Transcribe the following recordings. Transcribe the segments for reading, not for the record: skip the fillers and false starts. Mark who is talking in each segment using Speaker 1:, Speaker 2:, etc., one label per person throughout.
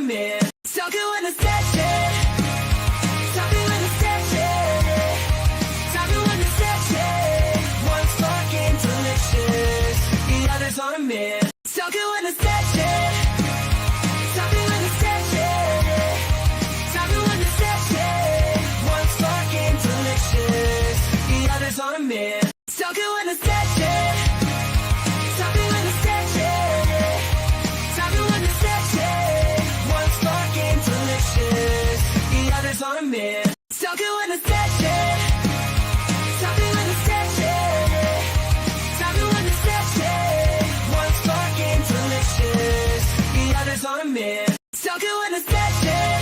Speaker 1: on me. So good when it's touching. Tell me when it's touching. Tell me when it's touching. One fucking delicious. The other's on me. So good when it's touching. Tell me when it's touching. Tell me when it's touching. One fucking delicious. The other's on me. So good when it's touching. Tell me when it's touching. Tell me when it's touching. One fucking delicious. The other's on me. So good when it's touching. Tell me when it's touching. Tell me when it's touching. One fucking delicious. The other's on me. So good when it's touching.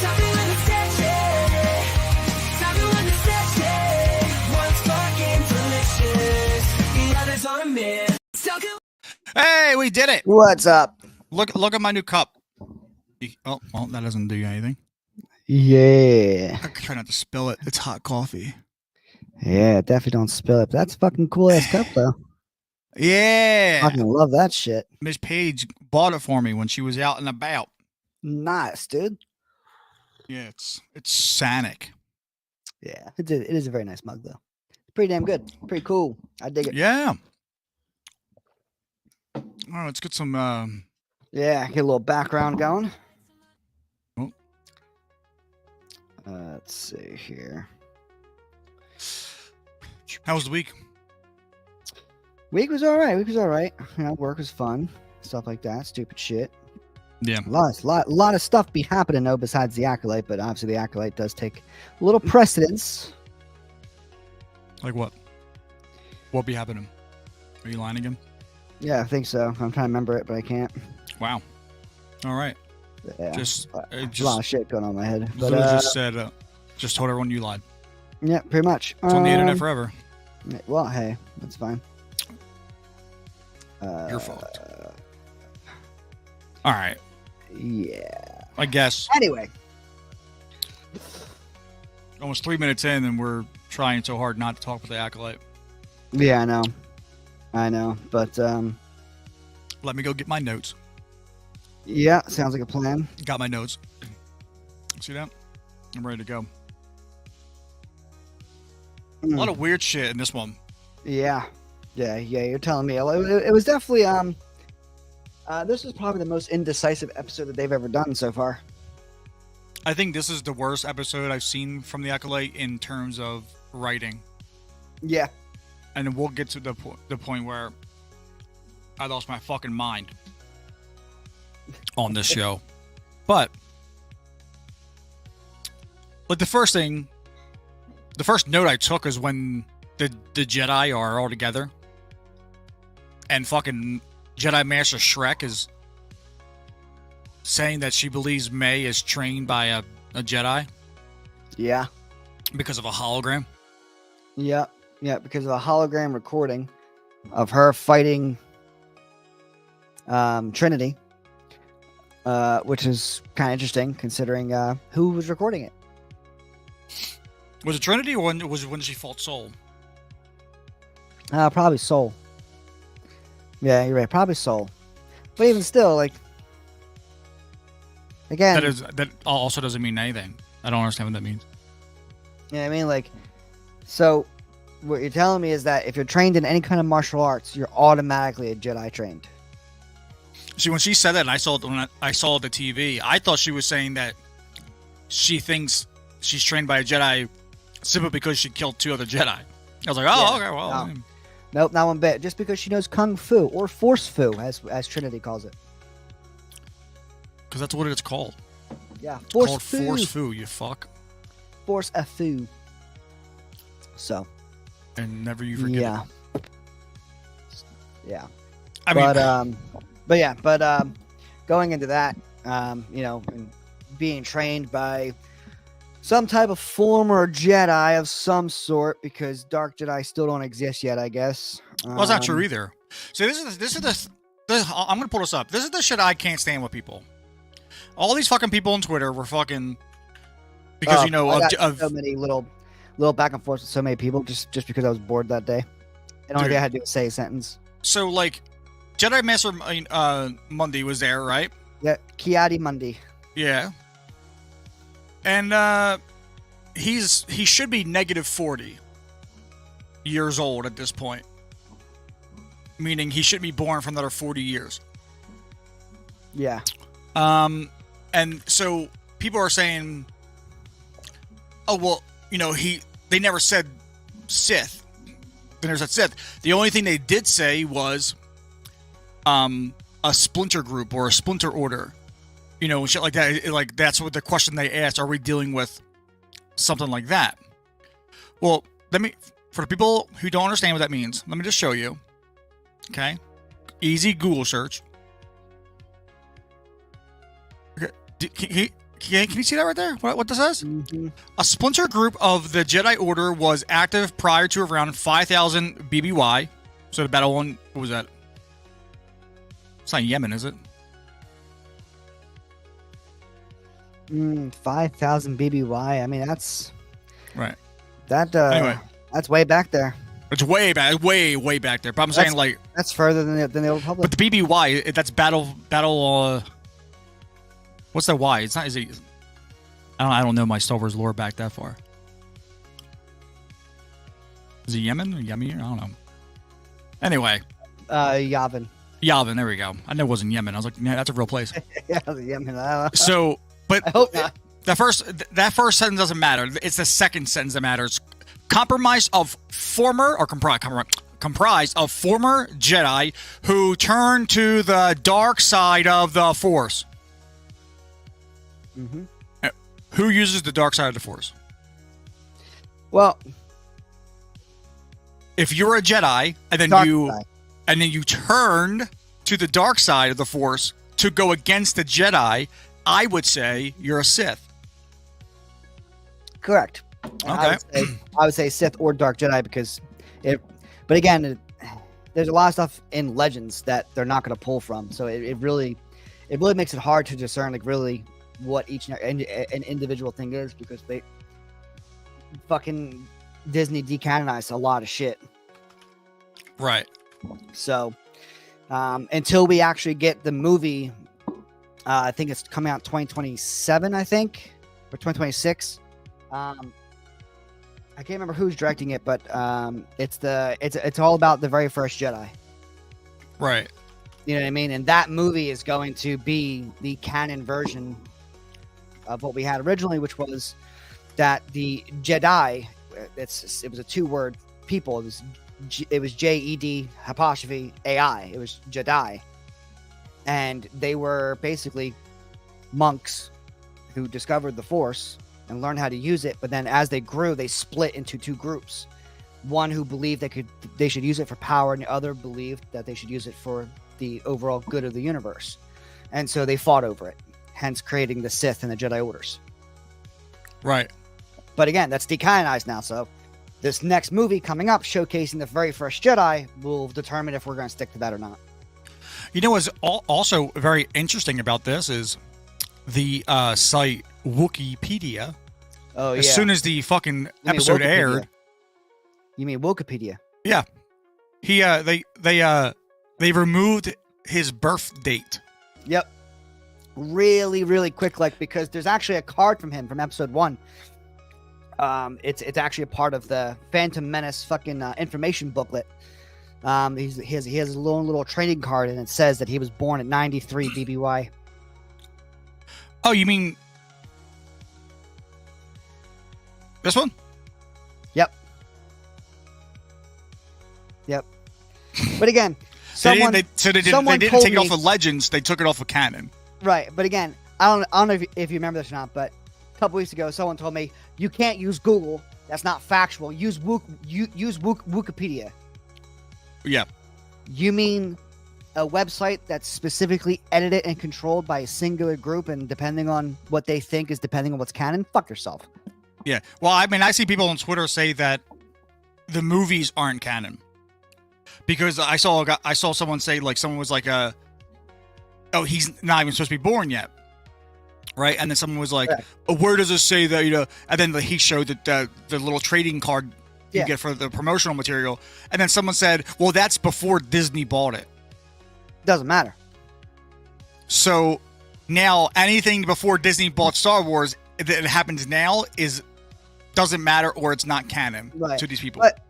Speaker 1: Tell me when it's touching. Tell me when it's touching. One fucking delicious. The other's on me. So good.
Speaker 2: Hey, we did it.
Speaker 3: What's up?
Speaker 2: Look at my new cup. Oh, well, that doesn't do anything.
Speaker 3: Yeah.
Speaker 2: I try not to spill it. It's hot coffee.
Speaker 3: Yeah, definitely don't spill it. But that's a fucking cool ass cup though.
Speaker 2: Yeah.
Speaker 3: I fucking love that shit.
Speaker 2: Miss Paige bought it for me when she was out and about.
Speaker 3: Nice, dude.
Speaker 2: Yeah, it's Sanic.
Speaker 3: Yeah, it is a very nice mug though. Pretty damn good. Pretty cool. I dig it.
Speaker 2: Yeah. All right, let's get some.
Speaker 3: Yeah, get a little background going.
Speaker 2: Oh.
Speaker 3: Let's see here.
Speaker 2: How was the week?
Speaker 3: Week was all right. You know, work was fun. Stuff like that. Stupid shit.
Speaker 2: Yeah.
Speaker 3: A lot of stuff be happening though besides the Acolyte, but obviously the Acolyte does take a little precedence.
Speaker 2: Like what? What be happening? Are you lying again?
Speaker 3: Yeah, I think so. I'm trying to remember it, but I can't.
Speaker 2: Wow. All right.
Speaker 3: Yeah,
Speaker 2: Just
Speaker 3: a lot of shit going on in my head. But
Speaker 2: literally just said, just told everyone you lied.
Speaker 3: yeah, pretty much.
Speaker 2: It's on the internet forever.
Speaker 3: Well, hey, that's fine.
Speaker 2: Your fault. All right.
Speaker 3: Yeah.
Speaker 2: I guess.
Speaker 3: Anyway.
Speaker 2: Almost 3 minutes in, and we're trying so hard not to talk with the Acolyte.
Speaker 3: Yeah, I know. But
Speaker 2: let me go get my notes.
Speaker 3: yeah, sounds like a plan.
Speaker 2: Got my notes. See that? I'm ready to go. A lot of weird shit in this one.
Speaker 3: Yeah. You're telling me. It was definitely this is probably the most indecisive episode that they've ever done so far.
Speaker 2: I think this is the worst episode I've seen from the Acolyte in terms of writing.
Speaker 3: Yeah.
Speaker 2: And then we'll get to the point where I lost my fucking mind on this show. But like the first note I took is when the Jedi are all together and fucking Jedi Master Shrek is saying that she believes May is trained by a Jedi.
Speaker 3: Yeah.
Speaker 2: Because of a hologram.
Speaker 3: Yeah, because of a hologram recording of her fighting Trinity, which is kind of interesting considering who was recording it.
Speaker 2: Was it Trinity or was it when she fought Soul?
Speaker 3: Probably Soul. Yeah, you're right. Probably Soul. But even still, like, again,
Speaker 2: that also doesn't mean anything. I don't understand what that means.
Speaker 3: Yeah, I mean, like, so what you're telling me is that if you're trained in any kind of martial arts, you're automatically a Jedi trained.
Speaker 2: See, when she said that, and I saw the TV, I thought she was saying that she thinks she's trained by a Jedi simply because she killed 2 other Jedi. I was like, oh, yeah. Okay, well.
Speaker 3: No. Nope, not one bit. Just because she knows Kung Fu, or Force Fu, as Trinity calls it.
Speaker 2: Because that's what it's called.
Speaker 3: Yeah,
Speaker 2: Force Fu, you fuck.
Speaker 3: Force Fu. So.
Speaker 2: And never you forget.
Speaker 3: Yeah. Yeah. But going into that, you know, and being trained by some type of former Jedi of some sort, because Dark Jedi still don't exist yet, I guess.
Speaker 2: Well, that's not true either. So I'm gonna pull this up. This is the shit I can't stand with people. All these fucking people on Twitter were fucking because
Speaker 3: so many little back and forth with so many people just because I was bored that day. And only thing I had to do was say a sentence.
Speaker 2: So like, Jedi Master Monday was there, right?
Speaker 3: Yeah, Kiadi Mundi.
Speaker 2: Yeah. And he should be negative 40 years old at this point. Meaning he should be born for another 40 years.
Speaker 3: Yeah.
Speaker 2: And so people are saying, oh, well, you know, they never said Sith. They never said Sith. The only thing they did say was a splinter group or a splinter order. You know, shit like that. Like, that's what the question they asked. Are we dealing with something like that? Well, for the people who don't understand what that means, let me just show you. Okay? Easy Google search. Okay. Can you see that right there? What this says?
Speaker 3: Mm-hmm.
Speaker 2: A splinter group of the Jedi Order was active prior to around 5000 BBY. So the battle on, what was that? It's not Yemen, is it?
Speaker 3: 5,000 BBY. I mean, that's
Speaker 2: right.
Speaker 3: Anyway, that's way back there.
Speaker 2: It's way back, way back there. But I'm saying, like,
Speaker 3: that's further than the Old Republic.
Speaker 2: But the BBY, that's battle. What's that Y? It's not. Is it? I don't know my Star Wars lore back that far. Is it Yemen or Yemi? I don't know. Anyway.
Speaker 3: Yavin.
Speaker 2: Yavin. There we go. I know it wasn't Yemen. I was like, yeah, that's a real place.
Speaker 3: Yeah, Yemen.
Speaker 2: So, but
Speaker 3: I hope not.
Speaker 2: That first sentence doesn't matter. It's the second sentence that matters. Comprised of former Jedi who turned to the dark side of the Force.
Speaker 3: Mm-hmm.
Speaker 2: Who uses the dark side of the Force?
Speaker 3: Well,
Speaker 2: if you're a Jedi and then you turned to the dark side of the Force to go against the Jedi, I would say you're a Sith.
Speaker 3: Correct.
Speaker 2: Okay.
Speaker 3: I would say Sith or Dark Jedi because but again, there's a lot of stuff in Legends that they're not going to pull from. So it really makes it hard to discern like really what each an individual thing is because they fucking Disney decanonized a lot of shit.
Speaker 2: Right.
Speaker 3: So until we actually get the movie, I think it's coming out 2027, I think, or 2026. I can't remember who's directing it, but it's all about the very first Jedi.
Speaker 2: Right.
Speaker 3: You know what I mean? And that movie is going to be the canon version of what we had originally, which was that the Jedi, it was a two-word people. It was JED apostrophe AI. It was Jedi. And they were basically monks who discovered the Force and learned how to use it. But then as they grew, they split into two groups. One who believed they should use it for power, and the other believed that they should use it for the overall good of the universe. And so they fought over it, hence creating the Sith and the Jedi Orders.
Speaker 2: Right.
Speaker 3: But again, that's decanonized now. So this next movie coming up, showcasing the very first Jedi, will determine if we're going to stick to that or not.
Speaker 2: You know what's also very interesting about this is the site Wikipedia.
Speaker 3: Oh, yeah.
Speaker 2: As soon as the fucking episode aired.
Speaker 3: You mean Wikipedia?
Speaker 2: Yeah. They removed his birth date.
Speaker 3: Yep. Really, really quick, like, because there's actually a card from him from episode 1. It's actually a part of the Phantom Menace fucking information booklet. He has a little training card, and it says that he was born at 93 BBY.
Speaker 2: Oh, you mean this one?
Speaker 3: Yep. But again,
Speaker 2: they didn't take it off of Legends. They took it off of canon.
Speaker 3: Right, but again, I don't know if you remember this or not, but a couple weeks ago, someone told me you can't use Google. That's not factual. Use Wikipedia.
Speaker 2: Yeah.
Speaker 3: You mean a website that's specifically edited and controlled by a singular group, and depending on what they think is depending on what's canon? Fuck yourself.
Speaker 2: Yeah. Well, I mean, I see people on Twitter say that the movies aren't canon. Because I saw someone say, like, someone was like, oh, he's not even supposed to be born yet. Right? And then someone was like, oh, where does it say that, you know? And then he showed that the little trading card you get for the promotional material. And then someone said, well, that's before Disney bought it.
Speaker 3: Doesn't matter.
Speaker 2: So now anything before Disney bought Star Wars that happens now doesn't matter, or it's not canon to these people.
Speaker 3: But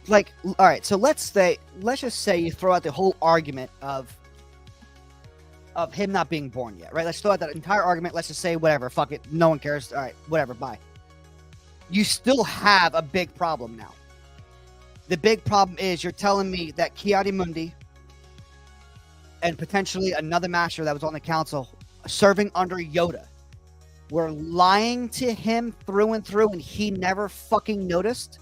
Speaker 3: like, all right, so let's just say you throw out the whole argument of him not being born yet, right? Let's throw out that entire argument. Let's just say whatever, fuck it, no one cares. All right, whatever, bye. You still have a big problem now. The big problem is you're telling me that Ki-Adi-Mundi and potentially another master that was on the council serving under Yoda were lying to him through and through, and he never fucking noticed.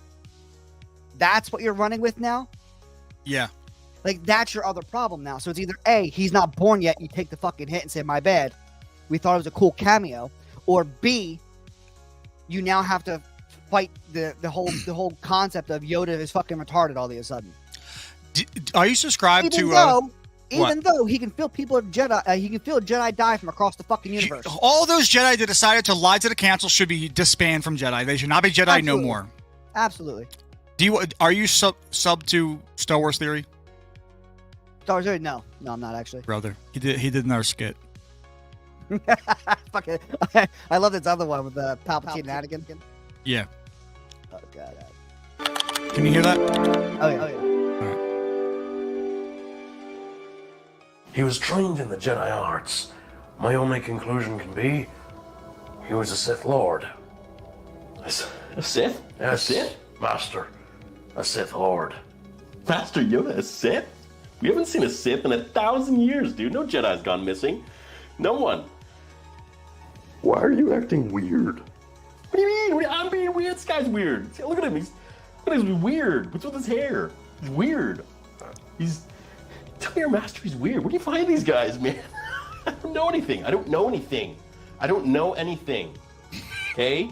Speaker 3: That's what you're running with now?
Speaker 2: Yeah.
Speaker 3: Like, that's your other problem now. So it's either A, he's not born yet, you take the fucking hit and say, my bad, we thought it was a cool cameo, or B, you now have to fight the whole concept of Yoda is fucking retarded all of a sudden.
Speaker 2: Are you subscribed
Speaker 3: Even though he can feel people are Jedi, he can feel a Jedi die from across the fucking universe.
Speaker 2: All those Jedi that decided to lie to the council should be disbanded from Jedi. They should not be Jedi no more.
Speaker 3: Absolutely.
Speaker 2: Are you sub to Star Wars Theory?
Speaker 3: Star Wars Theory? No, I'm not actually.
Speaker 2: Brother, he did another skit.
Speaker 3: Fuck it. I love this other one with Palpatine and Anakin.
Speaker 2: Yeah.
Speaker 3: Oh god.
Speaker 2: Can you hear that?
Speaker 3: Oh yeah.
Speaker 4: He was trained in the Jedi arts. My only conclusion can be, he was a Sith Lord.
Speaker 5: A Sith?
Speaker 4: Yes,
Speaker 5: A Sith?
Speaker 4: Master. A Sith Lord.
Speaker 5: Master Yoda, a Sith? We haven't seen a Sith in 1,000 years, dude. No Jedi's gone missing. No one. Why are you acting weird? What do you mean? I'm being weird. This guy's weird. See, look at him. He's weird. What's with his hair? He's weird. Tell your master he's weird. Where do you find these guys, man? I don't know anything. I don't know anything. Okay?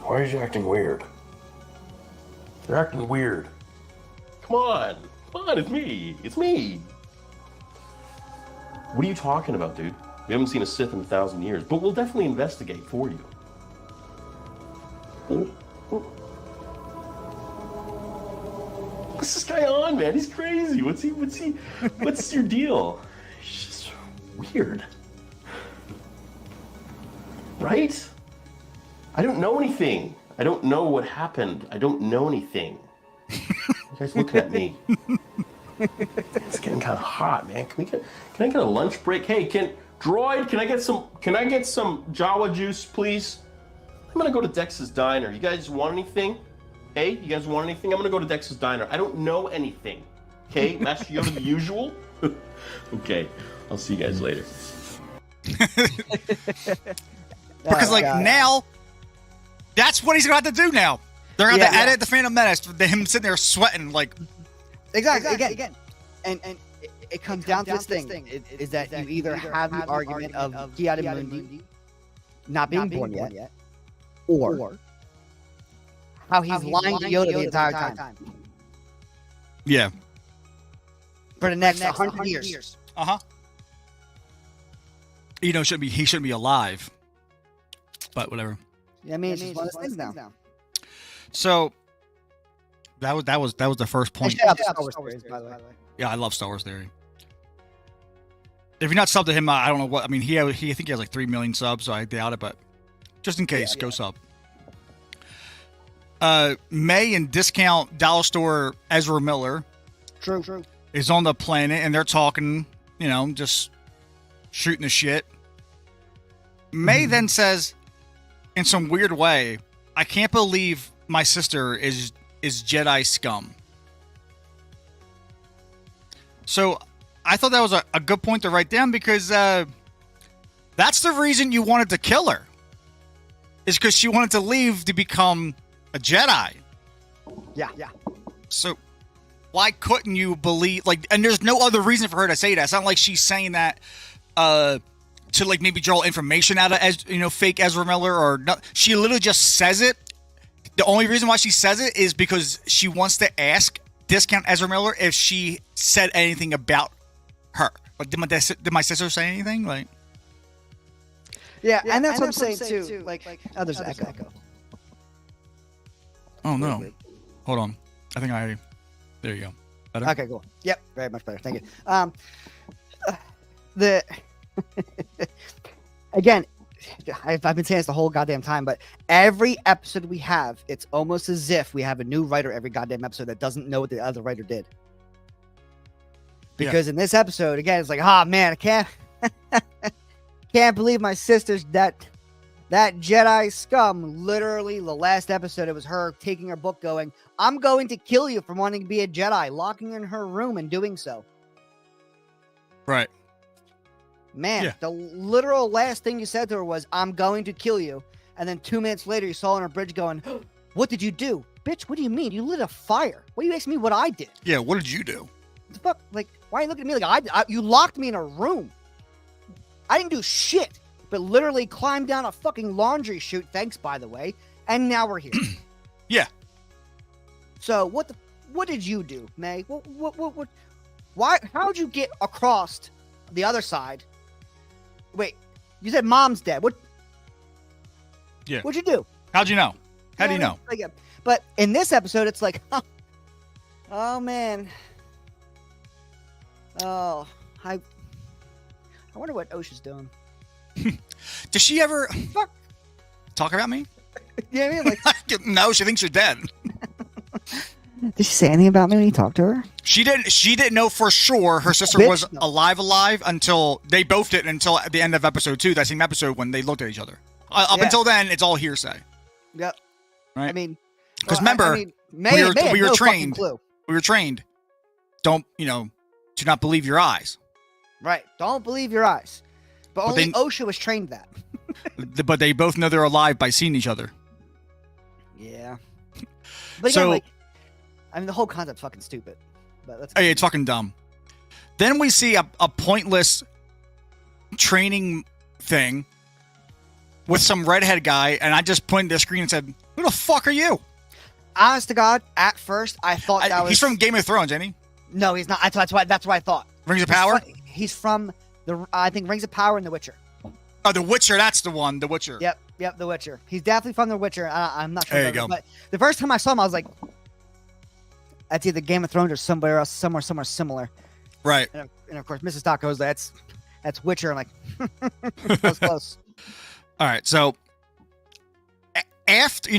Speaker 4: Why is he acting weird? You're acting weird.
Speaker 5: Come on, it's me. What are you talking about, dude? We haven't seen a Sith in 1,000 years, but we'll definitely investigate for you. What's this guy on, man? He's crazy. What's your deal? He's just weird. Right? I don't know anything. I don't know what happened. I don't know anything. You guys looking at me. It's getting kind of hot, man. Can I get a lunch break? Hey, Droid, can I get some Jawa juice, please? I'm gonna go to Dex's Diner. You guys want anything? Hey, you guys want anything? I'm gonna go to Dex's Diner. I don't know anything. Okay, Master Yoda the usual? Okay, I'll see you guys later.
Speaker 2: Because now, that's what he's going to have to do now. They're going to edit the Phantom Menace. Him sitting there sweating like...
Speaker 3: Exactly. Again. And it comes down to this thing. Is that you either have the argument of Ki-Adi-Mundi not being born yet, or how he's lying to Yoda the entire time.
Speaker 2: Yeah.
Speaker 3: For the next 100 years.
Speaker 2: Uh-huh. You know, he shouldn't be alive. But whatever.
Speaker 3: Yeah, I mean, it's just one of those things now.
Speaker 2: So that was the first point.
Speaker 3: Shout out to Star Wars Theories, by the way.
Speaker 2: Yeah, I love Star Wars Theory. If you're not subbed to him, I don't know what. I mean, I think he has like 3 million subs, so I doubt it. But just in case, go sub. May and discount dollar store Ezra Miller.
Speaker 3: True.
Speaker 2: Is on the planet, and they're talking. You know, just shooting the shit. May then says, in some weird way, I can't believe my sister is Jedi scum. So I thought that was a good point to write down, because that's the reason you wanted to kill her. Is because she wanted to leave to become a Jedi.
Speaker 3: Yeah.
Speaker 2: So why couldn't you believe, and there's no other reason for her to say that. It's not like she's saying that to maybe draw information out of fake Ezra Miller or not. She literally just says it. The only reason why she says it is because she wants to ask discount Ezra Miller if she said anything about her. Like, did my sister say anything? Like,
Speaker 3: yeah, and that's what I'm saying too. There's an echo.
Speaker 2: Oh no! Hold on. I think there you go. Better?
Speaker 3: Okay, cool. Yep, very much better. Thank you. Again, I've been saying this the whole goddamn time, but every episode we have, it's almost as if we have a new writer every goddamn episode that doesn't know what the other writer did. Because in this episode, again, it's like, oh man, I can't believe my sister's that Jedi scum. Literally, the last episode, it was her taking her book, going, "I'm going to kill you for wanting to be a Jedi," locking her in her room and doing so.
Speaker 2: Right.
Speaker 3: Man, the literal last thing you said to her was, "I'm going to kill you," and then 2 minutes later, you saw her on a bridge going, "What did you do, bitch? What do you mean? You lit a fire? What are you asking me what I did?
Speaker 2: Yeah. What did you do?
Speaker 3: What the fuck? Like, why are you looking at me like you locked me in a room? I didn't do shit, but literally climbed down a fucking laundry chute. Thanks, by the way. And now we're here."
Speaker 2: Yeah.
Speaker 3: So what did you do, May? What? Why? How'd you get across the other side? Wait, you said mom's dead. What?
Speaker 2: Yeah.
Speaker 3: What'd you do?
Speaker 2: How'd you know? How do you know?
Speaker 3: Like, but in this episode, it's like, oh man. Oh, I wonder what Osha's doing.
Speaker 2: Does she ever
Speaker 3: Fuck.
Speaker 2: talk about me?
Speaker 3: You know what I mean? Like,
Speaker 2: No, she thinks you're dead.
Speaker 3: did she say anything about me when you talked to her?
Speaker 2: She didn't know for sure her sister
Speaker 3: Bitch,
Speaker 2: was
Speaker 3: no.
Speaker 2: alive until they both did until at the end of episode 2, that same episode when they looked at each other. Up until then, it's all hearsay.
Speaker 3: Yep.
Speaker 2: Right.
Speaker 3: I mean,
Speaker 2: Because remember,
Speaker 3: May had
Speaker 2: we were
Speaker 3: no fucking
Speaker 2: trained.
Speaker 3: clue.
Speaker 2: We were trained. Don't do not believe your eyes.
Speaker 3: Right. Don't believe your eyes. But only Osha was trained that.
Speaker 2: But they both know they're alive by seeing each other.
Speaker 3: Yeah. But again,
Speaker 2: So-
Speaker 3: like, I mean, the whole concept's fucking stupid. But let's.
Speaker 2: Hey, it's fucking dumb. Then we see a pointless training thing with some redhead guy, and I just pointed to the screen and said, "Who the fuck are you?"
Speaker 3: Honest to God, at first I thought that was.
Speaker 2: He's from Game of Thrones, ain't he?
Speaker 3: No, he's not. That's what I thought.
Speaker 2: Rings of Power?
Speaker 3: He's from I think Rings of Power and The Witcher.
Speaker 2: Oh, The Witcher. That's the one. The Witcher.
Speaker 3: Yep, The Witcher. He's definitely from The Witcher. I'm not sure.
Speaker 2: There you go.
Speaker 3: But the first time I saw him, I was like, that's either Game of Thrones or somewhere else, somewhere similar.
Speaker 2: Right.
Speaker 3: And of course, Mrs. Doc goes, that's Witcher. I'm like, that was close.
Speaker 2: All right. So after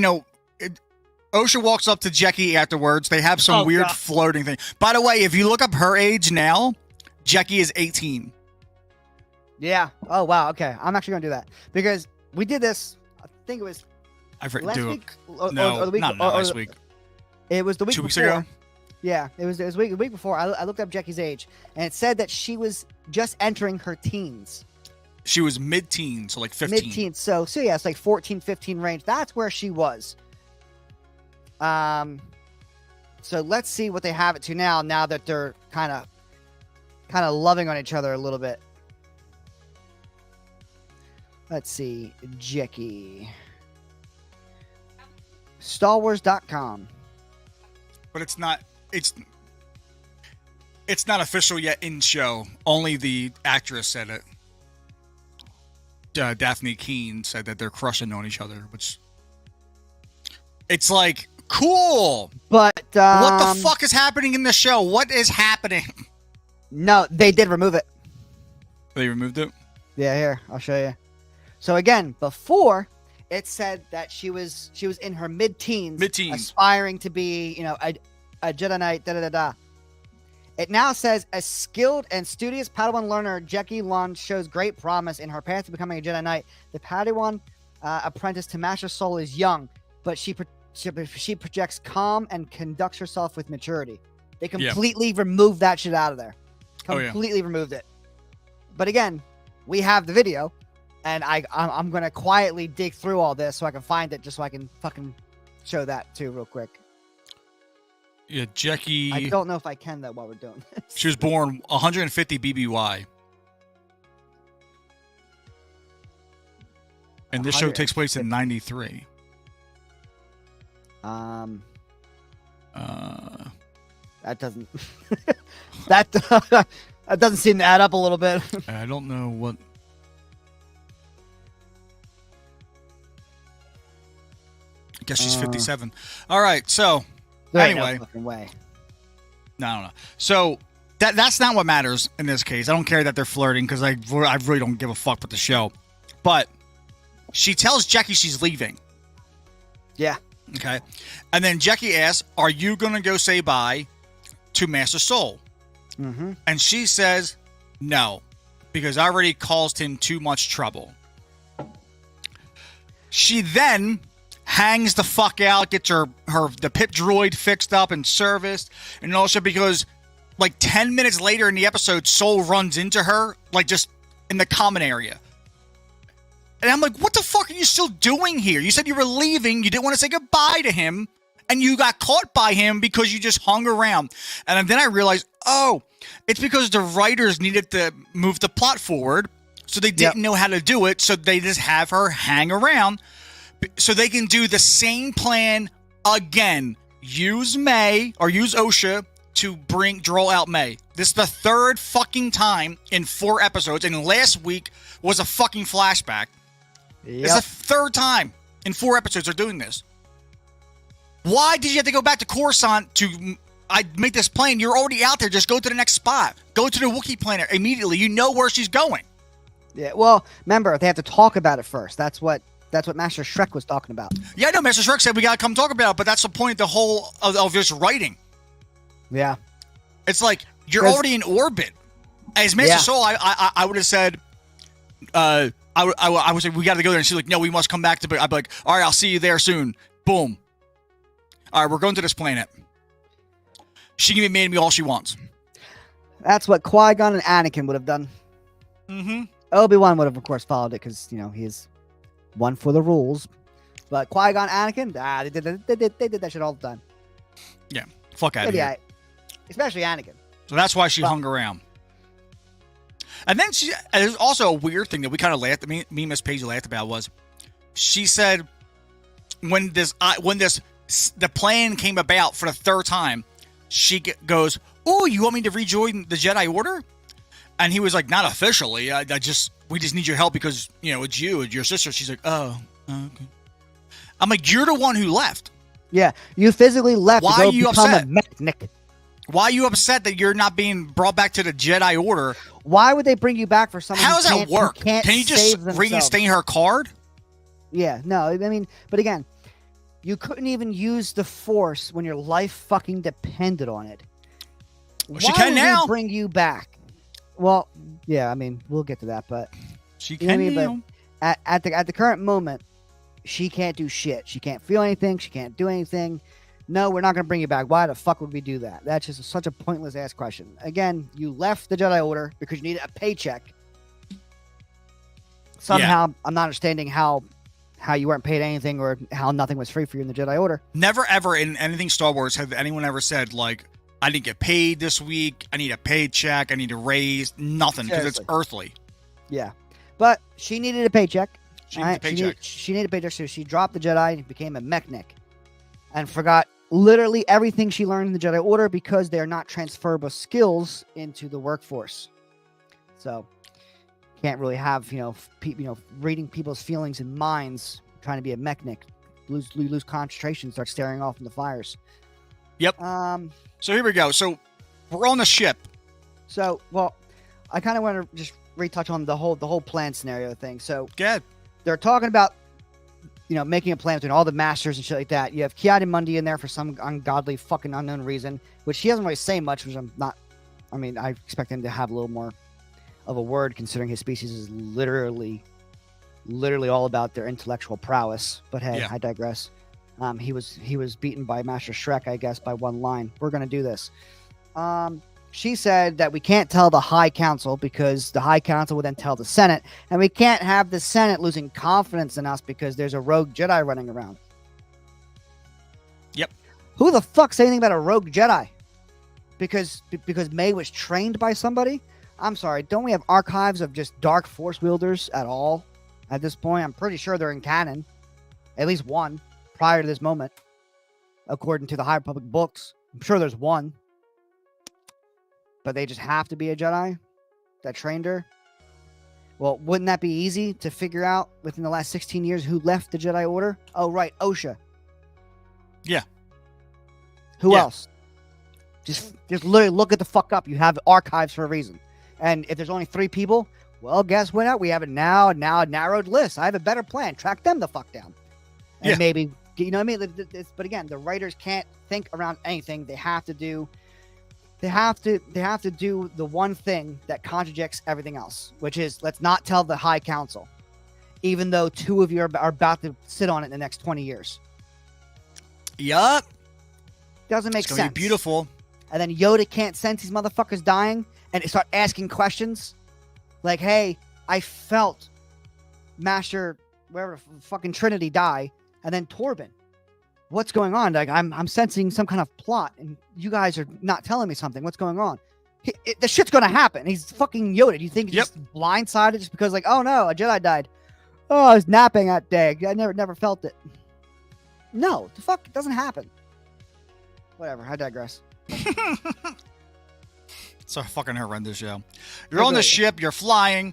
Speaker 2: Osha walks up to Jackie afterwards. They have some weird
Speaker 3: God.
Speaker 2: flirting thing. By the way, if you look up her age now, Jackie is 18.
Speaker 3: Yeah. Oh, wow. Okay. I'm actually going to do that because we did this. I think it was
Speaker 2: I forget.
Speaker 3: last week. Or
Speaker 2: No,
Speaker 3: the week,
Speaker 2: not
Speaker 3: or
Speaker 2: last week.
Speaker 3: It was the week
Speaker 2: 2 weeks
Speaker 3: before.
Speaker 2: ago.
Speaker 3: Yeah, it was the week before. I looked up Jackie's age, and it said that she was just entering her teens.
Speaker 2: She was mid-teen, so like 15.
Speaker 3: Mid-teens. So yeah, it's like 14, 15 range. That's where she was. So let's see what they have it to now that they're kind of loving on each other a little bit. Let's see. Jackie. StarWars.com.
Speaker 2: But it's not official yet in show. Only the actress said it. Daphne Keane said that they're crushing on each other, which it's like cool.
Speaker 3: But
Speaker 2: What the fuck is happening in the show? What is happening?
Speaker 3: No, they did remove it.
Speaker 2: They removed it?
Speaker 3: Yeah, here, I'll show you. So again, before it said that she was in her mid-teens, aspiring to be, a Jedi Knight, da-da-da-da. It now says, a skilled and studious Padawan learner, Jackie Lund shows great promise in her path to becoming a Jedi Knight. The Padawan apprentice to Master Soul is young, but she projects calm and conducts herself with maturity. They completely removed that shit out of there. Completely removed it. But again, we have the video, and I'm going to quietly dig through all this so I can find it, just so I can fucking show that too real quick.
Speaker 2: Yeah, Jackie.
Speaker 3: I don't know if I can though while we're doing this.
Speaker 2: She was born 150 BBY. And this show takes place in 93.
Speaker 3: That doesn't that doesn't seem to add up a little bit.
Speaker 2: I don't know what. I guess she's 57. All right, so
Speaker 3: There ain't
Speaker 2: anyway,
Speaker 3: no fucking way.
Speaker 2: no. So That's not what matters in this case. I don't care that they're flirting because I really don't give a fuck with the show. But she tells Jackie she's leaving.
Speaker 3: Yeah.
Speaker 2: Okay. And then Jackie asks, are you going to go say bye to Master Soul?
Speaker 3: Mm-hmm.
Speaker 2: And she says, no, because I already caused him too much trouble. She then hangs the fuck out, gets the pip droid fixed up and serviced. And also because like 10 minutes later in the episode, Soul runs into her, like just in the common area. And I'm like, what the fuck are you still doing here? You said you were leaving. You didn't want to say goodbye to him. And you got caught by him because you just hung around. And then I realized, oh, it's because the writers needed to move the plot forward. So they didn't know how to do it. So they just have her hang around so they can do the same plan again. Use May or use Osha to draw out May. This is the third fucking time in 4 episodes. And last week was a fucking flashback. It's the third time in 4 episodes they're doing this. Why did you have to go back to Coruscant to make this plane? You're already out there. Just go to the next spot. Go to the Wookiee planet immediately. You know where she's going.
Speaker 3: Yeah. Well, remember they have to talk about it first. That's what Master Shrek was talking about.
Speaker 2: Yeah, I know. Master Shrek said we gotta come talk about it, but that's the point of the whole of this writing.
Speaker 3: Yeah.
Speaker 2: It's like you're already in orbit. As Master Soul, I would have said, I would say we got to go there, and she's like, no, we must come back to. I'd be like, all right, I'll see you there soon. Boom. All right, we're going to this planet. She can be made me all she wants.
Speaker 3: That's what Qui-Gon and Anakin would have done.
Speaker 2: Mm-hmm.
Speaker 3: Obi-Wan would have, of course, followed it because he is one for the rules. But Qui-Gon, Anakin, they did that shit all the time.
Speaker 2: Yeah, fuck out of here.
Speaker 3: Especially Anakin.
Speaker 2: So that's why she hung around. And then there's also a weird thing that we kind of laughed at. Me and Miss Paige laughed about was she said when the plan came about for the third time, she goes, "Oh, you want me to rejoin the Jedi Order?" And he was like, "Not officially. We just need your help because it's you and your sister." She's like, "Oh, okay." I'm like, "You're the one who left.
Speaker 3: Yeah, you physically left.
Speaker 2: Why
Speaker 3: to go
Speaker 2: are you
Speaker 3: become
Speaker 2: upset?
Speaker 3: A mechanic.
Speaker 2: Why are you upset that you're not being brought back to the Jedi Order?
Speaker 3: Why would they bring you back for someone?
Speaker 2: How does that work?
Speaker 3: Can
Speaker 2: you just reinstate her card?
Speaker 3: Yeah, no. I mean, but again, you couldn't even use the Force when your life fucking depended on it.
Speaker 2: Well, she can now.
Speaker 3: Bring you back. Well, yeah. I mean, we'll get to that, but
Speaker 2: she can now.
Speaker 3: But at the current moment, she can't do shit. She can't feel anything. She can't do anything. No, we're not going to bring you back. Why the fuck would we do that? That's just such a pointless ass question. Again, you left the Jedi Order because you needed a paycheck. Somehow, I'm not understanding how you weren't paid anything or how nothing was free for you in the Jedi Order.
Speaker 2: Never ever in anything Star Wars have anyone ever said, like, I didn't get paid this week. I need a paycheck. I need a raise. Nothing, because it's earthly.
Speaker 3: Yeah. But she needed a paycheck.
Speaker 2: She needed a paycheck.
Speaker 3: She needed a paycheck, so she dropped the Jedi and became a mechanic. And forgot literally everything she learned in the Jedi Order because they're not transferable skills into the workforce. So can't really have reading people's feelings and minds trying to be a mechanic. Lose concentration, start staring off in the fires.
Speaker 2: Yep. So here we go. So we're on the ship.
Speaker 3: So I kind of want to just retouch on the whole plan scenario thing. So
Speaker 2: good.
Speaker 3: They're talking about making a plan between all the masters and shit like that. You have Ki-Adi-Mundi in there for some ungodly fucking unknown reason, which he doesn't really say much, which I expect him to have a little more of a word considering his species is literally all about their intellectual prowess. But hey, I digress. He was beaten by Master Shrek, I guess, by one line. We're going to do this. She said that we can't tell the High Council because the High Council will then tell the Senate, and we can't have the Senate losing confidence in us because there's a rogue Jedi running around.
Speaker 2: Yep.
Speaker 3: Who the fuck say anything about a rogue Jedi? Because May was trained by somebody? I'm sorry, don't we have archives of just dark force wielders at all at this point? I'm pretty sure they're in canon. At least one prior to this moment. According to the High Republic books. I'm sure there's one. But they just have to be a Jedi that trained her. Well, wouldn't that be easy to figure out within the last 16 years who left the Jedi Order? Oh, right, Osha.
Speaker 2: Yeah.
Speaker 3: Who else? Just literally look at the fuck up. You have archives for a reason. And if there's only 3 people, well, guess what? We have it now a narrowed list. I have a better plan. Track them the fuck down. And maybe, you know what I mean? But again, the writers can't think around anything. They have to do the one thing that contradicts everything else, which is let's not tell the High Council, even though 2 of you are about to sit on it in the next 20 years.
Speaker 2: Yup.
Speaker 3: Doesn't make
Speaker 2: It's gonna
Speaker 3: sense.
Speaker 2: be beautiful.
Speaker 3: And then Yoda can't sense these motherfuckers dying and start asking questions like, hey, I felt Master, wherever fucking Trinity die. And then Torben, what's going on? Like, I'm sensing some kind of plot and you guys are not telling me something. What's going on? The shit's going to happen. He's fucking Yoda. Do you think he's just blindsided just because like, oh no, a Jedi died. Oh, I was napping that day. I never felt it. No, the fuck, it doesn't happen. Whatever, I digress.
Speaker 2: It's a fucking horrendous show. You're on the ship. You're flying.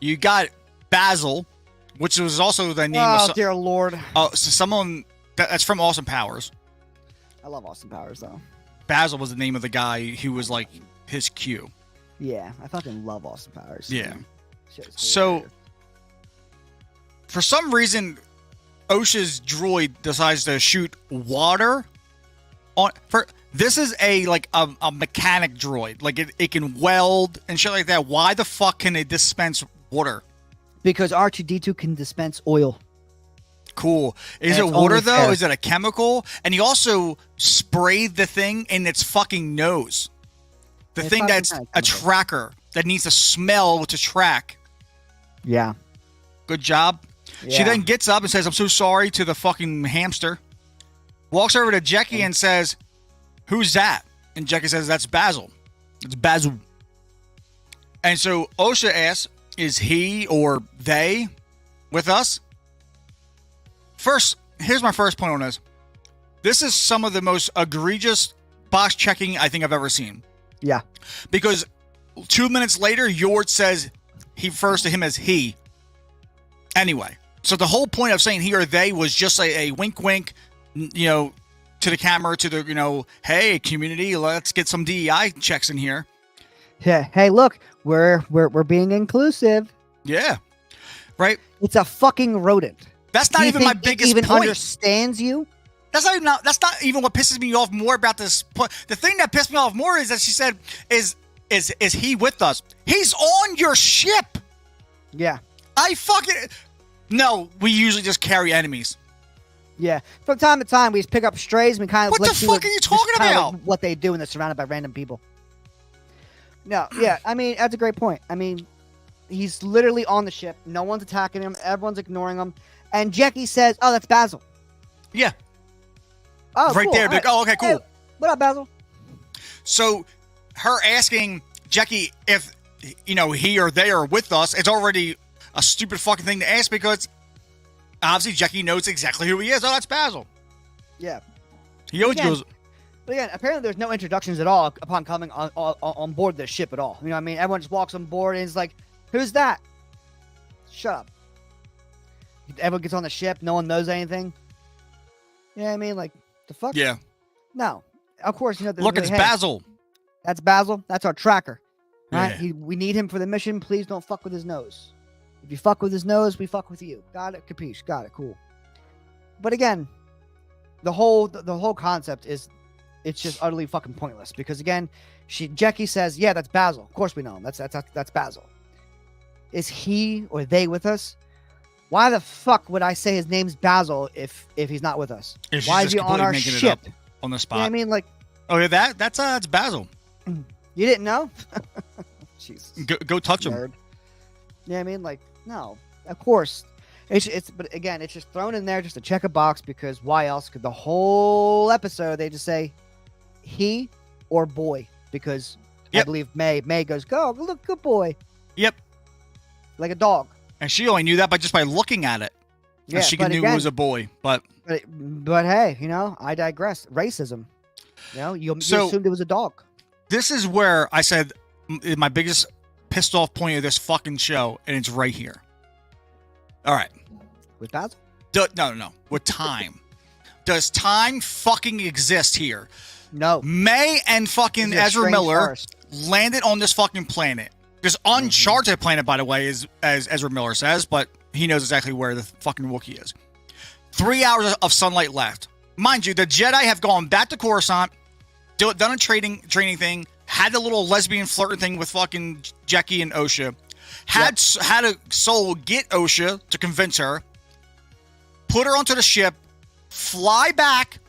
Speaker 2: You got Basil, which was also the name
Speaker 3: Oh,
Speaker 2: of...
Speaker 3: dear Lord.
Speaker 2: Oh, so someone... That's from Austin Powers.
Speaker 3: I love Austin Powers, though.
Speaker 2: Basil was the name of the guy who was like his Q.
Speaker 3: Yeah, I fucking love Austin Powers.
Speaker 2: Yeah.
Speaker 3: Shit's
Speaker 2: So,
Speaker 3: hilarious.
Speaker 2: for some reason, OSHA's droid decides to shoot water on... This is a mechanic droid. Like, it can weld and shit like that. Why the fuck can it dispense water?
Speaker 3: Because R2-D2 can dispense oil.
Speaker 2: Cool. Is
Speaker 3: And
Speaker 2: it
Speaker 3: it's
Speaker 2: water,
Speaker 3: only
Speaker 2: though?
Speaker 3: fair.
Speaker 2: Is it a chemical? And he also sprayed the thing in its fucking nose. The
Speaker 3: It's
Speaker 2: thing
Speaker 3: probably
Speaker 2: that's
Speaker 3: kind of
Speaker 2: a
Speaker 3: chemical.
Speaker 2: tracker that needs to smell to track.
Speaker 3: Yeah.
Speaker 2: Good job. She
Speaker 3: Yeah.
Speaker 2: then gets up and says, I'm so sorry to the fucking hamster. Walks over to Jackie and says, who's that? And Jackie says, that's Basil. It's Basil. And so OSHA asks, is he or they with us? First, here's my first point on this. This is some of the most egregious box checking I think I've ever seen.
Speaker 3: Yeah.
Speaker 2: Because 2 minutes later, Yord says he refers to him as he. Anyway, so the whole point of saying he or they was just a wink, wink, you know, to the camera, to the, you know, hey, community, let's get some DEI checks in here.
Speaker 3: Yeah. Hey, look, we're being inclusive.
Speaker 2: Yeah. Right?
Speaker 3: It's a fucking rodent.
Speaker 2: That's
Speaker 3: Do
Speaker 2: not
Speaker 3: you
Speaker 2: even my
Speaker 3: think it
Speaker 2: biggest
Speaker 3: even
Speaker 2: point.
Speaker 3: understands you?
Speaker 2: That's not even what pisses me off more about this point. The thing that pissed me off more is that she said, is he with us? He's on your ship.
Speaker 3: Yeah.
Speaker 2: No, we usually just carry enemies.
Speaker 3: Yeah. From time to time, we just pick up strays and we kind of...
Speaker 2: What the
Speaker 3: let's see
Speaker 2: fuck are you
Speaker 3: just
Speaker 2: talking
Speaker 3: kinda
Speaker 2: about?
Speaker 3: like what they do when they're surrounded by random people. No, yeah. I mean, that's a great point. I mean, he's literally on the ship. No one's attacking him. Everyone's ignoring him. And Jackie says, oh, that's Basil.
Speaker 2: Yeah.
Speaker 3: Oh,
Speaker 2: Right
Speaker 3: cool.
Speaker 2: there.
Speaker 3: All
Speaker 2: Like, oh, okay, cool.
Speaker 3: Hey, what up, Basil?
Speaker 2: So her asking Jackie if, you know, he or they are with us, it's already a stupid fucking thing to ask because obviously Jackie knows exactly who he is. Oh, that's Basil.
Speaker 3: Yeah.
Speaker 2: He always
Speaker 3: Again,
Speaker 2: goes,
Speaker 3: But again, apparently there's no introductions at all upon coming on board the ship at all. You know what I mean? Everyone just walks on board and is like, who's that? Shut up. Everyone gets on the ship. No one knows anything. You know what I mean? Like, the fuck?
Speaker 2: yeah.
Speaker 3: No. Of course, you know.
Speaker 2: Look, it's
Speaker 3: hey,
Speaker 2: Basil.
Speaker 3: That's Basil. That's our tracker. Right?
Speaker 2: Yeah.
Speaker 3: We need him for the mission. Please don't fuck with his nose. If you fuck with his nose, we fuck with you. Got it? Capiche. Got it. Cool. But again, the whole concept is, it's just utterly fucking pointless because again, Jackie says, yeah, that's Basil. Of course we know him. That's Basil. Is he or they with us? Why the fuck would I say his name's Basil if he's not with us?
Speaker 2: If she's
Speaker 3: Why is
Speaker 2: just
Speaker 3: he on
Speaker 2: completely
Speaker 3: our
Speaker 2: making it
Speaker 3: ship?
Speaker 2: up on the
Speaker 3: You
Speaker 2: spot.
Speaker 3: know what I mean? Like,
Speaker 2: Oh, yeah, that's Basil.
Speaker 3: you didn't know? Jesus.
Speaker 2: Go touch him.
Speaker 3: Nerd. You know what I mean? Like, no. Of course. But again, it's just thrown in there just to check a box because why else could the whole episode they just say he or boy? Because I
Speaker 2: Yep.
Speaker 3: believe May goes, go, look, good boy.
Speaker 2: Yep.
Speaker 3: Like a dog.
Speaker 2: And she only knew that by just by looking at it.
Speaker 3: Yeah,
Speaker 2: And she
Speaker 3: but
Speaker 2: knew
Speaker 3: again,
Speaker 2: it was a boy. But
Speaker 3: but hey, you know, I digress. Racism. You know, you
Speaker 2: So-
Speaker 3: assumed it was a dog.
Speaker 2: this is where I said my biggest pissed off point of this fucking show, and it's right here. All right.
Speaker 3: With Basil?
Speaker 2: No. With time. Does time fucking exist here?
Speaker 3: No.
Speaker 2: May and fucking
Speaker 3: This is a
Speaker 2: Ezra
Speaker 3: strange
Speaker 2: Miller
Speaker 3: forest.
Speaker 2: landed on this fucking planet. This uncharted planet, by the way, as Ezra Miller says, but he knows exactly where the fucking Wookiee is. 3 hours of sunlight left. Mind you, the Jedi have gone back to Coruscant, done a training thing, had the little lesbian flirting thing with fucking Jackie and Osha, had a soul get Osha to convince her, put her onto the ship, fly back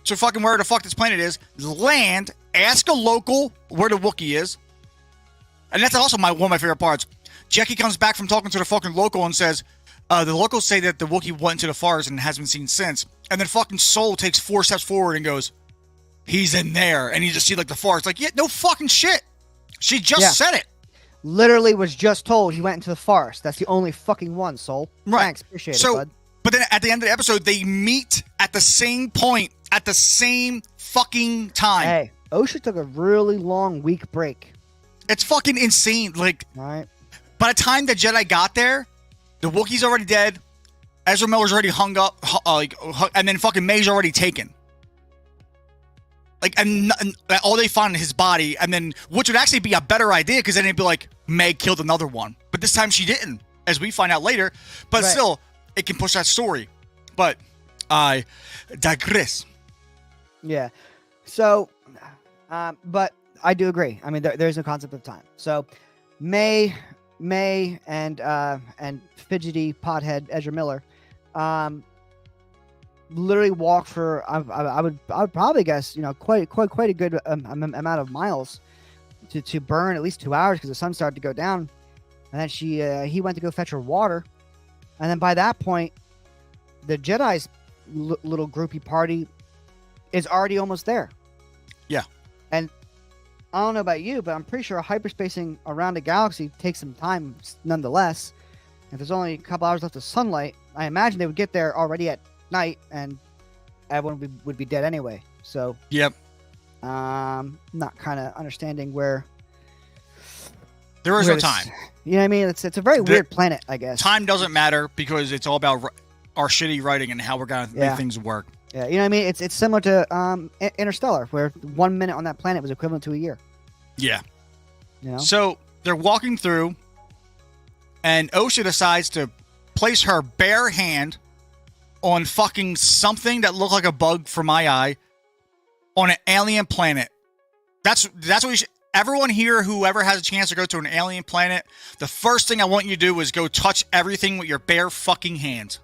Speaker 2: to fucking where the fuck this planet is, land, ask a local where the Wookiee is. And that's also one of my favorite parts. Jackie comes back from talking to the fucking local and says, the locals say that the Wookiee went into the forest and hasn't been seen since. And then fucking Soul takes 4 steps forward and goes, he's in there. And you just see like the forest. Like, yeah, no fucking shit. She just said it.
Speaker 3: Literally was just told he went into the forest. That's the only fucking one, Soul.
Speaker 2: Right.
Speaker 3: Thanks. Appreciate it, bud.
Speaker 2: But then at the end of the episode, they meet at the same point, at the same fucking time.
Speaker 3: Hey, Osha took a really long week break.
Speaker 2: It's fucking insane. Like,
Speaker 3: All right.
Speaker 2: by the time the Jedi got there, the Wookiee's already dead. Ezra Miller's already hung up, and then fucking May's already taken. Like, and all they find in his body, and then, which would actually be a better idea, because then it'd be like, May killed another one. But this time she didn't, as we find out later. But still, it can push that story. But I digress.
Speaker 3: Yeah. So, but I do agree. I mean, there's no concept of time. So, May and fidgety pothead Ezra Miller, literally walk for I would probably guess quite a good amount of miles to burn at least 2 hours because the sun started to go down, and then he went to go fetch her water, and then by that point, the Jedi's little groupie party is already almost there.
Speaker 2: Yeah.
Speaker 3: And I don't know about you, but I'm pretty sure hyperspacing around a galaxy takes some time nonetheless. If there's only a couple hours left of sunlight, I imagine they would get there already at night and everyone would be dead anyway. So,
Speaker 2: yep.
Speaker 3: Not kind of understanding where
Speaker 2: there is no time.
Speaker 3: You know what I mean? It's a very weird planet, I guess.
Speaker 2: Time doesn't matter because it's all about our shitty writing and how we're going to make things work.
Speaker 3: Yeah, you know what I mean? It's similar to Interstellar, where 1 minute on that planet was equivalent to a year.
Speaker 2: Yeah.
Speaker 3: You know?
Speaker 2: So they're walking through, and Osha decides to place her bare hand on fucking something that looked like a bug for my eye on an alien planet. That's what you should. Everyone here, whoever has a chance to go to an alien planet, the first thing I want you to do is go touch everything with your bare fucking hand.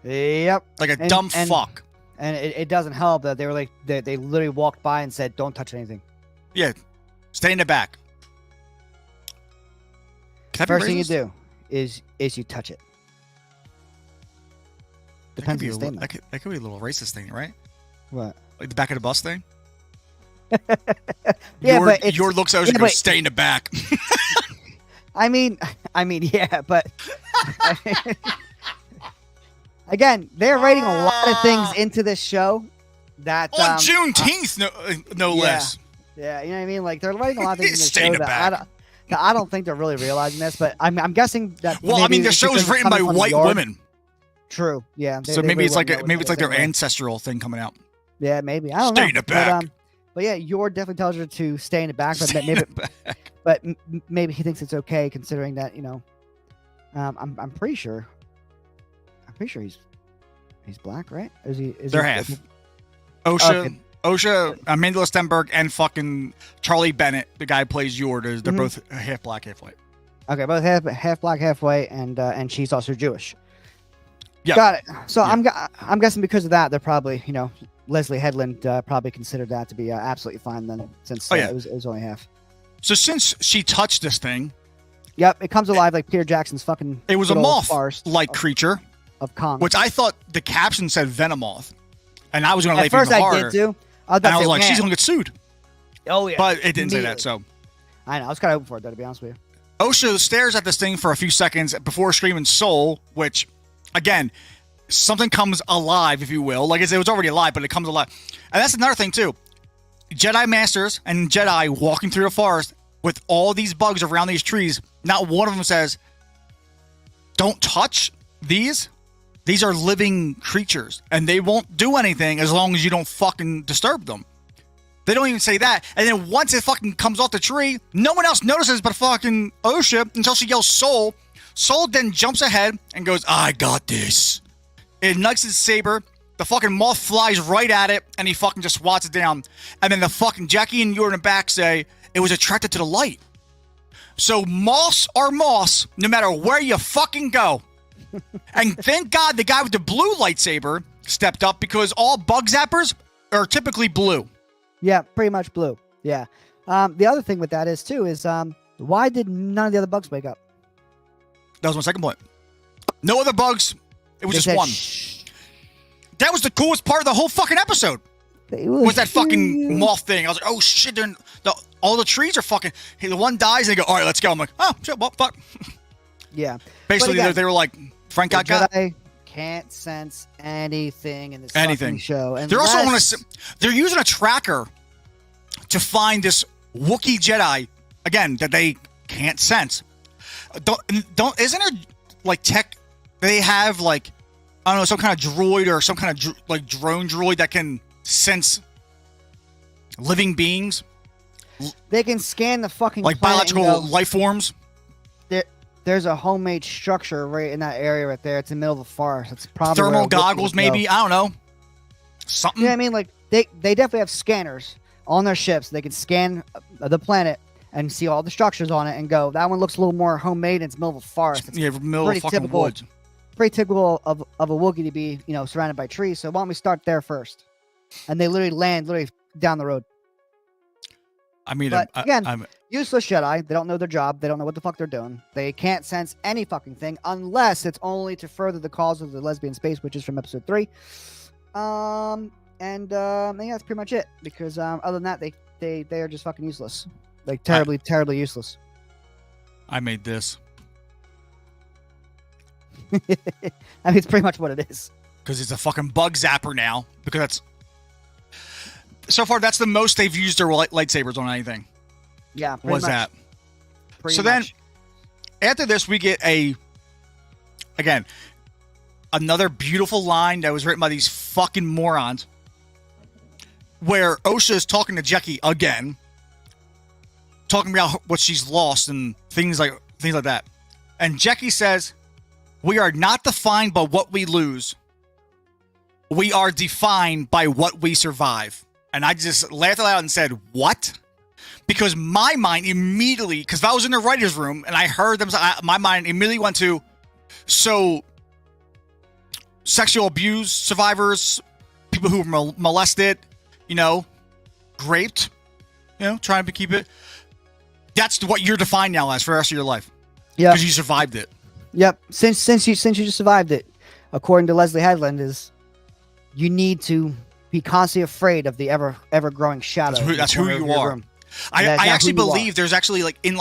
Speaker 3: Yep.
Speaker 2: Like a dumb fuck.
Speaker 3: And it doesn't help that they were like they literally walked by and said, "Don't touch anything."
Speaker 2: Yeah, stay in the back.
Speaker 3: First thing you do is you touch it. Depends on the statement.
Speaker 2: That could be a little racist thing, right?
Speaker 3: What?
Speaker 2: Like the back of the bus thing.
Speaker 3: Yeah, but
Speaker 2: your looks always go stay in the back.
Speaker 3: I mean, yeah, but again, they're writing a lot of things into this show that
Speaker 2: on Juneteenth, no less.
Speaker 3: Yeah, you know what I mean. Like they're writing a lot of things in the
Speaker 2: Stay
Speaker 3: show
Speaker 2: in the
Speaker 3: that I don't think they're really realizing this. But I'm guessing that.
Speaker 2: Well, I mean, the show is written by white women.
Speaker 3: True. Yeah.
Speaker 2: So maybe it's like their ancestral thing coming out.
Speaker 3: Yeah, maybe. I don't know.
Speaker 2: Stay in the back.
Speaker 3: But yeah, Yor definitely tells her to stay in the back. But maybe he thinks it's okay considering that I'm pretty sure. He's black, right?
Speaker 2: They're half. Osha, Amanda Stenberg, and fucking Charlie Bennett, the guy who plays Yor. They're both half black, half white.
Speaker 3: Okay, both half black, half white, and she's also Jewish.
Speaker 2: Yeah,
Speaker 3: got it. So yeah. I'm guessing because of that, they're probably Leslie Headland probably considered that to be absolutely fine then, since it was only half.
Speaker 2: So since she touched this thing,
Speaker 3: yep, it comes alive like Peter Jackson's fucking.
Speaker 2: It was a moth-like creature
Speaker 3: of Kong,
Speaker 2: which I thought the caption said Venomoth, and I was going to leave
Speaker 3: it even harder.
Speaker 2: I did too. And I was like, she's going to get sued.
Speaker 3: Oh yeah,
Speaker 2: but it didn't say that. So
Speaker 3: I know I was kind of hoping for it, though, to be honest with
Speaker 2: you. Osha stares at this thing for a few seconds before screaming "Soul," which, again, something comes alive, if you will. Like I said, it was already alive, but it comes alive. And that's another thing, too. Jedi Masters and Jedi walking through the forest with all these bugs around these trees. Not one of them says, don't touch these. These are living creatures, and they won't do anything as long as you don't fucking disturb them. They don't even say that. And then once it fucking comes off the tree, no one else notices but fucking OSHA until she yells Soul. Soul then jumps ahead and goes, I got this. It knocks his saber. The fucking moth flies right at it, and he fucking just swats it down. And then the fucking Jackie and you in the back say, it was attracted to the light. So moths are moths, no matter where you fucking go. And thank God the guy with the blue lightsaber stepped up, because all bug zappers are typically blue.
Speaker 3: Yeah, pretty much blue. Yeah. The other thing with that is why did none of the other bugs wake up?
Speaker 2: That was my second point. No other bugs. It was
Speaker 3: They
Speaker 2: just
Speaker 3: said,
Speaker 2: one.
Speaker 3: "Shh."
Speaker 2: That was the coolest part of the whole fucking episode. Was that fucking moth thing. I was like, oh shit, all the trees are fucking... Hey, the one dies, and they go, all right, let's go. I'm like, oh, shit, well, fuck.
Speaker 3: Yeah.
Speaker 2: Basically,
Speaker 3: again,
Speaker 2: they were like, Frank got
Speaker 3: Jedi can't sense anything in this fucking show. And
Speaker 2: They're also they're using a tracker to find this Wookiee Jedi, again, that they can't sense. Isn't it like tech? They have like, I don't know, some kind of droid or some kind of like drone droid that can sense living beings,
Speaker 3: They can scan the fucking
Speaker 2: like
Speaker 3: planet and
Speaker 2: biological
Speaker 3: go,
Speaker 2: life forms.
Speaker 3: There's a homemade structure right in that area right there. It's in the middle of the forest. It's probably
Speaker 2: Thermal
Speaker 3: where a Wookiee
Speaker 2: goggles,
Speaker 3: would go.
Speaker 2: maybe. I don't know. Something.
Speaker 3: You know what I mean? Like they definitely have scanners on their ships. They can scan the planet and see all the structures on it and go, that one looks a little more homemade. And it's middle of a forest. It's
Speaker 2: Middle of fucking
Speaker 3: typical,
Speaker 2: woods.
Speaker 3: pretty typical of a Wookiee to be, surrounded by trees. So why don't we start there first? And they literally land down the road.
Speaker 2: I mean,
Speaker 3: But again,
Speaker 2: I'm
Speaker 3: useless Jedi. They don't know their job. They don't know what the fuck they're doing. They can't sense any fucking thing unless it's only to further the cause of the lesbian space, which is from episode 3. I think that's pretty much it. Because other than that, they are just fucking useless. Like terribly useless.
Speaker 2: I made this
Speaker 3: I mean, it's pretty much what it is.
Speaker 2: because it's a fucking bug zapper now. Because that's so far that's the most they've used their lightsabers on anything.
Speaker 3: Yeah, pretty
Speaker 2: Was
Speaker 3: much.
Speaker 2: that?
Speaker 3: Pretty
Speaker 2: So then,
Speaker 3: much.
Speaker 2: after this, we get another beautiful line that was written by these fucking morons, where Osha is talking to Jackie again, talking about what she's lost and things like that. And Jackie says, "We are not defined by what we lose. We are defined by what we survive." And I just laughed aloud and said, "What?" Because my mind immediately, because I was in the writer's room and I heard them, my mind immediately went to, so sexual abuse survivors, people who were molested, raped, trying to keep it. That's what you're defined now as for the rest of your life.
Speaker 3: Yeah.
Speaker 2: Because you survived it.
Speaker 3: Yep. Since you just survived it, according to Leslie Headland, is you need to be constantly afraid of the ever growing shadow.
Speaker 2: That's who you are. I actually believe there's actually in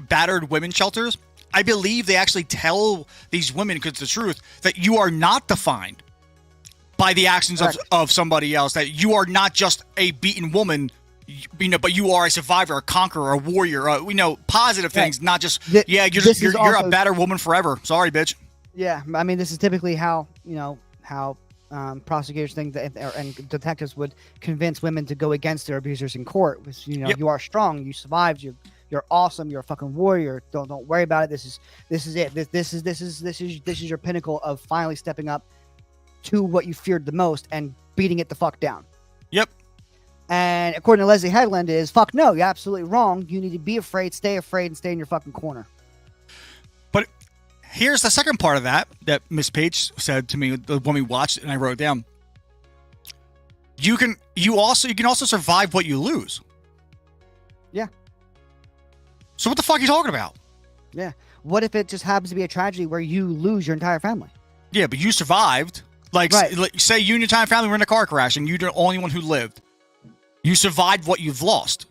Speaker 2: battered women shelters, I believe they actually tell these women, because it's the truth, that you are not defined by the actions of somebody else, that you are not just a beaten woman, but you are a survivor, a conqueror, a warrior, positive things, not just, you're a battered woman forever. Sorry, bitch. Yeah.
Speaker 3: I mean, this is typically how prosecutors think that, and detectives would convince women to go against their abusers in court. You are strong, you survived, you're awesome, you're a fucking warrior. Don't worry about it. This is it. This is your pinnacle of finally stepping up to what you feared the most and beating it the fuck down.
Speaker 2: Yep.
Speaker 3: And according to Leslie Headland, is fuck no, you're absolutely wrong. You need to be afraid, and stay in your fucking corner. But
Speaker 2: here's the second part of that Miss Page said to me when we watched it, and I wrote it down. You can also survive what you lose.
Speaker 3: Yeah. So
Speaker 2: what the fuck are you talking about?
Speaker 3: Yeah. What if it just happens to be a tragedy where you lose your entire family?
Speaker 2: Yeah, but you survived. Like say you and your entire family were in a car crash and you're the only one who lived. You survived what you've lost.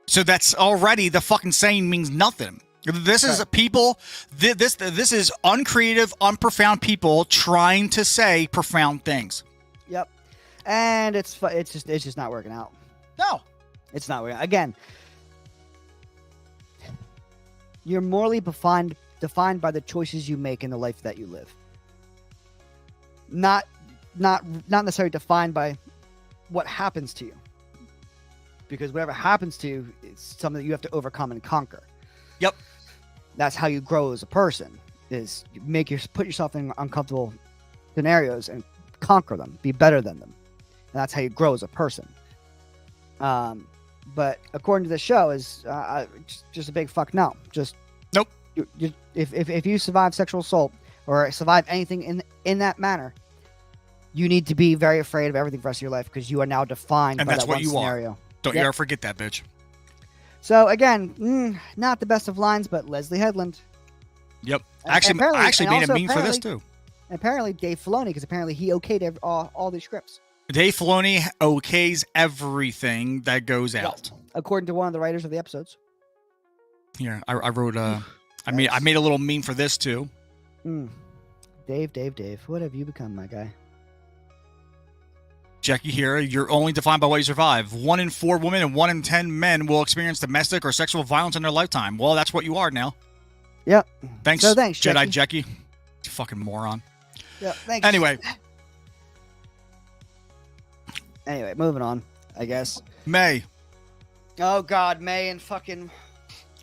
Speaker 2: So that's already, the fucking saying means nothing. This is people. This is uncreative, unprofound people trying to say profound things.
Speaker 3: Yep, and it's just not working out.
Speaker 2: No,
Speaker 3: it's not working out. Again, you're morally defined by the choices you make in the life that you live. not necessarily defined by what happens to you, because whatever happens to you is something that you have to overcome and conquer.
Speaker 2: Yep.
Speaker 3: That's how you grow as a person, is you put yourself in uncomfortable scenarios and conquer them, be better than them. And that's how you grow as a person. But according to the show, is just a big fuck no. Just
Speaker 2: nope.
Speaker 3: If you survive sexual assault or survive anything in that manner, you need to be very afraid of everything for the rest of your life, because you are now defined
Speaker 2: and
Speaker 3: by
Speaker 2: that's
Speaker 3: that
Speaker 2: what
Speaker 3: one
Speaker 2: you
Speaker 3: scenario.
Speaker 2: are. Don't you ever forget that, bitch.
Speaker 3: So again, not the best of lines, but Leslie Headland.
Speaker 2: Yep. I actually made a meme for this too.
Speaker 3: Apparently Dave Filoni, because apparently he okayed all these scripts.
Speaker 2: Dave Filoni okays everything that goes out.
Speaker 3: According to one of the writers of the episodes.
Speaker 2: Here, I wrote I made a little meme for this too.
Speaker 3: Dave, what have you become, my guy?
Speaker 2: Jackie here, you're only defined by what you survive. 1 in 4 women and 1 in 10 men will experience domestic or sexual violence in their lifetime. Well, that's what you are now.
Speaker 3: Yep.
Speaker 2: Thanks,
Speaker 3: so thanks
Speaker 2: Jedi
Speaker 3: Jackie.
Speaker 2: You fucking moron.
Speaker 3: Yeah, thanks. Anyway, moving on, I guess.
Speaker 2: May.
Speaker 3: Oh, God, May and fucking...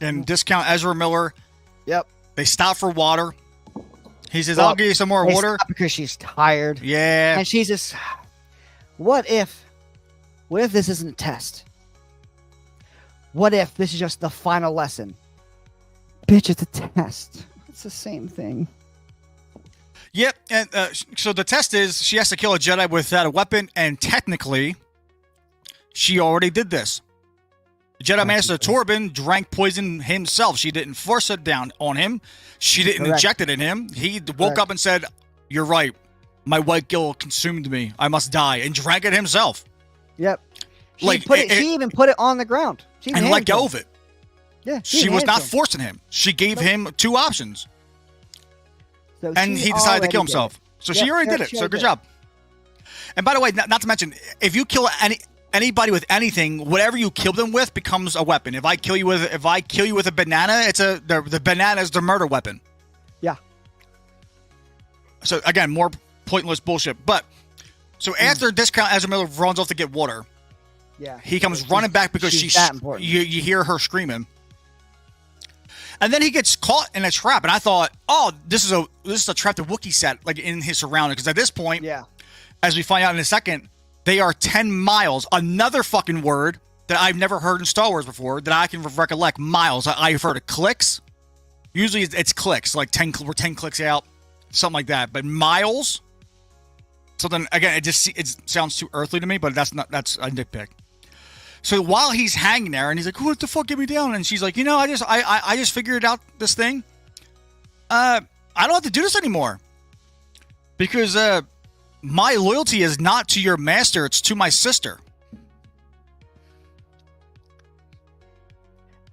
Speaker 2: And discount Ezra Miller.
Speaker 3: Yep.
Speaker 2: They stop for water. He says, I'll give you some more water.
Speaker 3: Because she's tired.
Speaker 2: Yeah.
Speaker 3: And she's just... What if this isn't a test? What if this is just the final lesson? Bitch, it's a test. It's the same thing.
Speaker 2: Yep, and so the test is she has to kill a Jedi without a weapon, and technically, she already did this. Jedi Master Torben drank poison himself. She didn't force it down on him. She didn't inject it in him. He woke up and said, "You're right. My white guilt consumed me. I must die," and drank it himself.
Speaker 3: Yep. She even put it on the ground.
Speaker 2: And let go of it.
Speaker 3: Yeah.
Speaker 2: She was not forcing him. She gave him 2 options.
Speaker 3: So
Speaker 2: and he decided to kill himself. So she already did it. So good job. And by the way, not to mention, if you kill anybody with anything, whatever you kill them with becomes a weapon. If I kill you with a banana, it's the banana is the murder weapon.
Speaker 3: Yeah.
Speaker 2: So again, more pointless bullshit. But so after discount Ezra Miller runs off to get water, he comes running back because she's that important. You hear her screaming. And then he gets caught in a trap, and I thought, "Oh, this is a trap the Wookiee set, like in his surroundings." Because at this point, as we find out in a second, they are 10 miles. Another fucking word that I've never heard in Star Wars before that I can recollect. Miles. I've heard of clicks. Usually it's clicks, like 10. We're 10 clicks out, something like that. But miles. Something again. It sounds too earthly to me, but that's a nitpick. So while he's hanging there, and he's like, "What the fuck, get me down?" And she's like, I just figured out this thing. I don't have to do this anymore because my loyalty is not to your master; it's to my sister.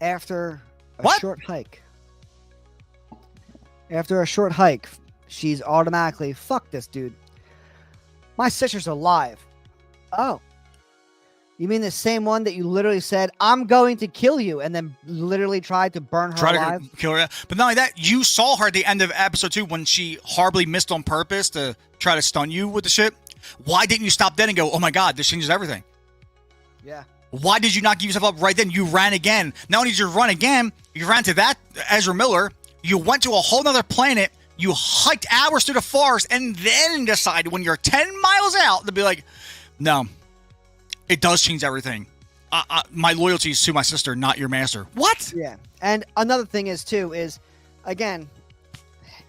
Speaker 3: After a short hike, she's automatically, "Fuck this dude. My sister's alive." Oh. You mean the same one that you literally said, "I'm going to kill you," and then literally tried to burn her alive?
Speaker 2: To kill her. But not only that, you saw her at the end of episode 2 when she horribly missed on purpose to try to stun you with the shit. Why didn't you stop then and go, "Oh my God, this changes everything"?
Speaker 3: Yeah.
Speaker 2: Why did you not give yourself up right then? You ran again. Not only did you run again, you ran to that Ezra Miller. You went to a whole nother planet. You hiked hours through the forest and then decided when you're 10 miles out to be like, "No. It does change everything. My loyalty is to my sister, not your master." What?
Speaker 3: Yeah. And another thing is, again,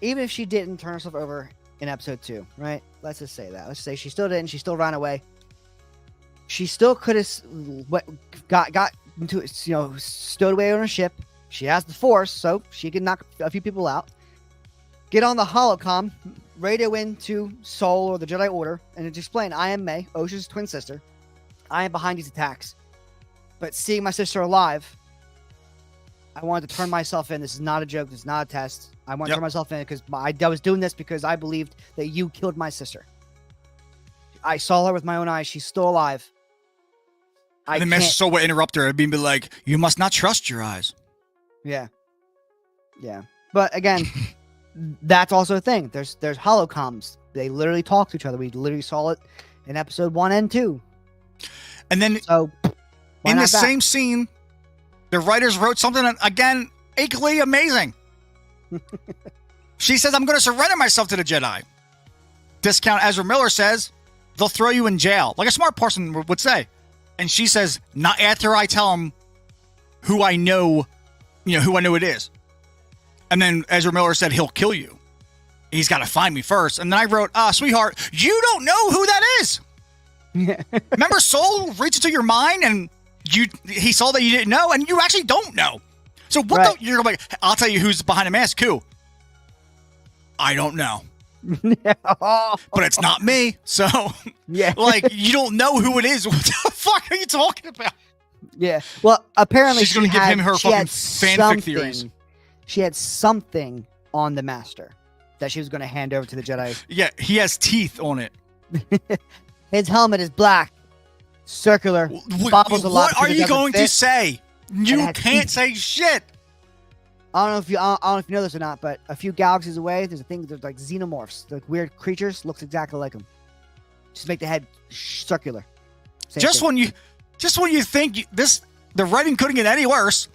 Speaker 3: even if she didn't turn herself over in episode 2, right? Let's just say that. Let's say she still didn't. She still ran away. She still could have got into, stowed away on a ship. She has the Force, so she can knock a few people out. Get on the holocom, radio into Sol or the Jedi Order, and just explain, "I am May, Osha's twin sister. I am behind these attacks. But seeing my sister alive, I wanted to turn myself in. This is not a joke. This is not a test. I want to turn myself in because I was doing this because I believed that you killed my sister. I saw her with my own eyes. She's still alive."
Speaker 2: And the Master Soul would interrupt her and be like, "You must not trust your eyes."
Speaker 3: Yeah. Yeah. But again, that's also a thing. There's holocoms. They literally talk to each other. We literally saw it in episode 1 and 2.
Speaker 2: And then
Speaker 3: So why
Speaker 2: in
Speaker 3: not
Speaker 2: the
Speaker 3: that?
Speaker 2: same scene, the writers wrote something again equally amazing. She says, "I'm going to surrender myself to the Jedi." Discount Ezra Miller says, "They'll throw you in jail," like a smart person would say. And she says, "Not after I tell him who I know, who I know it is." And then Ezra Miller said, "He'll kill you. He's got to find me first." And then I wrote, "Sweetheart, you don't know who that is." Remember Soul reached into your mind and he saw that you didn't know, and you actually don't know. So what
Speaker 3: Right.
Speaker 2: you're like, "I'll tell you who's behind the mask, who?" I don't know. But it's not me. So
Speaker 3: Yeah.
Speaker 2: like, you don't know who it is. What the fuck are you talking about?
Speaker 3: Yeah. Well, apparently
Speaker 2: She's gonna give him her
Speaker 3: she
Speaker 2: fucking
Speaker 3: had
Speaker 2: fanfic theories.
Speaker 3: She had something on the Master that she was going to hand over to the Jedi.
Speaker 2: Yeah, he has teeth on it.
Speaker 3: His helmet is black, circular, bobbles a lot.
Speaker 2: What are
Speaker 3: because it
Speaker 2: you
Speaker 3: doesn't
Speaker 2: going to
Speaker 3: fit.
Speaker 2: say? You
Speaker 3: has
Speaker 2: can't
Speaker 3: teeth.
Speaker 2: say shit.
Speaker 3: I don't know if you know this or not, but a few galaxies away, there's a thing that's like xenomorphs, like weird creatures, looks exactly like them. Just make the head circular. Same
Speaker 2: Just
Speaker 3: thing.
Speaker 2: when you think the writing couldn't get any worse,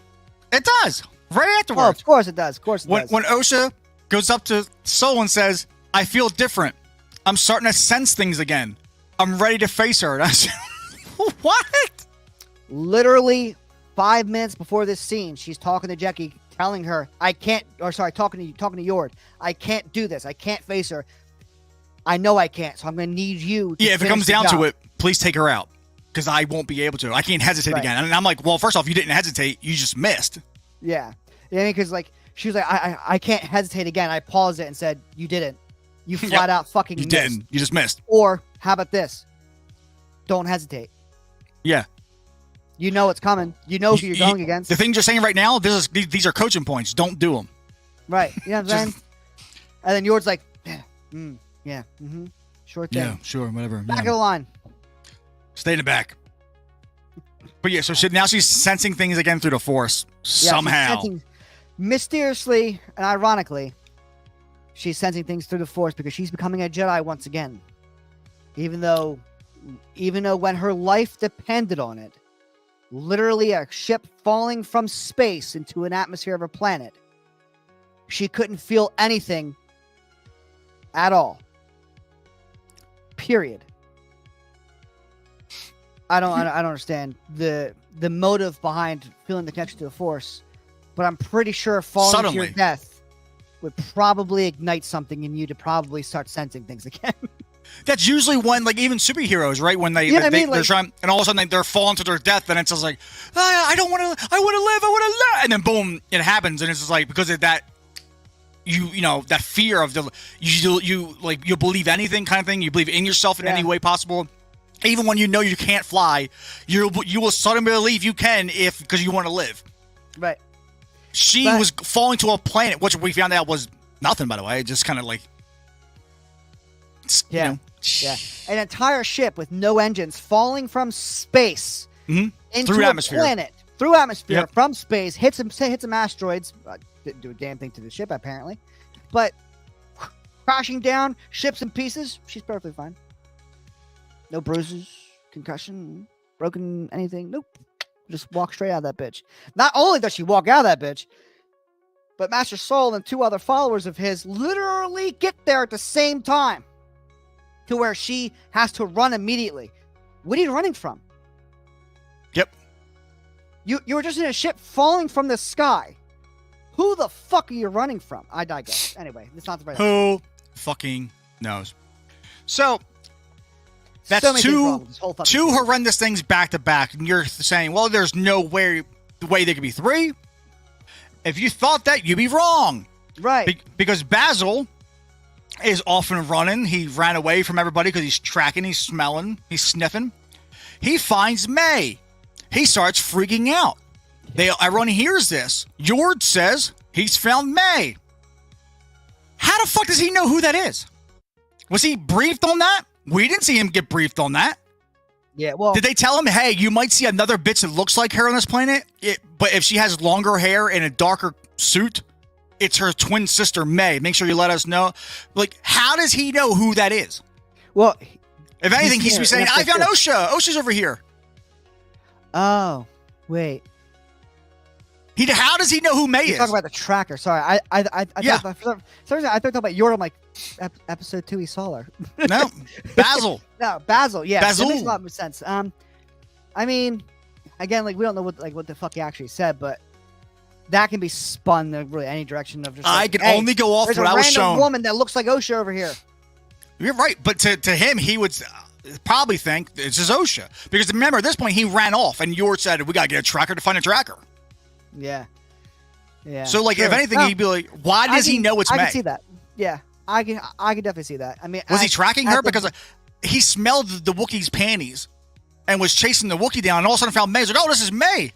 Speaker 2: it does. Right
Speaker 3: Oh,
Speaker 2: afterwards.
Speaker 3: of course it does. Of course it
Speaker 2: When
Speaker 3: does.
Speaker 2: when Osha goes up to Soul and says, "I feel different. I'm starting to sense things again. I'm ready to face her." And I said, "What?"
Speaker 3: Literally 5 minutes before this scene, she's talking to Jackie, telling her, talking to Yord, "I can't do this. I can't face her. I know I can't, so I'm going to need you to
Speaker 2: Yeah, if it
Speaker 3: finish
Speaker 2: comes
Speaker 3: the
Speaker 2: down
Speaker 3: job."
Speaker 2: to it, please take her out. Because I won't be able to. I can't hesitate
Speaker 3: Right.
Speaker 2: again. And I'm like, well, first off, you didn't hesitate. You just missed.
Speaker 3: Yeah. Yeah, because like she was like, I can't hesitate again. I paused it and said, "You didn't. You flat out fucking
Speaker 2: You
Speaker 3: missed."
Speaker 2: didn't. You just missed.
Speaker 3: Or how about this? Don't hesitate.
Speaker 2: Yeah.
Speaker 3: You know it's coming. You know who you're going against.
Speaker 2: The things you're saying right now, these are coaching points. Don't do them.
Speaker 3: Right. You know what I'm saying?
Speaker 2: Just-
Speaker 3: And then Yord's like, yeah, sure thing.
Speaker 2: Yeah, sure, whatever.
Speaker 3: Back
Speaker 2: Yeah.
Speaker 3: of the line.
Speaker 2: Stay in the back. But yeah, so now she's sensing things again through the Force.
Speaker 3: Yeah, she's
Speaker 2: Somehow.
Speaker 3: sensing- mysteriously and ironically, she's sensing things through the Force because she's becoming a Jedi once again. Even though when her life depended on it, literally a ship falling from space into an atmosphere of a planet, she couldn't feel anything at all. Period. I don't understand the motive behind feeling the connection to the Force, but I'm pretty sure falling to your
Speaker 2: Suddenly.
Speaker 3: death would probably ignite something in you to probably start sensing things again.
Speaker 2: That's usually when, like, even superheroes, right? When
Speaker 3: Yeah, I mean,
Speaker 2: they're
Speaker 3: like-
Speaker 2: trying, and all of a sudden they're falling to their death, and it's just like, I want to live, I want to live, and then boom, it happens, and it's just like, because of that, you know, that fear of you believe anything kind of thing, you believe in yourself in any way possible, even when you know you can't fly, you will suddenly believe you can because you want to live.
Speaker 3: Right.
Speaker 2: She
Speaker 3: But-
Speaker 2: was falling to a planet, which we found out was nothing, by the way, just kind of like,
Speaker 3: Yeah.
Speaker 2: you know,
Speaker 3: Yeah. An entire ship with no engines falling from space into
Speaker 2: Through
Speaker 3: a
Speaker 2: atmosphere.
Speaker 3: planet. Through atmosphere,
Speaker 2: Yep.
Speaker 3: from space, hits some asteroids. Didn't do a damn thing to the ship, apparently. But crashing down, ships in pieces, she's perfectly fine. No bruises, concussion, broken anything. Nope. Just walk straight out of that bitch. Not only does she walk out of that bitch, but Master Soul and 2 other followers of his literally get there at the same time. To where she has to run immediately. What are you running from?
Speaker 2: Yep.
Speaker 3: You were just in a ship falling from the sky. Who the fuck are you running from? I digress. Anyway, it's not the right.
Speaker 2: Who fucking knows? So that's
Speaker 3: So many things wrong with this whole fucking
Speaker 2: two
Speaker 3: series.
Speaker 2: horrendous things back to back, and you're saying, well, there's no way there could be 3. If you thought that, you'd be wrong.
Speaker 3: Right.
Speaker 2: Because Basil is often running. He ran away from everybody because he's tracking, he's smelling, he's sniffing. He finds May. He starts freaking out. Everyone hears this. Yord says he's found May. How the fuck does he know who that is? Was he briefed on that? We didn't see him get briefed on that.
Speaker 3: Yeah. Well.
Speaker 2: Did they tell him, hey, you might see another bitch that looks like her on this planet, but if she has longer hair and a darker suit, it's her twin sister May. Make sure you let us know. Like, how does he know who that is?
Speaker 3: Well,
Speaker 2: If anything, he's
Speaker 3: here,
Speaker 2: saying,
Speaker 3: and
Speaker 2: "I
Speaker 3: that's
Speaker 2: found
Speaker 3: it.
Speaker 2: OSHA. OSHA's over here."
Speaker 3: Oh, wait.
Speaker 2: How does he know who May
Speaker 3: You're
Speaker 2: is?
Speaker 3: talking about the tracker. Sorry, I
Speaker 2: Yeah.
Speaker 3: thought for some reason I thought you were talking about Yorda. I'm like, episode 2, he saw her.
Speaker 2: No, Basil.
Speaker 3: No, Basil. Yeah,
Speaker 2: Basil.
Speaker 3: that makes a lot of sense. I mean, again, like we don't know what the fuck he actually said, but that can be spun in really any direction of just.
Speaker 2: I
Speaker 3: Like,
Speaker 2: can
Speaker 3: hey,
Speaker 2: only go off
Speaker 3: there's
Speaker 2: what
Speaker 3: a
Speaker 2: I was
Speaker 3: random
Speaker 2: shown.
Speaker 3: woman that looks like OSHA over here.
Speaker 2: You're right, but to him, he would probably think it's his OSHA because remember at this point he ran off, and Yord said, "We gotta get a tracker to find a tracker."
Speaker 3: Yeah. Yeah.
Speaker 2: So, like, if
Speaker 3: sure.
Speaker 2: anything,
Speaker 3: No,
Speaker 2: he'd be like, "Why does he know it's
Speaker 3: I
Speaker 2: May?"
Speaker 3: can see that. Yeah, I can definitely see that. I mean,
Speaker 2: Was he tracking
Speaker 3: at
Speaker 2: her?
Speaker 3: the-
Speaker 2: Because he smelled the Wookiee's panties and was chasing the Wookiee down, and all of a sudden found May. He's like, "Oh, this is May."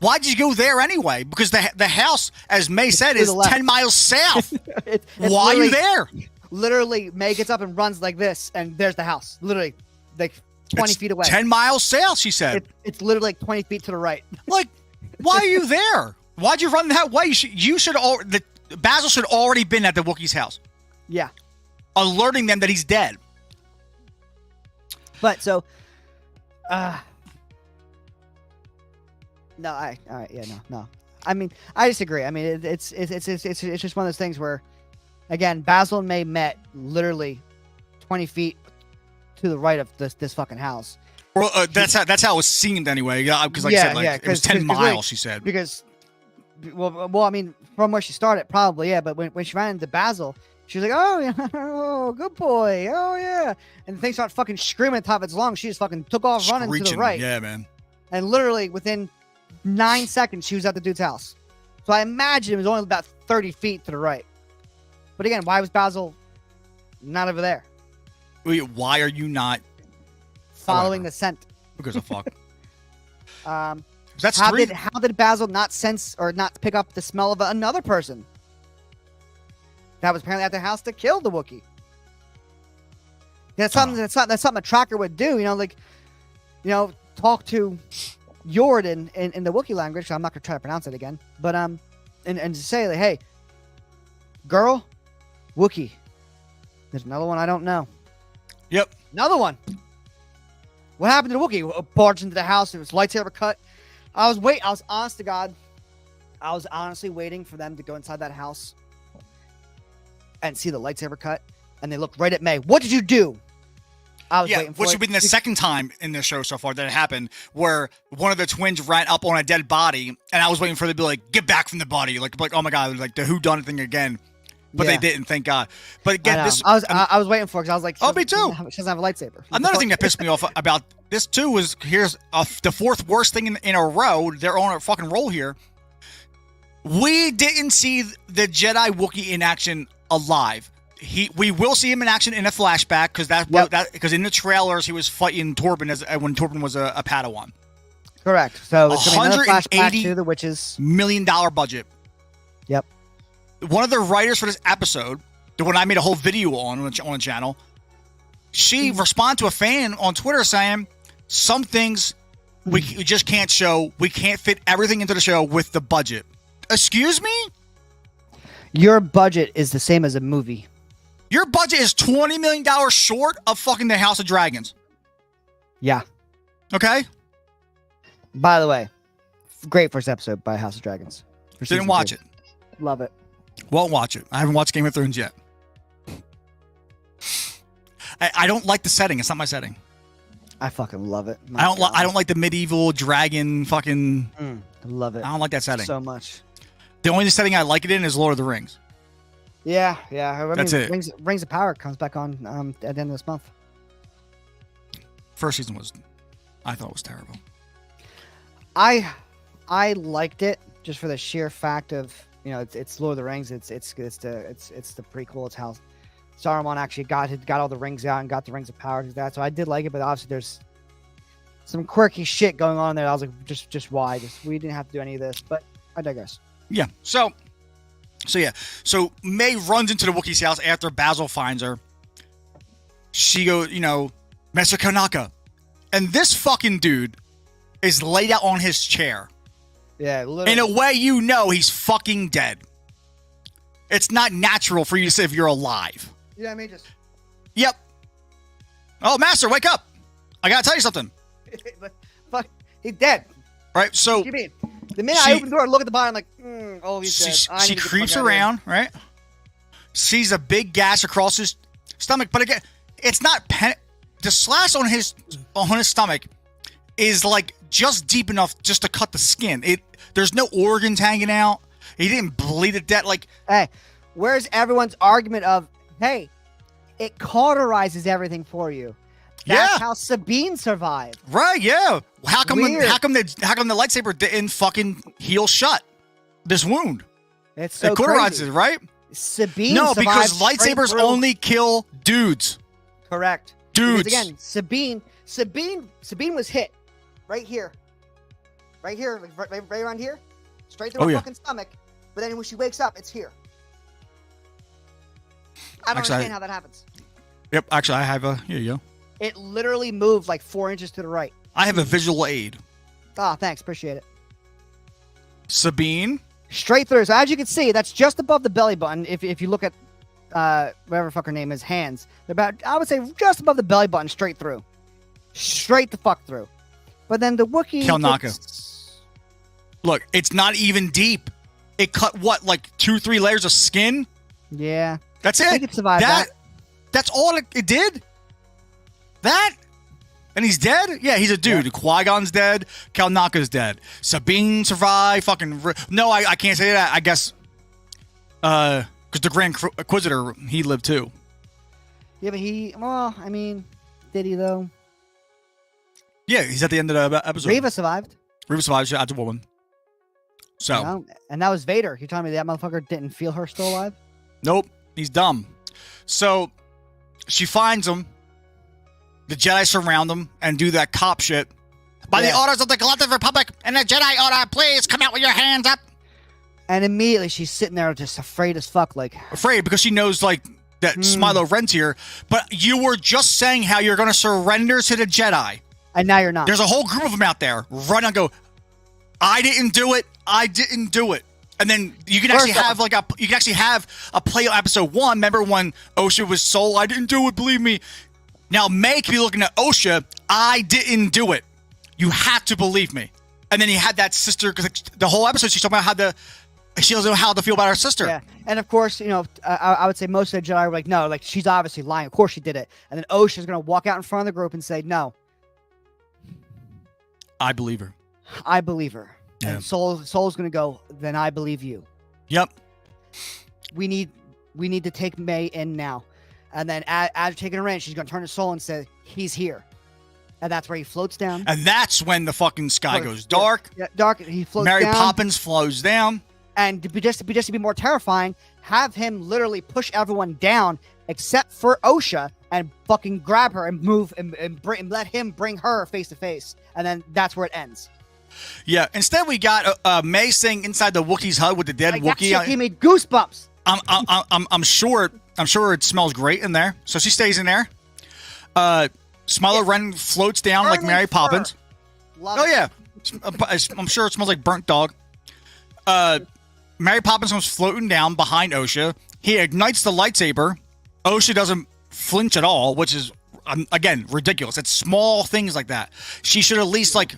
Speaker 2: Why'd you go there anyway? Because the house, as May said,
Speaker 3: to
Speaker 2: is
Speaker 3: the left.
Speaker 2: 10 miles south.
Speaker 3: it's
Speaker 2: Why are you
Speaker 3: literally-
Speaker 2: there?
Speaker 3: Literally, May gets up and runs like this, and there's the house. Literally, like 20
Speaker 2: It's
Speaker 3: feet away.
Speaker 2: 10 miles south, she said.
Speaker 3: It's literally like 20 feet to the right.
Speaker 2: Like, why are you there? Why'd you run that way? Basil should already been at the Wookiee's house,
Speaker 3: Yeah.
Speaker 2: alerting them that he's dead.
Speaker 3: But so, no, all right, yeah, no. I mean, I disagree. I mean, it's just one of those things where, again, Basil and May met literally 20 feet to the right of this fucking house.
Speaker 2: Well, that's how it was seemed anyway. Because, like I said, it was 10 miles. She said.
Speaker 3: Because, well, I mean, from where she started, probably, yeah. But when she ran into Basil, she was like, "Oh yeah, oh good boy, oh yeah," and the thing started fucking screaming at the top of its lungs. She just fucking took off running to the
Speaker 2: Screeching.
Speaker 3: right,
Speaker 2: Yeah, man.
Speaker 3: and literally within 9 seconds, she was at the dude's house. So I imagine it was only about 30 feet to the right. But again, why was Basil not over there,
Speaker 2: Wait, why are you not
Speaker 3: following
Speaker 2: Whatever.
Speaker 3: the scent?
Speaker 2: because of fuck?
Speaker 3: Um,
Speaker 2: That's
Speaker 3: how
Speaker 2: 3.
Speaker 3: did Basil not sense or not pick up the smell of another person that was apparently at the house that killed the Wookiee? That's something that's something a tracker would do. Talk to Yord in the Wookiee language. I'm not gonna try to pronounce it again, but and to say like, hey, girl, Wookiee, there's another one I don't know.
Speaker 2: Yep.
Speaker 3: Another one. What happened to the Wookiee? Barged into the house. It was lightsaber cut. I was honest to God. I was honestly waiting for them to go inside that house and see the lightsaber cut. And they looked right at May. What did you do? I was
Speaker 2: Yeah,
Speaker 3: waiting for
Speaker 2: which
Speaker 3: it.
Speaker 2: would be the second time in the show so far that it happened, where one of the twins ran up on a dead body, and I was waiting for them to be like, "Get back from the body!" Like oh my god, like the whodunit thing again. But
Speaker 3: Yeah.
Speaker 2: they didn't, thank God. But
Speaker 3: I
Speaker 2: again,
Speaker 3: know.
Speaker 2: this
Speaker 3: I was waiting for it because I was like,
Speaker 2: Oh, me too.
Speaker 3: She doesn't have a lightsaber.
Speaker 2: another thing that pissed me off about this too was here's the fourth worst thing in a row. They're on a fucking roll here. We didn't see the Jedi Wookiee in action alive. We will see him in action in a flashback because in the trailers he was fighting Torben when Torben was a Padawan.
Speaker 3: Correct. So it's going to be another flashback
Speaker 2: $180
Speaker 3: to the witches.
Speaker 2: $1 million budget.
Speaker 3: Yep.
Speaker 2: One of the writers for this episode, the one I made a whole video on the channel, she responded to a fan on Twitter saying some things we just can't show. We can't fit everything into the show with the budget. Excuse me?
Speaker 3: Your budget is the same as a movie.
Speaker 2: Your budget is $20 million short of fucking the House of Dragons.
Speaker 3: Yeah.
Speaker 2: Okay?
Speaker 3: By the way, great first episode by House of Dragons.
Speaker 2: Didn't watch it.
Speaker 3: Love it.
Speaker 2: Won't watch it. I haven't watched Game of Thrones yet. I don't like the setting. It's not my setting.
Speaker 3: I fucking love it.
Speaker 2: I don't like the medieval dragon fucking.
Speaker 3: I love it.
Speaker 2: I don't like that setting.
Speaker 3: So much.
Speaker 2: The only setting I like it in is Lord of the Rings.
Speaker 3: Yeah. I mean,
Speaker 2: That's it.
Speaker 3: Rings of Power comes back on at the end of this month.
Speaker 2: First season I thought it was terrible.
Speaker 3: I liked it just for the sheer fact of it's Lord of the Rings. It's the prequel. It's how Saruman actually got all the rings out and got the Rings of Power to that. So I did like it, but obviously there's some quirky shit going on there. I was like, just why? We didn't have to do any of this, but I digress.
Speaker 2: Yeah. So May runs into the Wookiee's house after Basil finds her. She goes, Master Kanaka. And this fucking dude is laid out on his chair.
Speaker 3: Yeah, literally.
Speaker 2: In a way, you know he's fucking dead. It's not natural for you to say if you're alive.
Speaker 3: You know what I mean? Just
Speaker 2: Yep. Oh, Master, wake up. I gotta tell you something.
Speaker 3: but fuck, he's dead.
Speaker 2: Right, so
Speaker 3: What do you mean? The minute I open the door and look at the body, I'm like, oh, he's dead.
Speaker 2: she creeps around, right? Sees a big gash across his stomach, but again, it's not the slash on his stomach is like just deep enough just to cut the skin. There's no organs hanging out. He didn't bleed to death. Like,
Speaker 3: hey, where's everyone's argument of, hey, it cauterizes everything for you? That's how Sabine survived.
Speaker 2: Right? Yeah. How come?
Speaker 3: Weird.
Speaker 2: How come the lightsaber didn't fucking heal shut this wound?
Speaker 3: It's so
Speaker 2: it cauterizes
Speaker 3: crazy.
Speaker 2: it, right?
Speaker 3: Sabine
Speaker 2: No,
Speaker 3: survived
Speaker 2: because
Speaker 3: straight
Speaker 2: lightsabers
Speaker 3: through.
Speaker 2: only kill dudes.
Speaker 3: Correct.
Speaker 2: Dudes.
Speaker 3: Because again, Sabine was hit right here, like right around here, straight through her fucking stomach. But then when she wakes up, it's here. I don't understand how that happens.
Speaker 2: Yep. Actually, I have a. Here you go.
Speaker 3: It literally moved like 4 inches to the right.
Speaker 2: I have a visual aid.
Speaker 3: Ah, thanks, appreciate it.
Speaker 2: Sabine.
Speaker 3: Straight through. So as you can see, that's just above the belly button. If you look at whatever the fuck her name is, hands. They're about, I would say, just above the belly button, straight through. Straight the fuck through. But then the Wookiee...
Speaker 2: Kelnaka. Look, it's not even deep. It cut, what, like 2-3 layers of skin?
Speaker 3: Yeah.
Speaker 2: That's
Speaker 3: I
Speaker 2: it.
Speaker 3: think it survived that.
Speaker 2: That's all it did? That? And he's dead? Yeah, he's a dude.
Speaker 3: Yeah.
Speaker 2: Qui-Gon's dead. Kelnaka's dead. Sabine survived. Fucking... No, I can't say that. I guess... Because the Grand Inquisitor, he lived too.
Speaker 3: Yeah, but well, I mean, did he though?
Speaker 2: Yeah, he's at the end of the episode.
Speaker 3: Reva survived.
Speaker 2: Reva survived as a woman. So...
Speaker 3: You know? And that was Vader. You telling me that motherfucker didn't feel her still alive?
Speaker 2: Nope. He's dumb. So, she finds him. The Jedi surround him and do that cop shit. By the orders of the Galactic Republic and the Jedi Order, please come out with your hands up.
Speaker 3: And immediately she's sitting there just afraid as fuck, like...
Speaker 2: Afraid because she knows, like, that Smilo Ren's here. But you were just saying how you're going to surrender to the Jedi.
Speaker 3: And now you're not.
Speaker 2: There's a whole group of them out there. Run and go, I didn't do it. I didn't do it. And then you can actually have like a play on episode 1. Remember when Osha was sold? I didn't do it, believe me. Now May could be looking at Osha. I didn't do it. You have to believe me. And then he had that sister, because the whole episode she's talking about she doesn't know how to feel about her sister.
Speaker 3: Yeah, and of course, you know, I would say most of the Jedi were like, no, like she's obviously lying. Of course she did it. And then Osha's gonna walk out in front of the group and say, no,
Speaker 2: I believe her.
Speaker 3: I believe her.
Speaker 2: Yeah.
Speaker 3: And Soul's gonna go, then I believe you.
Speaker 2: Yep.
Speaker 3: We need to take May in now. And then as taking her in, she's gonna turn to Soul and say, he's here. And that's where he floats down.
Speaker 2: And that's when the fucking sky goes dark.
Speaker 3: Yeah, dark. He floats
Speaker 2: Mary
Speaker 3: down.
Speaker 2: Poppins flows down.
Speaker 3: And to be more terrifying, have him literally push everyone down except for Osha and fucking grab her and move and let him bring her face to face. And then that's where it ends.
Speaker 2: Yeah. Instead, we got May staying inside the Wookiee's hut with the dead
Speaker 3: Like,
Speaker 2: Wookiee.
Speaker 3: that shit gave me goosebumps.
Speaker 2: I'm sure it smells great in there. So she stays in there. Smilo Ren floats down like
Speaker 3: Burning
Speaker 2: Mary
Speaker 3: fur.
Speaker 2: Poppins.
Speaker 3: Love
Speaker 2: Oh
Speaker 3: it.
Speaker 2: yeah, I'm sure it smells like burnt dog. Mary Poppins comes floating down behind Osha. He ignites the lightsaber. Osha doesn't flinch at all, which is again ridiculous. It's small things like that. She should at least like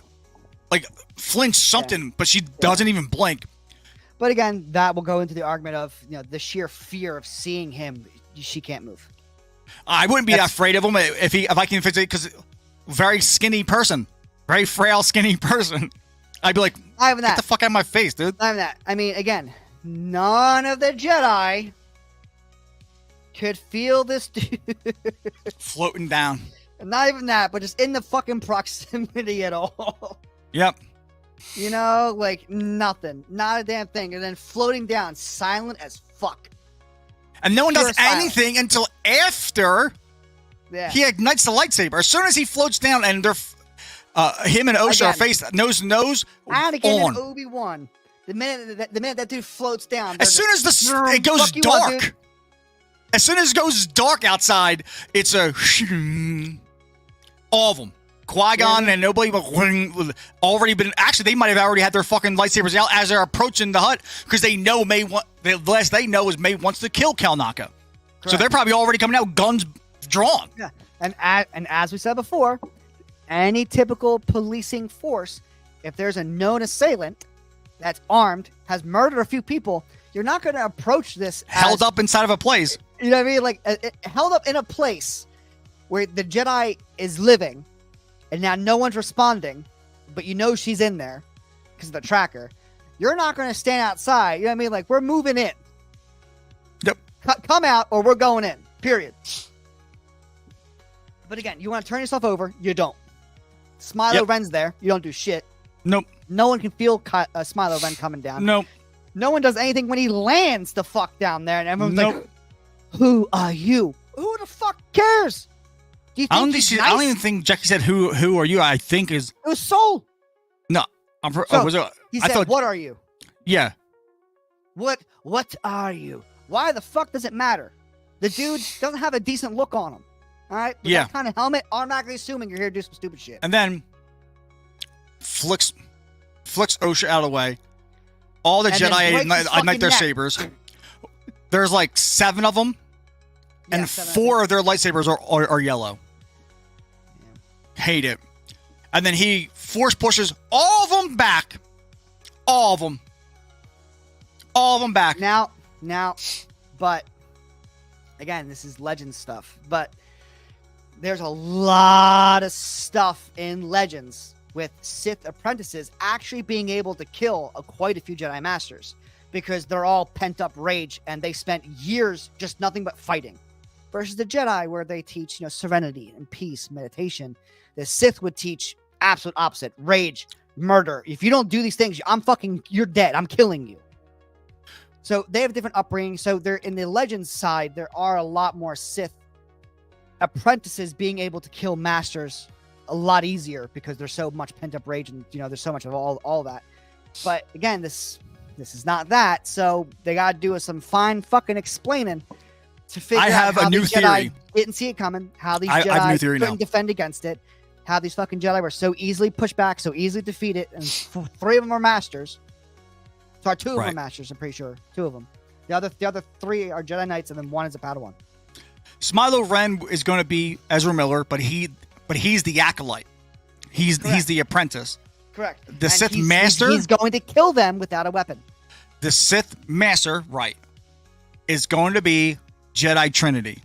Speaker 2: flinch something, but she doesn't even blink.
Speaker 3: But again, that will go into the argument of, you know, the sheer fear of seeing him. She can't move.
Speaker 2: I wouldn't be that afraid of him if I can fix it, because very skinny person, very frail skinny person. I'd be like,
Speaker 3: Not even
Speaker 2: get
Speaker 3: that.
Speaker 2: the fuck out of my face, dude.
Speaker 3: Not even that. I mean, again, none of the Jedi could feel this dude.
Speaker 2: Floating down.
Speaker 3: Not even that, but just in the fucking proximity at all.
Speaker 2: Yep.
Speaker 3: You know, like nothing. Not a damn thing. And then floating down, silent as fuck.
Speaker 2: And no one
Speaker 3: Pure
Speaker 2: does
Speaker 3: silence.
Speaker 2: anything until after
Speaker 3: Yeah.
Speaker 2: he ignites the lightsaber. As soon as he floats down and they're him and Osha are
Speaker 3: Again.
Speaker 2: faced nose to nose,
Speaker 3: Anakin
Speaker 2: on.
Speaker 3: and Obi-Wan. The minute that dude floats down.
Speaker 2: As soon as it goes
Speaker 3: Fuck you up,
Speaker 2: dark,
Speaker 3: dude.
Speaker 2: as soon as it goes dark outside, it's a all of them. Qui-Gon and nobody already been. Actually, they might have already had their fucking lightsabers out as they're approaching the hut because they know the last they know is May wants to kill Kalnaka. So they're probably already coming out, guns drawn.
Speaker 3: Yeah, and as we said before, any typical policing force, if there's a known assailant that's armed, has murdered a few people, you're not going to approach this
Speaker 2: Held up inside of a place.
Speaker 3: You know what I mean? Like held up in a place where the Jedi is living, and now no one's responding, but you know she's in there because of the tracker. You're not going to stand outside. You know what I mean? Like, we're moving in.
Speaker 2: Yep.
Speaker 3: Come out or we're going in. Period. But again, you want to turn yourself over, you don't. Smilo Ren's there. You don't do shit.
Speaker 2: Nope.
Speaker 3: No one can feel Smilo Ren coming down.
Speaker 2: Nope.
Speaker 3: No one does anything when he lands the fuck down there, and everyone's like, "Who are you? Who the fuck cares?" Do you think
Speaker 2: I don't even think Jackie said who are you. I think is
Speaker 3: it was Soul.
Speaker 2: No.
Speaker 3: He said, "What are you?"
Speaker 2: Yeah.
Speaker 3: What are you? Why the fuck does it matter? The dude doesn't have a decent look on him. All right? With that kind of helmet, automatically assuming you're here to do some stupid shit.
Speaker 2: And then flicks Osha out of the way. All the Jedi ignite their sabers. There's like 7 of them. And 4 of their lightsabers are yellow. Yeah. Hate it. And then he force pushes all of them back. All of them. All of them back.
Speaker 3: Now, but again, this is Legends stuff. But there's a lot of stuff in Legends with Sith apprentices actually being able to kill quite a few Jedi Masters because they're all pent up rage and they spent years just nothing but fighting. Versus the Jedi, where they teach, serenity and peace, meditation. The Sith would teach absolute opposite: rage, murder. If you don't do these things, you're dead. I'm killing you. So they have different upbringing. So they're in the Legends side. There are a lot more Sith apprentices being able to kill masters a lot easier because there's so much pent up rage and there's so much of all that. But again, this is not that. So they got to do some fine fucking explaining to figure out how these Jedi didn't see it coming, how these Jedi couldn't defend against it, how these fucking Jedi were so easily pushed back, so easily defeated, and 3 of them are masters. Sorry, 2 of them are masters, I'm pretty sure. 2 of them. The other 3 are Jedi Knights, and then 1 is a Padawan.
Speaker 2: Smilo Ren is going to be Ezra Miller, but he's the Acolyte. He's the apprentice.
Speaker 3: Correct.
Speaker 2: The Sith Master.
Speaker 3: He's going to kill them without a weapon.
Speaker 2: The Sith Master, is going to be Jedi Trinity.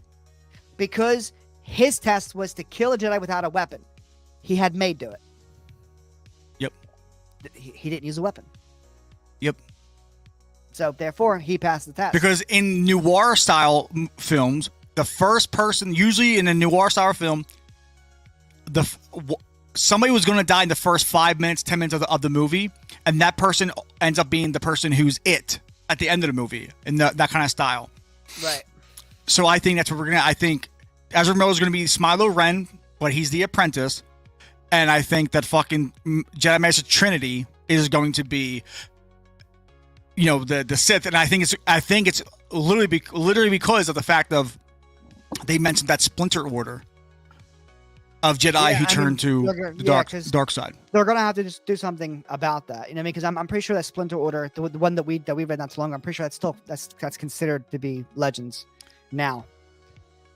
Speaker 3: Because his test was to kill a Jedi without a weapon. He had May do it.
Speaker 2: Yep.
Speaker 3: He didn't use a weapon.
Speaker 2: Yep.
Speaker 3: So, therefore, he passed the test.
Speaker 2: Because in noir-style films, the first person, usually in a noir-style film, somebody was going to die in the first 5 minutes, 10 minutes of the movie, and that person ends up being the person who's it at the end of the movie, in that kind of style.
Speaker 3: Right.
Speaker 2: So I think that's what we're going to... I think Ezra Miller is going to be Smilo Ren, but he's the apprentice, and I think that fucking Jedi Master Trinity is going to be... the Sith, and I think it's literally because of the fact of they mentioned that splinter order of Jedi who turned to the dark side.
Speaker 3: They're gonna have to just do something about that, you know what I mean? Because I'm pretty sure that splinter order, the one that we read not too long ago, I'm pretty sure that's considered to be Legends now.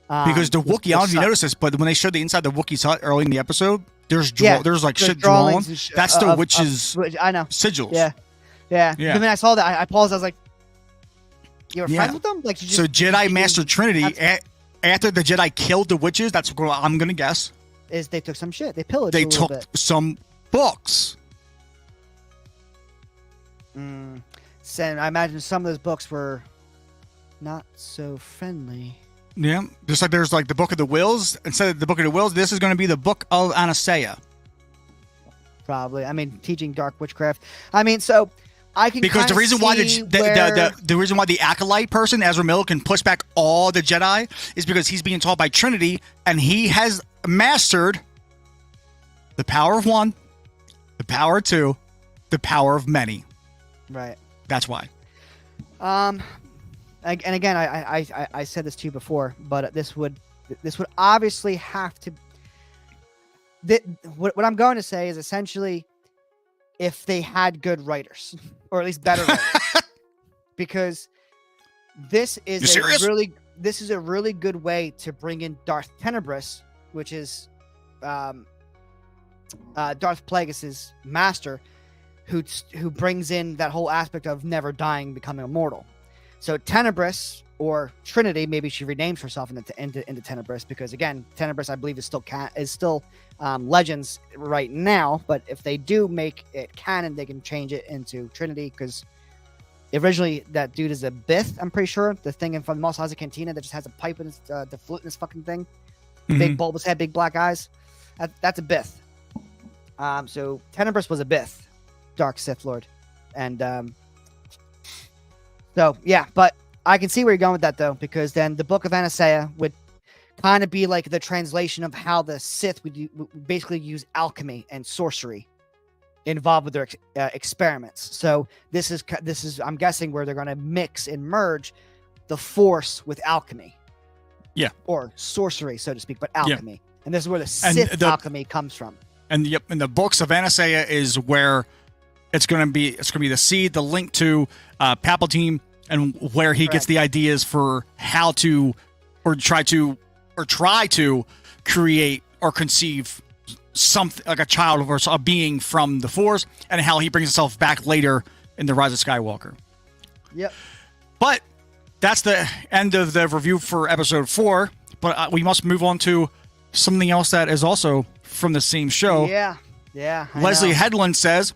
Speaker 2: Because the Wookiee, I don't know if you noticed this, but when they showed the inside the Wookiee's hut early in the episode, there's like shit drawn. That's the witch's
Speaker 3: I know
Speaker 2: sigils.
Speaker 3: Yeah. When I saw that, I paused. I was like, "You were friends with them?" Like,
Speaker 2: so Jedi Master Trinity. After the Jedi killed the witches, that's what I'm gonna guess.
Speaker 3: Is they took some shit. They pillaged.
Speaker 2: They took some books.
Speaker 3: So I imagine some of those books were not so friendly.
Speaker 2: Yeah, just like there's like the Book of the Wills. Instead of the Book of the Wills, this is going to be the Book of Anastasia.
Speaker 3: Probably. I mean, teaching dark witchcraft. I mean, so I can
Speaker 2: because the reason why the reason why the Acolyte person Ezra Miller can push back all the Jedi is because he's being taught by Trinity, and he has mastered the power of one, the power of 2, the power of many.
Speaker 3: Right.
Speaker 2: That's why.
Speaker 3: And again, I said this to you before, but this would obviously have to. what I'm going to say is essentially if they had good writers, or at least better writers, because this
Speaker 2: You
Speaker 3: is
Speaker 2: serious?
Speaker 3: a really good way to bring in Darth Tenebris, which is Darth Plagueis's master, who brings in that whole aspect of never dying, becoming immortal. So Tenebris, or Trinity, maybe she renames herself into Tenebris, because again, Tenebris I believe is still Legends right now. But if they do make it canon, they can change it into Trinity, because originally that dude is a Bith. I'm pretty sure the thing from Mos Eisley Cantina that just has a pipe in his the flute in his fucking thing, big bulbous head, big black eyes. That's a Bith. So Tenebris was a Bith, Dark Sith Lord, and so yeah, but I can see where you're going with that, though, because then the Book of Anastasia would kind of be like the translation of how the Sith would basically use alchemy and sorcery involved with their experiments. So this is I'm guessing where they're going to mix and merge the Force with alchemy.
Speaker 2: Yeah.
Speaker 3: Or sorcery, so to speak, but alchemy. Yeah. And this is where the
Speaker 2: And
Speaker 3: Sith alchemy comes from.
Speaker 2: And in the books of Anastasia is where it's going to be the seed, the link to Palpatine, and where he gets the ideas for how to try to create or conceive something like a child or a being from the Force, and how he brings himself back later in the Rise of Skywalker.
Speaker 3: Yep.
Speaker 2: But that's the end of the review for episode 4. But we must move on to something else that is also from the same show.
Speaker 3: Yeah.
Speaker 2: Leslie Headland says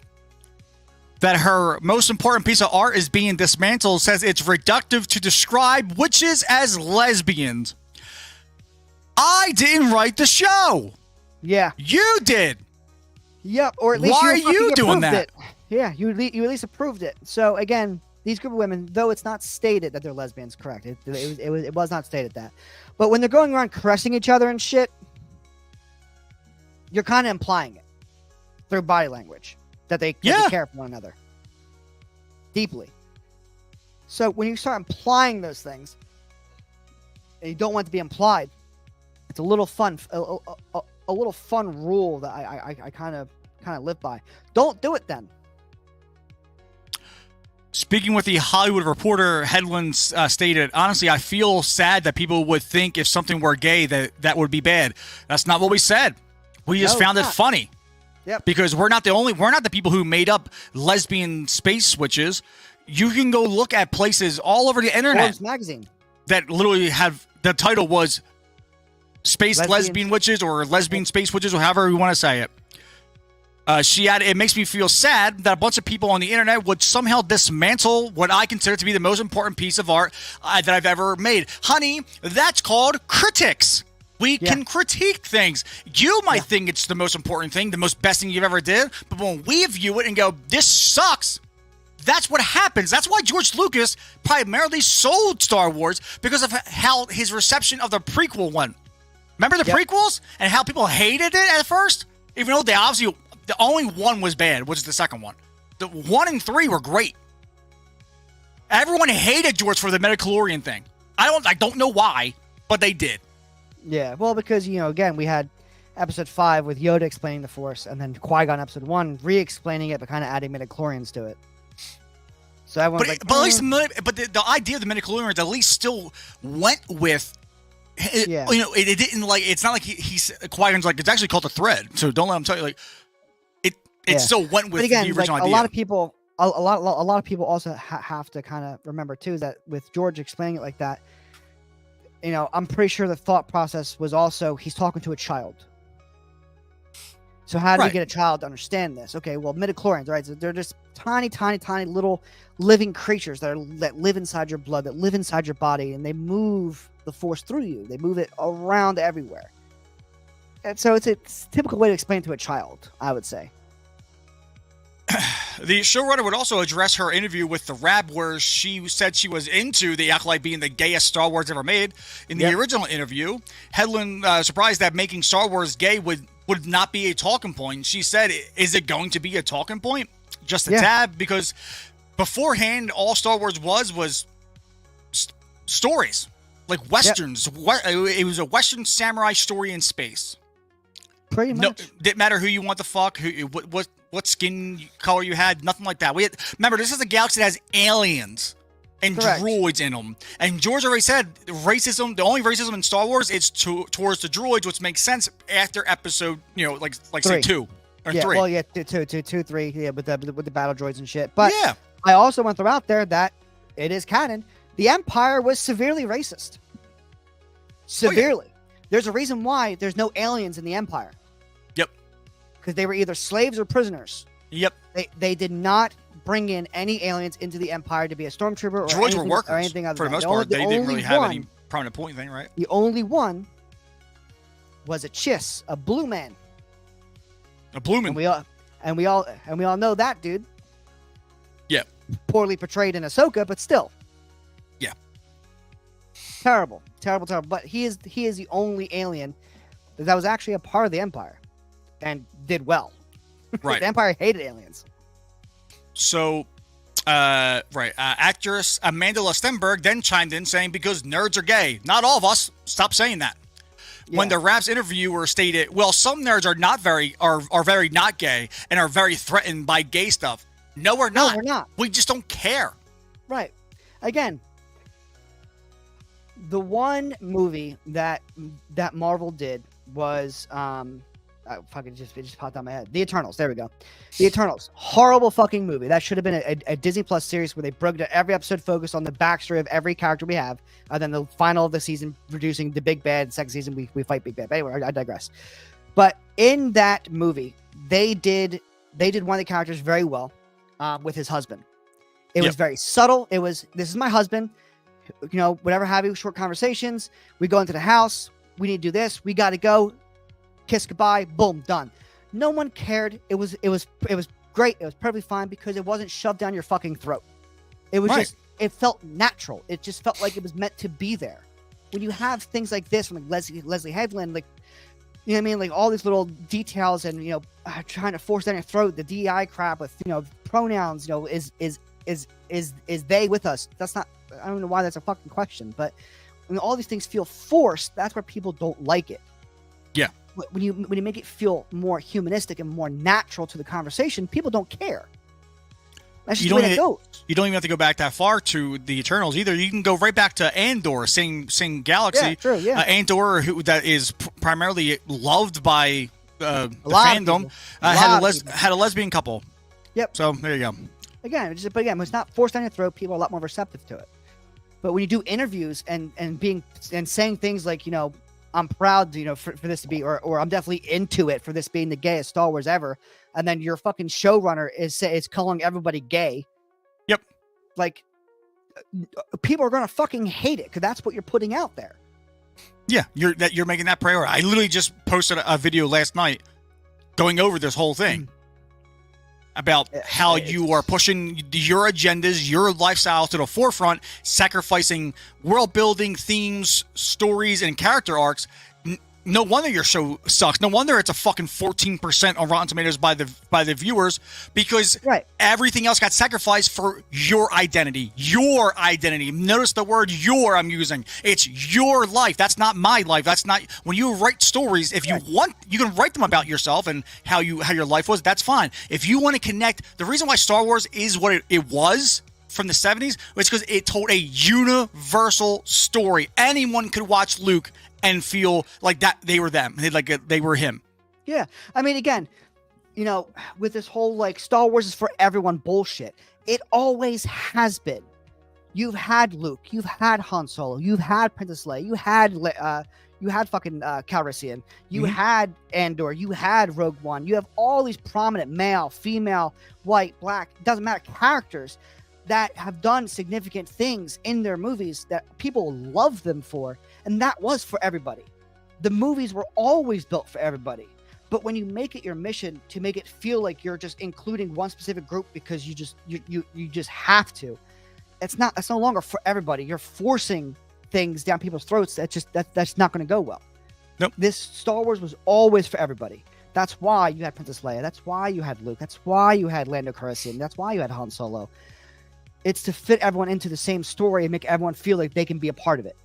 Speaker 2: that her most important piece of art is being dismantled, says it's reductive to describe witches as lesbians. I didn't write the show.
Speaker 3: Yeah.
Speaker 2: You did.
Speaker 3: Yep. Or at least
Speaker 2: why are you doing that?
Speaker 3: It. Yeah, you at least approved it. So again, these group of women, though it's not stated that they're lesbians, correct? It was not stated that. But when they're going around caressing each other and shit, you're kind of implying it through body language that they care for one another deeply. So when you start implying those things, and you don't want it to be implied, it's a little fun, a little fun rule that I kind of live by. Don't do it then.
Speaker 2: Speaking with the Hollywood Reporter, Headland stated, honestly, I feel sad that people would think if something were gay that would be bad. That's not what we said. We just found it funny.
Speaker 3: Yep.
Speaker 2: Because we're not the people who made up lesbian space witches. You can go look at places all over the internet.
Speaker 3: Forbes magazine.
Speaker 2: That literally have, the title was Space Lesbian Witches, or Lesbian Space Witches, or however you want to say it. She added, it makes me feel sad that a bunch of people on the internet would somehow dismantle what I consider to be the most important piece of art that I've ever made. Honey, that's called critics. We can critique things. You might think it's the most important thing, the most best thing you've ever did, but when we view it and go, this sucks, that's what happens. That's why George Lucas primarily sold Star Wars, because of how his reception of the prequel went. Remember the prequels and how people hated it at first? Even though they obviously, the only one was bad, which is the second one. The 1 and 3 were great. Everyone hated George for the midichlorian thing. I don't know why, but they did.
Speaker 3: Yeah, well, because, again, we had episode 5 with Yoda explaining the Force, and then Qui-Gon episode 1 re-explaining it, but kind of adding midichlorians to it. So everyone's
Speaker 2: but at least, the idea of the midichlorians at least still went with. It didn't it's not like Qui-Gon's like, it's actually called a thread, so don't let him tell you, like, it still went with the original idea.
Speaker 3: A lot of people, a lot of people also have to kind of remember too that with George explaining it like that, I'm pretty sure the thought process was also he's talking to a child. So how do you get a child to understand this? Okay, well, midichlorians, right? So they're just tiny, tiny, tiny little living creatures that live inside your blood, that live inside your body, and they move the Force through you. They move it around everywhere. And so it's a typical way to explain it to a child, I would say.
Speaker 2: The showrunner would also address her interview with the Rab, where she said she was into the Acolyte being the gayest Star Wars ever made. In the original interview, Headland surprised that making Star Wars gay would not be a talking point. She said, is it going to be a talking point? Just a tad, because beforehand, all Star Wars was stories, like Westerns. It was a Western samurai story in space.
Speaker 3: Pretty
Speaker 2: No,
Speaker 3: much.
Speaker 2: didn't matter who you want to fuck, what skin color you had, nothing like that. Remember, this is a galaxy that has aliens and
Speaker 3: Correct.
Speaker 2: droids in them. And George already said racism. The only racism in Star Wars is towards the droids, which makes sense after episode, like say 2 or
Speaker 3: yeah,
Speaker 2: 3.
Speaker 3: well, yeah, two, 3, yeah, with the battle droids and shit. But
Speaker 2: yeah,
Speaker 3: I also want to throw out there that it is canon. The Empire was severely racist. Severely. There's a reason why there's no aliens in the Empire.
Speaker 2: Yep.
Speaker 3: Because they were either slaves or prisoners.
Speaker 2: Yep.
Speaker 3: They did not bring in any aliens into the Empire to be a stormtrooper or
Speaker 2: Droids
Speaker 3: anything,
Speaker 2: were workers
Speaker 3: or anything other
Speaker 2: for the
Speaker 3: than
Speaker 2: most
Speaker 3: that.
Speaker 2: part. They didn't really have
Speaker 3: one,
Speaker 2: any prominent point thing, right?
Speaker 3: The only one was a Chiss, a blue man.
Speaker 2: A blue man.
Speaker 3: And we all know that dude.
Speaker 2: Yeah.
Speaker 3: Poorly portrayed in Ahsoka, but still.
Speaker 2: Yeah.
Speaker 3: Terrible. But he is the only alien that was actually a part of the Empire and did well.
Speaker 2: Right.
Speaker 3: The Empire hated aliens.
Speaker 2: So, actress Amanda Stenberg then chimed in saying, because nerds are gay. Not all of us. Stop saying that.
Speaker 3: Yeah.
Speaker 2: When the Raps interviewer stated, well, some nerds are very not gay and are very threatened by gay stuff. No, we're not.
Speaker 3: No, we're not.
Speaker 2: We just don't care.
Speaker 3: Right. Again, the one movie that Marvel did was it just popped out my head. The Eternals. There we go. The Eternals. Horrible fucking movie. That should have been a Disney Plus series where they broke down every episode, focused on the backstory of every character we have, and then the final of the season reducing the big bad. Second season we fight big bad. But anyway, I digress. But in that movie, they did one of the characters very well with his husband. It was very subtle. It was, this is my husband, whatever have you, short conversations. We go into the house. We need to do this. We got to go. Kiss goodbye. Boom. Done. No one cared. It was great. It was perfectly fine because it wasn't shoved down your fucking throat. It was just, it felt natural. It just felt like it was meant to be there. When you have things like this from like Leslie Headland, like, you know what I mean? Like all these little details and, trying to force down your throat, the DEI crap with, pronouns, is they with us? That's not, I don't know why that's a fucking question, but when all these things feel forced, that's where people don't like it.
Speaker 2: Yeah.
Speaker 3: When you make it feel more humanistic and more natural to the conversation, people don't care. That's just the way it goes.
Speaker 2: You don't even have to go back that far to the Eternals either. You can go right back to Andor, same galaxy.
Speaker 3: Yeah, true, yeah.
Speaker 2: Andor, that is primarily loved by the fandom, had a lesbian couple.
Speaker 3: Yep.
Speaker 2: So there you go.
Speaker 3: Again, when it's not forced down your throat, people are a lot more receptive to it. But when you do interviews and saying things like, I'm proud, for this to be, or I'm definitely into it for this being the gayest Star Wars ever, and then your fucking showrunner is calling everybody gay.
Speaker 2: Yep.
Speaker 3: Like, people are gonna fucking hate it because that's what you're putting out there.
Speaker 2: Yeah, you're making that priority. I literally just posted a video last night going over this whole thing about how you are pushing your agendas, your lifestyle to the forefront, sacrificing world building, themes, stories, and character arcs. No wonder your show sucks. No wonder it's a fucking 14% on Rotten Tomatoes by the viewers, because everything else got sacrificed for your identity. Your identity. Notice the word "your" I'm using. It's your life. That's not my life. That's not, when you write stories, if you want, you can write them about yourself and how your life was. That's fine. If you want to connect, the reason why Star Wars is what it was from the 70s was because it told a universal story. Anyone could watch Luke and feel like that they were them. They were him.
Speaker 3: Yeah. I mean, again, with this whole like Star Wars is for everyone bullshit, it always has been. You've had Luke, you've had Han Solo, you've had Princess Leia, you had fucking Calrissian, you had Andor, you had Rogue One, you have all these prominent male, female, white, black, doesn't matter, characters that have done significant things in their movies that people love them for. And that was for everybody. The movies were always built for everybody. But when you make it your mission to make it feel like you're just including one specific group because you just have to, that's no longer for everybody. You're forcing things down people's throats. That's not going to go well.
Speaker 2: Nope.
Speaker 3: This Star Wars was always for everybody. That's why you had Princess Leia. That's why you had Luke. That's why you had Lando Calrissian. That's why you had Han Solo. It's to fit everyone into the same story and make everyone feel like they can be a part of it.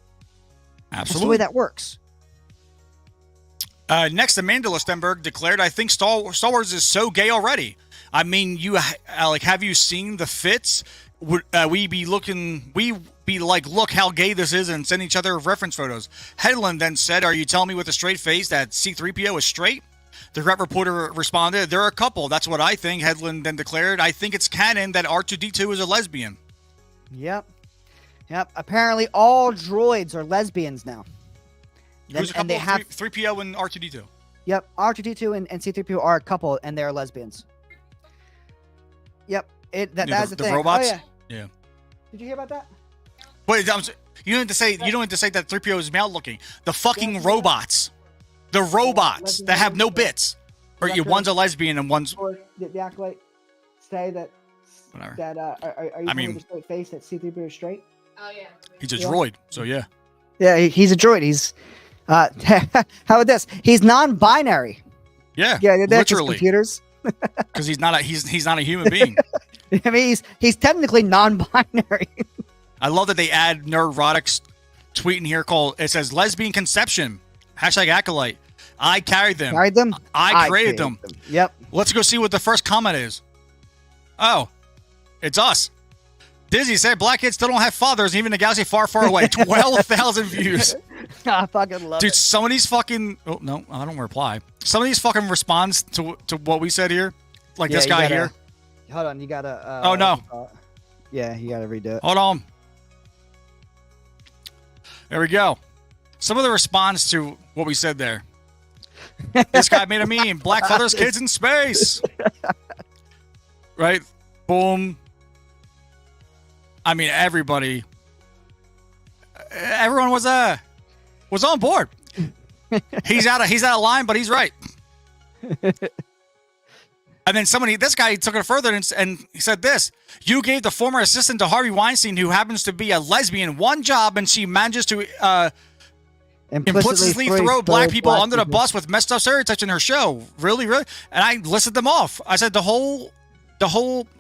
Speaker 2: Absolutely.
Speaker 3: That's the way that works.
Speaker 2: Next, Amanda Stenberg declared, "I think Star Wars is so gay already. I mean, have you seen the fits? Would we be like, look how gay this is, and send each other reference photos." Hedlund then said, "Are you telling me with a straight face that C-3PO is straight?" The Rep reporter responded, "They're a couple. That's what I think." Hedlund then declared, "I think it's canon that R2-D2 is a lesbian."
Speaker 3: Yep. Apparently, all droids are lesbians now.
Speaker 2: Who's a couple? They have 3PO and R2-D2.
Speaker 3: Yep, R2-D2 and C-3PO are a couple, and they're lesbians. Yep, that's the thing.
Speaker 2: Robots.
Speaker 3: Oh,
Speaker 2: yeah.
Speaker 3: Did you hear about that?
Speaker 2: Wait, you don't have to say that 3PO is male looking. The fucking robots, the robots that have no bits, or one's a lesbian and one's.
Speaker 3: Or the Acolyte say that.
Speaker 2: Whatever.
Speaker 3: That are you with a straight face that C-3PO is straight?
Speaker 6: Oh yeah.
Speaker 2: He's a droid, so yeah.
Speaker 3: Yeah, he's a droid. He's how about this? He's non-binary.
Speaker 2: Yeah,
Speaker 3: they're just
Speaker 2: literally
Speaker 3: computers.
Speaker 2: Because he's not a human being.
Speaker 3: I mean, he's technically non-binary.
Speaker 2: I love that they add Neurotic's tweet in here it says lesbian conception, #Acolyte. I carried them. I created them.
Speaker 3: Yep.
Speaker 2: Let's go see what the first comment is. Oh, it's us. Disney said black kids still don't have fathers, even in a galaxy far, far away. 12,000 views.
Speaker 3: I fucking love it.
Speaker 2: Dude, some of these fucking... Oh, no, I don't reply. Some of these fucking responds to what we said here. Like this guy here.
Speaker 3: Hold on, you gotta...
Speaker 2: oh, no.
Speaker 3: Yeah, you gotta redo it.
Speaker 2: Hold on. There we go. Some of the response to what we said there. This guy made a meme. Black fathers, kids in space. Right? Boom. I mean, everyone was on board. He's out of line, but he's right. And then this guy took it further and he said this: "You gave the former assistant to Harvey Weinstein, who happens to be a lesbian, one job, and she manages to implicitly throw black people under the bus with messed up stereotypes in her show. Really, really?" And I listed them off. I said the whole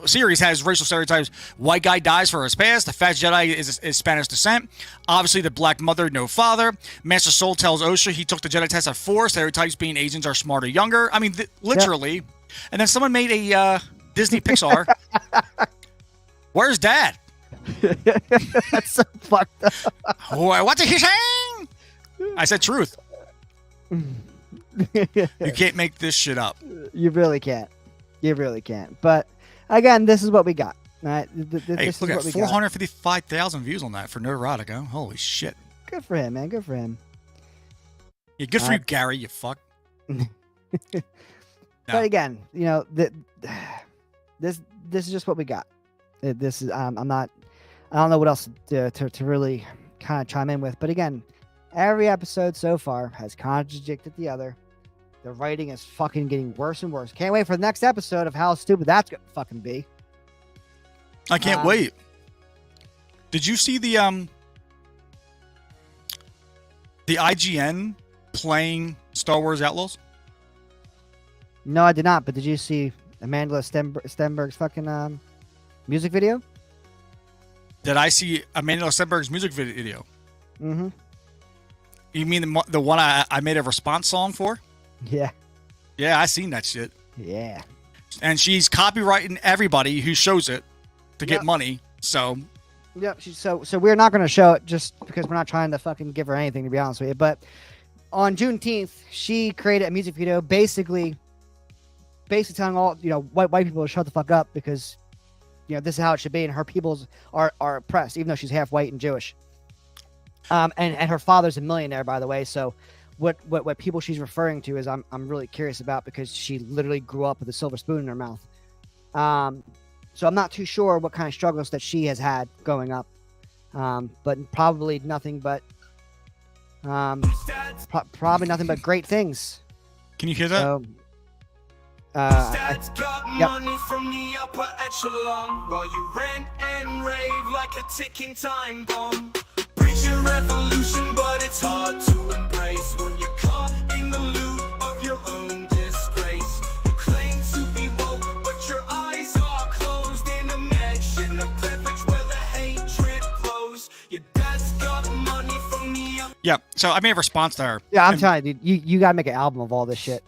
Speaker 2: series has racial stereotypes. White guy dies for his past. The fat Jedi is Spanish descent. Obviously, the black mother, no father. Master Soul tells Osha he took the Jedi test at 4. Stereotypes being Asians are smarter, younger. I mean, literally. Yep. And then someone made a Disney Pixar. Where's Dad?
Speaker 3: That's so fucked up.
Speaker 2: What did he saying? I said truth. You can't make this shit up.
Speaker 3: You really can't. You really can't. But again, this is what we got. Right?
Speaker 2: Hey, look at 455,000 views on that for Neurotic. Huh? Holy shit.
Speaker 3: Good for him, man. Good for him.
Speaker 2: Yeah, good for you, Gary, you fuck.
Speaker 3: But again, this is just what we got. This is I don't know what else to really kind of chime in with. But again, every episode so far has contradicted the other. The writing is fucking getting worse and worse. Can't wait for the next episode of how stupid that's gonna fucking be.
Speaker 2: I can't wait. Did you see the IGN playing Star Wars Outlaws?
Speaker 3: No, I did not. But did you see Amanda Stenberg's fucking music video?
Speaker 2: Did I see Amanda Stenberg's music video?
Speaker 3: Mm-hmm.
Speaker 2: You mean the one I made a response song for?
Speaker 3: Yeah.
Speaker 2: Yeah, I seen that shit.
Speaker 3: Yeah.
Speaker 2: And she's copywriting everybody who shows it to get money. So.
Speaker 3: Yep. So we're not going to show it just because we're not trying to fucking give her anything, to be honest with you. But on Juneteenth, she created a music video basically telling all white people to shut the fuck up because this is how it should be, and her peoples are oppressed, even though she's half white and Jewish. And her father's a millionaire, by the way. So what people she's referring to is I'm really curious about, because she literally grew up with a silver spoon in her mouth. So I'm not too sure what kind of struggles that she has had growing up, but probably nothing but probably nothing but great things.
Speaker 2: Can you hear that?
Speaker 3: So,
Speaker 1: Stats got money from the upper echelon, while you rant and rave like a ticking time bomb. Preach a revolution, but it's hard to embrace when you're caught in the loop of your own disgrace. You claim to be woke, but your eyes are closed in a mansion of privilege where the hatred flows. Your dad's got money from the upper
Speaker 2: Yeah. So I made a response to her.
Speaker 3: Yeah, I'm
Speaker 2: and
Speaker 3: telling you, dude, you gotta make an album of all this shit.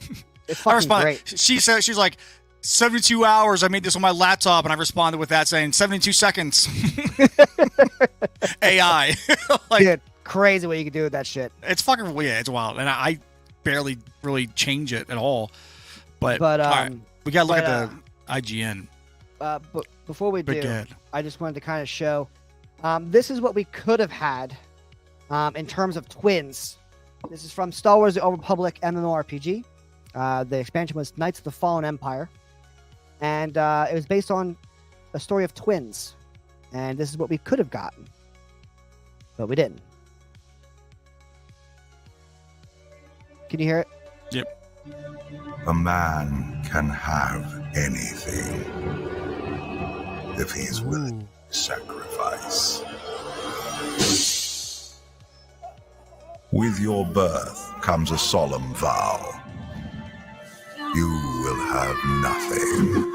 Speaker 3: It's
Speaker 2: I
Speaker 3: fucking
Speaker 2: responded.
Speaker 3: great.
Speaker 2: She said she's like 72 hours. I made this on my laptop, and I responded with that saying 72 seconds. AI. Like
Speaker 3: Dude, crazy what you can do with that shit.
Speaker 2: it's fucking weird. It's wild, and I barely really change it at all. But
Speaker 3: But,
Speaker 2: all right, we gotta look
Speaker 3: but,
Speaker 2: at the IGN.
Speaker 3: But before we
Speaker 2: Big
Speaker 3: do,
Speaker 2: ad.
Speaker 3: I just wanted to kind of show. This is what we could have had in terms of twins. This is from Star Wars: The Old Republic MMORPG. The expansion was Knights of the Fallen Empire, and it was based on a story of twins. And this is what we could have gotten, but we didn't. Can you hear it?
Speaker 2: Yep.
Speaker 6: A man can have anything if he's willing to sacrifice. With your birth comes a solemn vow. You will have nothing.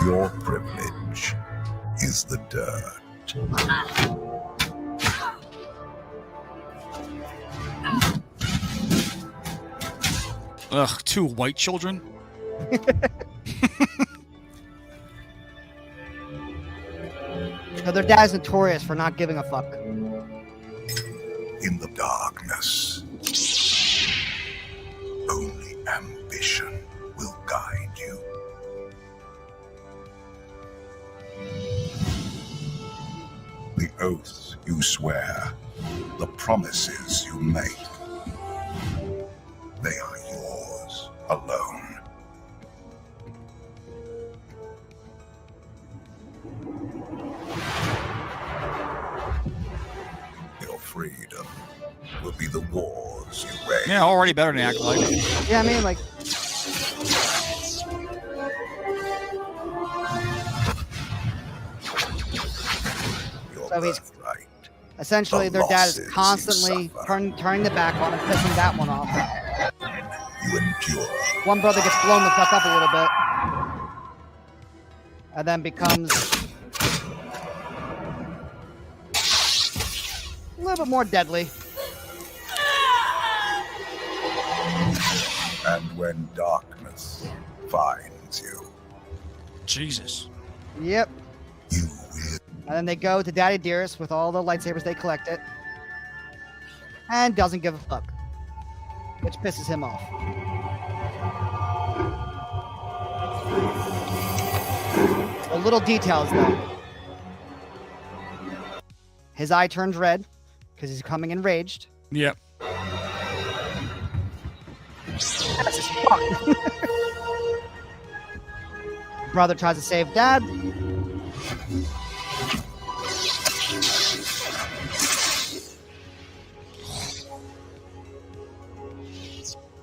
Speaker 6: Your privilege is the dirt.
Speaker 2: Ugh, 2 white children.
Speaker 3: So their dad's notorious for not giving a fuck.
Speaker 6: In the darkness, only ambition will guide you. The oaths you swear, the promises you make, they are yours alone. Your freedom will be the wars you wage.
Speaker 2: Yeah, already better than Acolyte.
Speaker 3: Yeah, I mean, like,
Speaker 6: Your
Speaker 3: So he's-
Speaker 6: birthright.
Speaker 3: essentially,
Speaker 6: The
Speaker 3: their dad is
Speaker 6: losses you
Speaker 3: constantly
Speaker 6: suffer.
Speaker 3: turning the back on and pissing that one off.
Speaker 6: You endure.
Speaker 3: One brother gets blown the fuck up a little bit, and then becomes a little bit more deadly.
Speaker 6: And when darkness finds you,
Speaker 2: Jesus.
Speaker 3: Yep.
Speaker 6: you will.
Speaker 3: And then they go to Daddy Dearest with all the lightsabers they collected, and doesn't give a fuck, which pisses him off. The little details, though. His eye turns red because he's becoming enraged.
Speaker 2: Yep.
Speaker 3: That's his fuck. Brother tries to save Dad.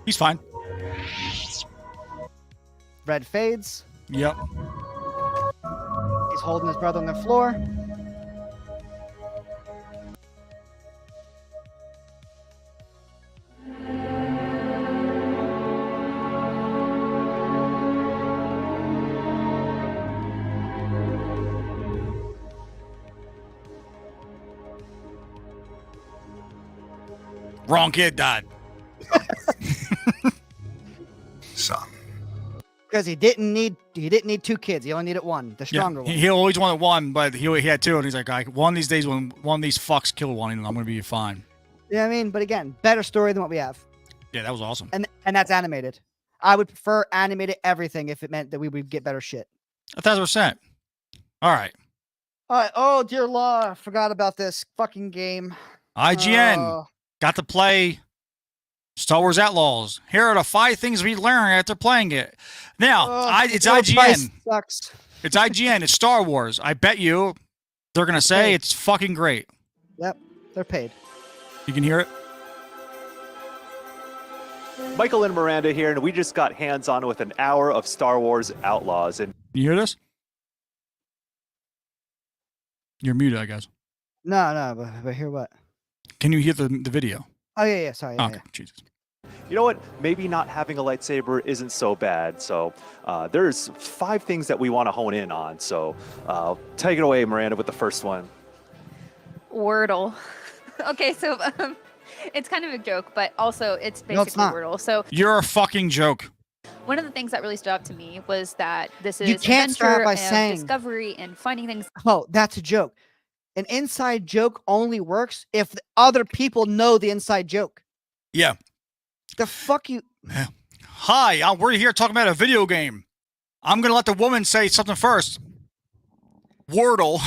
Speaker 2: He's fine.
Speaker 3: Red fades.
Speaker 2: Yep.
Speaker 3: He's holding his brother on the floor.
Speaker 2: Wrong kid died.
Speaker 6: Son.
Speaker 3: Because he didn't need 2 kids. He only needed 1, the stronger
Speaker 2: Yeah,
Speaker 3: one.
Speaker 2: he always wanted 1, but he had 2, and he's like, one of these days when one of these fucks kill one, I'm gonna be fine.
Speaker 3: Yeah, I mean, but again, better story than what we have,
Speaker 2: Yeah, that was awesome.
Speaker 3: and that's animated. I would prefer animated everything if it meant that we would get better shit.
Speaker 2: 1,000%. All right.
Speaker 3: All right. Oh dear law, I forgot about this fucking game.
Speaker 2: IGN
Speaker 3: Oh,
Speaker 2: got to play Star Wars Outlaws. Here are the 5 things we learned after playing it. Now, it's
Speaker 3: Old Spice
Speaker 2: IGN.
Speaker 3: sucks.
Speaker 2: It's IGN. It's Star Wars. I bet you they're gonna say
Speaker 3: Hey.
Speaker 2: it's fucking great.
Speaker 3: Yep, they're paid.
Speaker 2: You can hear it.
Speaker 7: Michael and Miranda here, and we just got hands-on with an hour of Star Wars Outlaws. And
Speaker 2: You hear this? You're muted, I guess.
Speaker 3: No, but hear what?
Speaker 2: Can you hear the video?
Speaker 3: Oh yeah, sorry. Yeah,
Speaker 2: Okay, Jesus.
Speaker 7: you know what? Maybe not having a lightsaber isn't so bad. So there's 5 things that we want to hone in on. So take it away, Miranda, with the first one.
Speaker 8: Wordle. Okay, so it's kind of a joke, but also it's
Speaker 3: No, it's
Speaker 8: basically
Speaker 3: not.
Speaker 8: Wordle. So
Speaker 2: You're a fucking joke.
Speaker 8: one of the things that really stood out to me was that this
Speaker 3: You
Speaker 8: is
Speaker 3: can't start
Speaker 8: adventure
Speaker 3: by
Speaker 8: and
Speaker 3: saying-
Speaker 8: discovery and finding things.
Speaker 3: Oh, that's a joke. An inside joke only works if the other people know the inside joke.
Speaker 2: Yeah.
Speaker 3: The fuck you.
Speaker 2: Hi, we're here talking about a video game. I'm gonna let the woman say something first. Wordle.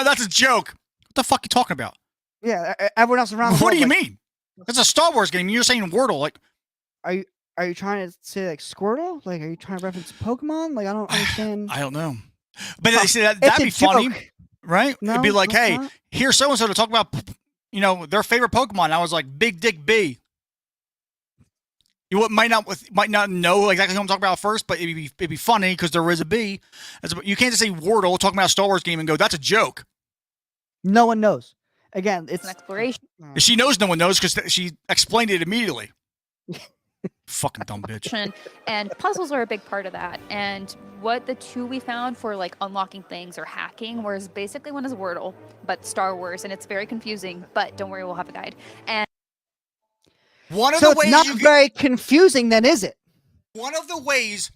Speaker 2: That's a joke. What the fuck are you talking about?
Speaker 3: Yeah, everyone else around. The
Speaker 2: What do
Speaker 3: world,
Speaker 2: you
Speaker 3: like,
Speaker 2: mean? It's a Star Wars game. You're saying Wordle. Like,
Speaker 3: Are you trying to say like Squirtle? Like, are you trying to reference Pokemon? Like, I don't understand.
Speaker 2: I don't know. But
Speaker 3: Huh,
Speaker 2: they say that,
Speaker 3: It's
Speaker 2: that'd
Speaker 3: a
Speaker 2: be funny,
Speaker 3: joke.
Speaker 2: right? It'd be
Speaker 3: No,
Speaker 2: like,
Speaker 3: it's
Speaker 2: hey,
Speaker 3: not.
Speaker 2: here's so and so to talk about, their favorite Pokemon. And I was like, Big Dick B. You might not know exactly who I'm talking about first, but it'd be funny because there is a B. You can't just say Wordle talking about a Star Wars game and go, that's a joke.
Speaker 3: No one knows. Again, it's
Speaker 8: An exploration.
Speaker 2: She knows no one knows because she explained it immediately. Fucking dumb bitch.
Speaker 8: And puzzles are a big part of that. And what the two we found for like unlocking things or hacking, whereas basically one is Wordle, but Star Wars, and it's very confusing. But don't worry, we'll have a guide. And
Speaker 2: One of
Speaker 3: so
Speaker 2: the
Speaker 3: it's
Speaker 2: ways
Speaker 3: not
Speaker 2: you can,
Speaker 3: very confusing, then, is it?
Speaker 2: one of the ways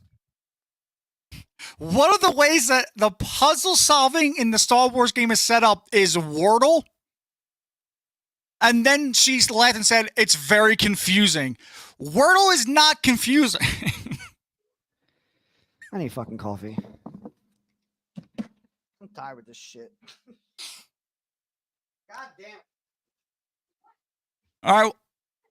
Speaker 2: that the puzzle solving in the Star Wars game is set up is Wordle. And then she laughed and said, it's very confusing. Wordle is not confusing.
Speaker 3: I need fucking coffee. I'm tired with this shit. God damn it.
Speaker 2: All right,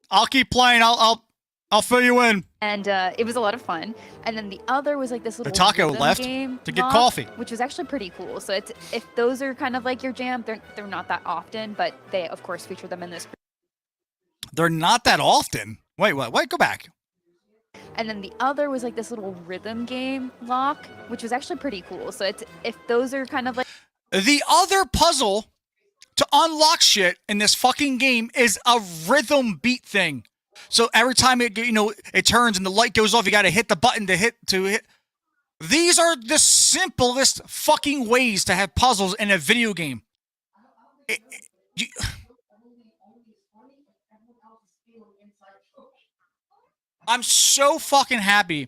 Speaker 2: I'll keep playing. I'll fill you in.
Speaker 8: it was a lot of fun. And then the other was like this little
Speaker 2: taco
Speaker 8: rhythm
Speaker 2: left
Speaker 8: game
Speaker 2: to get
Speaker 8: lock,
Speaker 2: coffee.
Speaker 8: which was actually pretty cool. So it's if those are kind of like your jam, they're not that often, but they of course feature them in this.
Speaker 2: They're not that often. Wait, what? Wait, go back.
Speaker 8: And then the other was like this little rhythm game lock, which was actually pretty cool. So it's if those are kind of like
Speaker 2: The other puzzle to unlock shit in this fucking game is a rhythm beat thing. So every time it turns and the light goes off, you got to hit the button to hit. These are the simplest fucking ways to have puzzles in a video game. I'm so fucking happy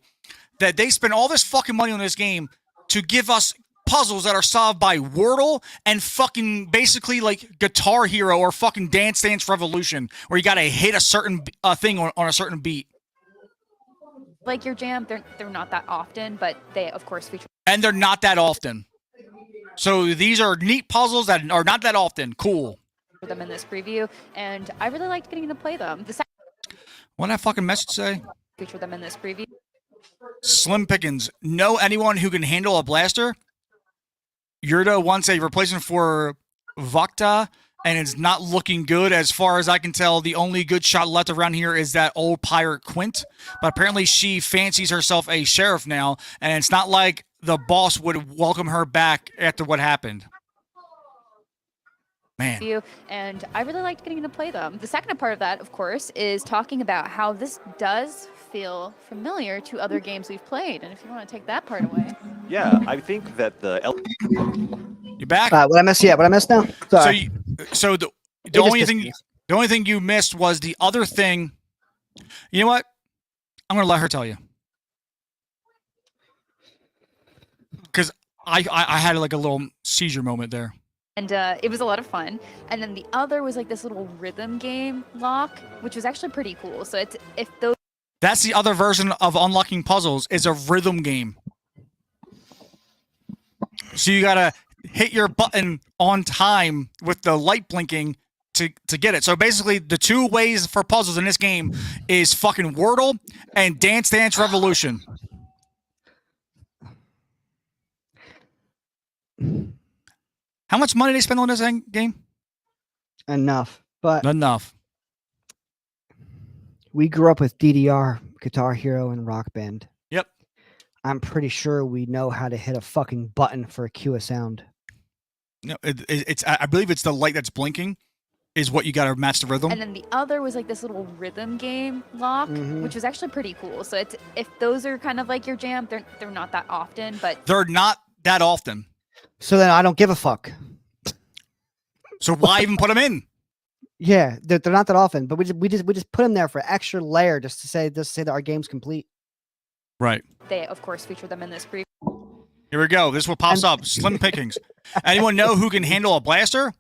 Speaker 2: that they spent all this fucking money on this game to give us puzzles that are solved by Wordle and fucking basically like Guitar Hero or fucking Dance Dance Revolution, where you gotta hit a certain thing on a certain beat.
Speaker 8: your jam, they're not that often, but they of course feature
Speaker 2: And they're not that often. So these are neat puzzles that are not that often. Cool.
Speaker 8: them in this preview, and I really liked getting to play them. The second
Speaker 2: What did that fucking message say?
Speaker 8: feature them in this preview.
Speaker 2: Slim Pickens. Know anyone who can handle a blaster? Yurda wants a replacement for Vakta, and it's not looking good. As far as I can tell, the only good shot left around here is that old pirate Quint. But apparently she fancies herself a sheriff now, and it's not like the boss would welcome her back after what happened. Man.
Speaker 8: And I really liked getting to play them. The second part of that, of course, is talking about how this does feel familiar to other games we've played. And if you want to take that part away.
Speaker 7: Yeah, I think that
Speaker 2: You back?
Speaker 3: What I missed? Yeah, what I missed now? Sorry.
Speaker 2: So the
Speaker 3: It was
Speaker 2: only
Speaker 3: just-
Speaker 2: the only thing you missed was the other thing. You know what? I'm gonna let her tell you. Because I had like a little seizure moment there.
Speaker 8: And it was a lot of fun. And then the other was like this little rhythm game lock, which was actually pretty cool. So it's if those
Speaker 2: That's the other version of unlocking puzzles is a rhythm game. So you gotta hit your button on time with the light blinking to get it. So basically the two ways for puzzles in this game is fucking Wordle and Dance Dance Revolution. How much money did they spend on this game?
Speaker 3: Enough. But
Speaker 2: Enough.
Speaker 3: we grew up with DDR, Guitar Hero, and Rock Band.
Speaker 2: Yep.
Speaker 3: I'm pretty sure we know how to hit a fucking button for a cue a sound.
Speaker 2: No, it's I believe it's the light that's blinking is what you got to match the rhythm.
Speaker 8: and then the other was like this little rhythm game lock, which was actually pretty cool. So it's if those are kind of like your jam, they're not that often, but
Speaker 2: They're not that often.
Speaker 3: So then I don't give a fuck.
Speaker 2: So why even put them in?
Speaker 3: Yeah, they're not that often, but we just put them there for extra layer just to say that our game's complete.
Speaker 2: Right.
Speaker 8: They, of course, feature them in this preview.
Speaker 2: Here we go. This is what pops up. Slim pickings. Anyone know who can handle a blaster?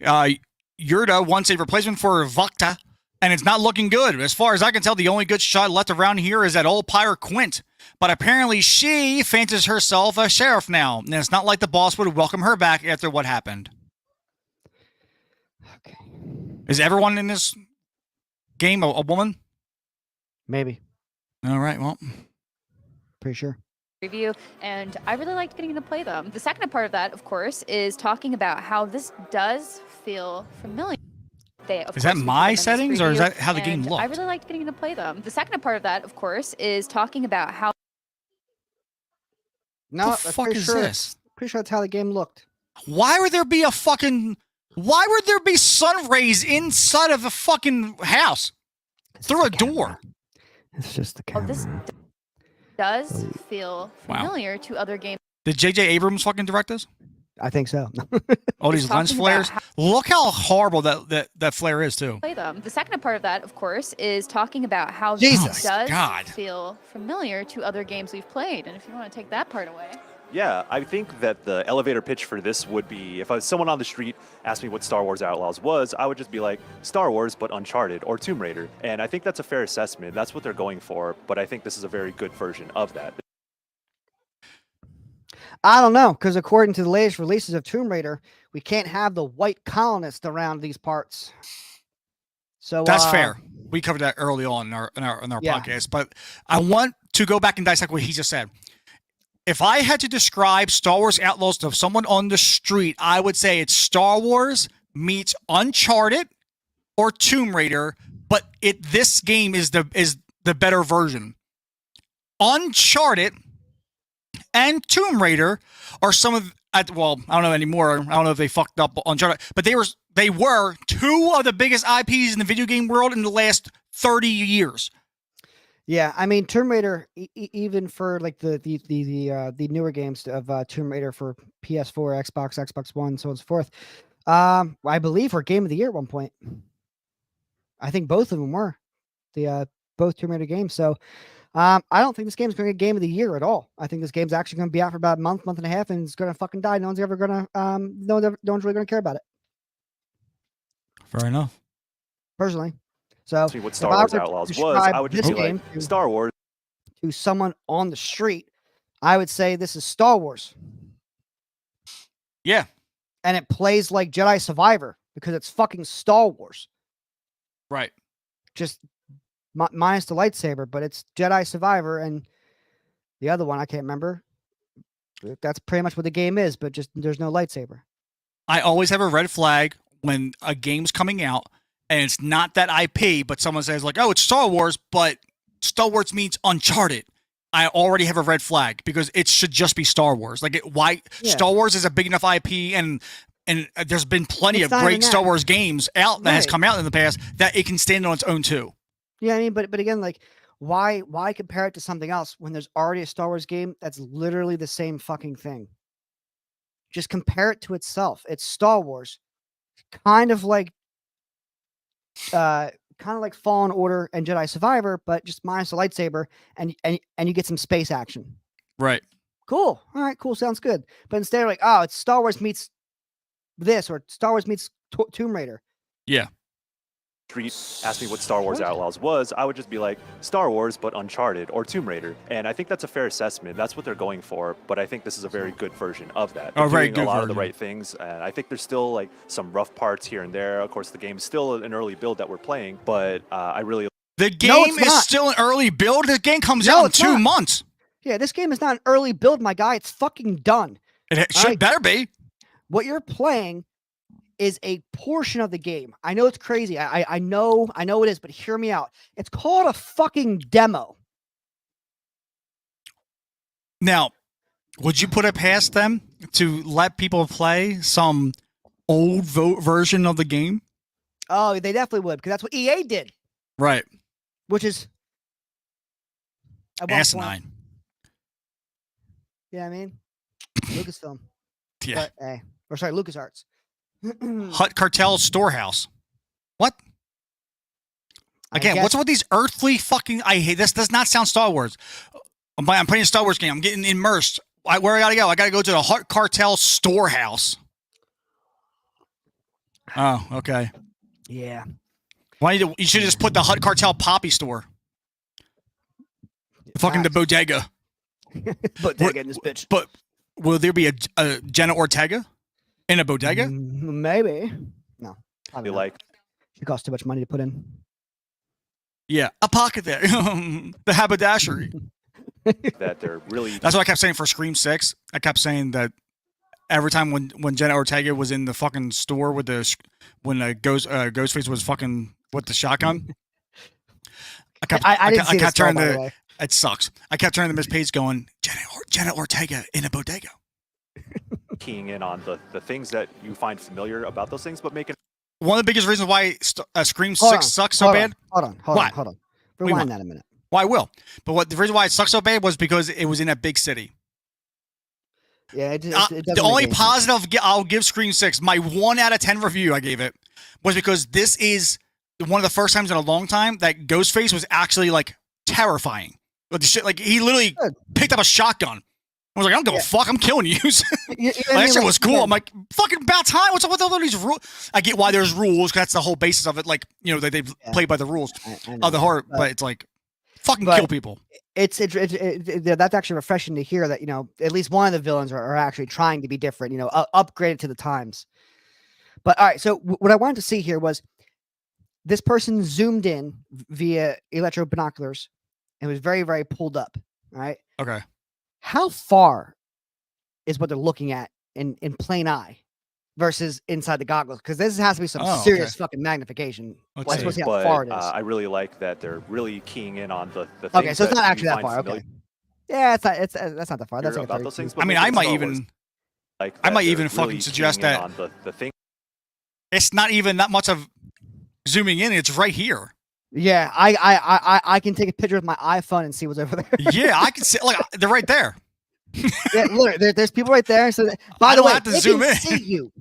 Speaker 2: Yurda wants a replacement for Vukta, and it's not looking good. As far as I can tell, the only good shot left around here is that old pirate Quint. But apparently she fancies herself a sheriff now, and it's not like the boss would welcome her back after what happened.
Speaker 3: Okay.
Speaker 2: Is everyone in this game a woman?
Speaker 3: Maybe.
Speaker 2: All right, well.
Speaker 3: Pretty sure.
Speaker 8: Preview, and I really liked getting to play them. The second part of that, of course, is talking about how this does feel familiar.
Speaker 2: Is that my settings, or is that how the game looked?
Speaker 8: I really liked getting to play them. The second part of that, of course, is talking about how.
Speaker 3: No,
Speaker 2: What the fuck is this?
Speaker 3: Pretty sure that's how the game looked.
Speaker 2: Why would there be why would there be sun rays inside of a fucking house? Through a door.
Speaker 3: It's just the camera.
Speaker 8: This does feel familiar to other games.
Speaker 2: Did J.J. Abrams fucking direct this?
Speaker 3: I think so.
Speaker 2: All these lens flares. Look how horrible that flare is, too.
Speaker 8: Play them. The second part of that, of course, is talking about how
Speaker 3: Jesus.
Speaker 8: this does
Speaker 2: God.
Speaker 8: feel familiar to other games we've played. And if you want to take that part away.
Speaker 7: Yeah, I think that the elevator pitch for this would be, if someone on the street asked me what Star Wars Outlaws was, I would just be like, Star Wars, but Uncharted, or Tomb Raider. And I think that's a fair assessment. That's what they're going for, but I think this is a very good version of that.
Speaker 3: I don't know, because according to the latest releases of Tomb Raider, we can't have the white colonists around these parts. So
Speaker 2: That's fair. We covered that early on in our podcast, but I want to go back and dissect what he just said. If I had to describe Star Wars Outlaws to someone on the street, I would say it's Star Wars meets Uncharted or Tomb Raider, but this game is the better version. Uncharted and Tomb Raider are some of I don't know anymore. I don't know if they fucked up Uncharted, but they were two of the biggest IPs in the video game world in the last 30 years.
Speaker 3: Yeah, I mean Tomb Raider, even for like the newer games of Tomb Raider for PS4, Xbox One, so on and so forth. I believe for Game of the Year at one point. I think both of them were both Tomb Raider games. So I don't think this game's going to get Game of the Year at all. I think this game's actually going to be out for about a month and a half, and it's going to fucking die. No one's ever going to no one's really going to care about it.
Speaker 2: Fair enough.
Speaker 3: Personally. So
Speaker 7: what Star Wars Outlaws was, I would just be like, Star Wars.
Speaker 3: To someone on the street, I would say this is Star Wars.
Speaker 2: Yeah.
Speaker 3: And it plays like Jedi Survivor because it's fucking Star Wars.
Speaker 2: Right.
Speaker 3: Just minus the lightsaber, but it's Jedi Survivor, and the other one I can't remember. That's pretty much what the game is, but just there's no lightsaber.
Speaker 2: I always have a red flag when a game's coming out and it's not that IP, but someone says like, "Oh, it's Star Wars," but Star Wars means Uncharted. I already have a red flag because it should just be Star Wars. Like, Star Wars is a big enough IP, and there's been plenty of great Star Wars games out that has come out in the past that it can stand on its own too.
Speaker 3: Yeah, I mean, but again, like, why compare it to something else when there's already a Star Wars game that's literally the same fucking thing? Just compare it to itself. It's Star Wars, kind of like Fallen Order and Jedi Survivor, but just minus the lightsaber, and you get some space action.
Speaker 2: Right.
Speaker 3: Cool. All right. Cool. Sounds good. But instead, like, oh, it's Star Wars meets this, or Star Wars meets Tomb Raider.
Speaker 2: Yeah.
Speaker 7: Street asked me what Star Wars Outlaws was, I would just be like, Star Wars, but Uncharted, or Tomb Raider. And I think that's a fair assessment. That's what they're going for. But I think this is a very good version of that. They're
Speaker 2: very
Speaker 7: doing
Speaker 2: good
Speaker 7: a lot
Speaker 2: version.
Speaker 7: of the right things. And I think there's still like some rough parts here and there. Of course, the game is still an early build that we're playing, but I really.
Speaker 2: The game is still an early build. The game comes out in 2 months.
Speaker 3: Yeah, this game is not an early build, my guy. It's fucking done.
Speaker 2: It should better be.
Speaker 3: What you're playing is a portion of the game. I know it's crazy. I know it is, but hear me out. It's called a fucking demo.
Speaker 2: Now, would you put it past them to let people play some old version of the game?
Speaker 3: Oh, they definitely would, because that's what EA did.
Speaker 2: Right.
Speaker 3: Which is
Speaker 2: asinine.
Speaker 3: Yeah, I mean, Lucasfilm.
Speaker 2: Yeah.
Speaker 3: But, hey, or sorry, LucasArts.
Speaker 2: Hut Cartel Storehouse. What? Again, what's with these earthly fucking? I hate this. Does not sound Star Wars. I'm playing a Star Wars game. I'm getting immersed. Where I gotta go? I gotta go to the Hut Cartel Storehouse. Oh, okay.
Speaker 3: Yeah.
Speaker 2: Why you should just put the Hut Cartel Poppy Store. Fucking the bodega.
Speaker 3: Bodega in this bitch.
Speaker 2: But will there be a Jenna Ortega in a bodega?
Speaker 3: Maybe. No.
Speaker 7: Be like,
Speaker 3: It costs too much money to put in.
Speaker 2: Yeah, a pocket there. The haberdashery.
Speaker 7: that they're really
Speaker 2: That's what I kept saying for Scream 6. I kept saying that every time when Jenna Ortega was in the fucking store with when Ghostface was fucking with the shotgun.
Speaker 3: I didn't see
Speaker 2: kept
Speaker 3: this though,
Speaker 2: turning
Speaker 3: by the
Speaker 2: the.
Speaker 3: way.
Speaker 2: It sucks. I kept turning to Miss Page going, Jenna Ortega in a bodega.
Speaker 7: keying in on the things that you find familiar about those things, but make it
Speaker 2: One of the biggest reasons why Scream
Speaker 3: Hold
Speaker 2: 6
Speaker 3: on,
Speaker 2: sucks so
Speaker 3: hold
Speaker 2: bad.
Speaker 3: on.
Speaker 2: What?
Speaker 3: Hold on.
Speaker 2: do you
Speaker 3: Rewind
Speaker 2: want?
Speaker 3: that a minute.
Speaker 2: Well, I will. But the reason why it sucks so bad was because it was in a big city.
Speaker 3: Yeah, it
Speaker 2: The
Speaker 3: doesn't
Speaker 2: only
Speaker 3: make any sense.
Speaker 2: positive I'll give Scream 6, my 1 out of 10 review I gave it, was because this is one of the first times in a long time that Ghostface was actually like terrifying. Like, the shit, like he literally
Speaker 3: Good.
Speaker 2: picked up a shotgun. I was like, I don't give a fuck. I'm killing you.
Speaker 3: That
Speaker 2: That shit was cool. I'm like, fucking about time. What's up with all these rules? I get why there's rules, because that's the whole basis of it. Like, you know, they've played by the rules
Speaker 3: I know,
Speaker 2: of the horror, but it's like, fucking kill people.
Speaker 3: That's actually refreshing to hear that, you know, at least one of the villains are actually trying to be different, you know, upgraded to the times. But all right, so what I wanted to see here was this person zoomed in via electro binoculars and was very, very pulled up. All right.
Speaker 2: Okay.
Speaker 3: How far is what they're looking at in plain eye versus inside the goggles? Because this has to be some serious fucking magnification.
Speaker 2: Let's
Speaker 3: Let's
Speaker 2: see.
Speaker 3: see how far it is.
Speaker 7: I really like that they're really keying in on the things.
Speaker 3: Okay, so it's not
Speaker 7: you
Speaker 3: actually that
Speaker 7: find
Speaker 3: far.
Speaker 7: familiar
Speaker 3: Okay. Yeah, that's not that far. That's like
Speaker 7: about
Speaker 3: 30
Speaker 7: those things.
Speaker 3: feet.
Speaker 7: but
Speaker 2: I mean,
Speaker 7: make
Speaker 2: I
Speaker 7: it
Speaker 2: might
Speaker 7: Star
Speaker 2: even,
Speaker 7: Wars. Like
Speaker 2: I
Speaker 7: that
Speaker 2: might
Speaker 7: they're
Speaker 2: even
Speaker 7: really
Speaker 2: fucking suggest
Speaker 7: keying in
Speaker 2: that
Speaker 7: on the thing.
Speaker 2: it's not even that much of zooming in. It's right here.
Speaker 3: Yeah, I can take a picture with my iPhone and see what's over there.
Speaker 2: Yeah, I can see. Like, they're right there.
Speaker 3: Yeah, look, there's people right there. So, by
Speaker 2: I
Speaker 3: the
Speaker 2: don't
Speaker 3: way,
Speaker 2: have to
Speaker 3: they
Speaker 2: zoom
Speaker 3: can
Speaker 2: in.
Speaker 3: see you.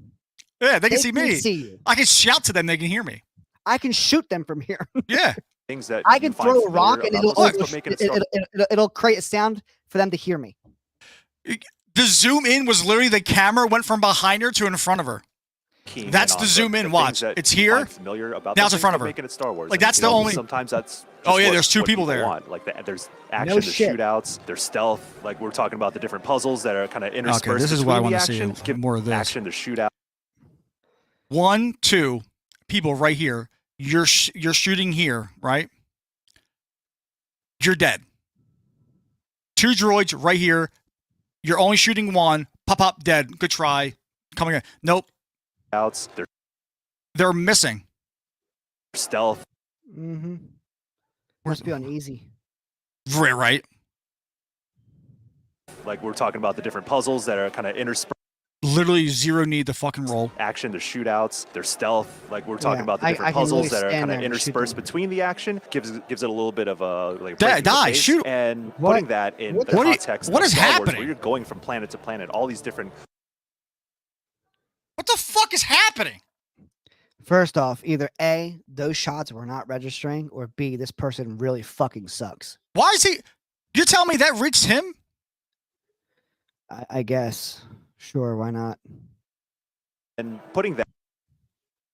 Speaker 2: Yeah, they can see me.
Speaker 3: See you.
Speaker 2: I can shout to them. They can hear me.
Speaker 3: I can shoot them from here.
Speaker 2: Yeah.
Speaker 7: Things that
Speaker 3: I
Speaker 7: you
Speaker 3: can
Speaker 7: find
Speaker 3: throw a
Speaker 7: familiar
Speaker 3: rock and
Speaker 7: about
Speaker 3: it'll
Speaker 7: those things, but make it a Star
Speaker 3: it'll create a sound for them to hear me.
Speaker 2: The zoom in was literally the camera went from behind her to in front of her.
Speaker 7: keying
Speaker 2: That's
Speaker 7: in
Speaker 2: the
Speaker 7: on
Speaker 2: zoom in,
Speaker 7: things
Speaker 2: watch.
Speaker 7: that
Speaker 2: It's
Speaker 7: you
Speaker 2: here.
Speaker 7: find familiar about
Speaker 2: Now
Speaker 7: those
Speaker 2: it's in
Speaker 7: things,
Speaker 2: front of
Speaker 7: but
Speaker 2: her.
Speaker 7: Make it a Star Wars.
Speaker 2: Like,
Speaker 7: And,
Speaker 2: that's
Speaker 7: you
Speaker 2: the
Speaker 7: know,
Speaker 2: only-
Speaker 7: Sometimes that's.
Speaker 2: Oh,
Speaker 7: just
Speaker 2: yeah,
Speaker 7: what-
Speaker 2: there's two
Speaker 7: what
Speaker 2: people there.
Speaker 7: Want. Like there's action, there's
Speaker 3: shit.
Speaker 7: shootouts, there's stealth. Like we're talking about the different puzzles that are kind of interspersed.
Speaker 2: this is what I
Speaker 7: between the
Speaker 2: wanna see,
Speaker 7: action. Give
Speaker 2: more of this.
Speaker 7: Action, the shootout.
Speaker 2: 1, 2 people right here. You're shooting here, right? You're dead. 2 droids right here. You're only shooting 1. Pop, dead. Good try. Coming in. Nope.
Speaker 7: Outs, there's
Speaker 2: They're missing.
Speaker 7: stealth.
Speaker 3: Mm-hmm.
Speaker 2: Where's
Speaker 3: Must be on easy.
Speaker 2: right?
Speaker 7: Like we're talking about the different puzzles that are kind of interspersed.
Speaker 2: Literally zero need to fucking roll.
Speaker 7: Action, there's shootouts, there's stealth. Like we're talking
Speaker 3: Yeah,
Speaker 7: about the
Speaker 3: I
Speaker 7: different
Speaker 3: can
Speaker 7: puzzles
Speaker 3: really
Speaker 7: that are
Speaker 3: stand
Speaker 7: kind
Speaker 3: there
Speaker 7: of
Speaker 3: and shoot
Speaker 7: interspersed
Speaker 3: them.
Speaker 7: between the action. Gives it a little bit of a like
Speaker 2: Die,
Speaker 7: breaking the pace,
Speaker 2: shoot.
Speaker 7: and
Speaker 3: What?
Speaker 7: putting that in
Speaker 3: What
Speaker 7: the
Speaker 2: What are you-
Speaker 7: context
Speaker 2: what
Speaker 7: of
Speaker 2: is
Speaker 7: Star Wars,
Speaker 2: happening?
Speaker 7: where you're going from planet to planet, all these different.
Speaker 2: What the fuck is happening?
Speaker 3: First off, either A, those shots were not registering, or B, this person really fucking sucks.
Speaker 2: Why is he? You're telling me that reached him?
Speaker 3: I guess. Sure, why not?
Speaker 7: And putting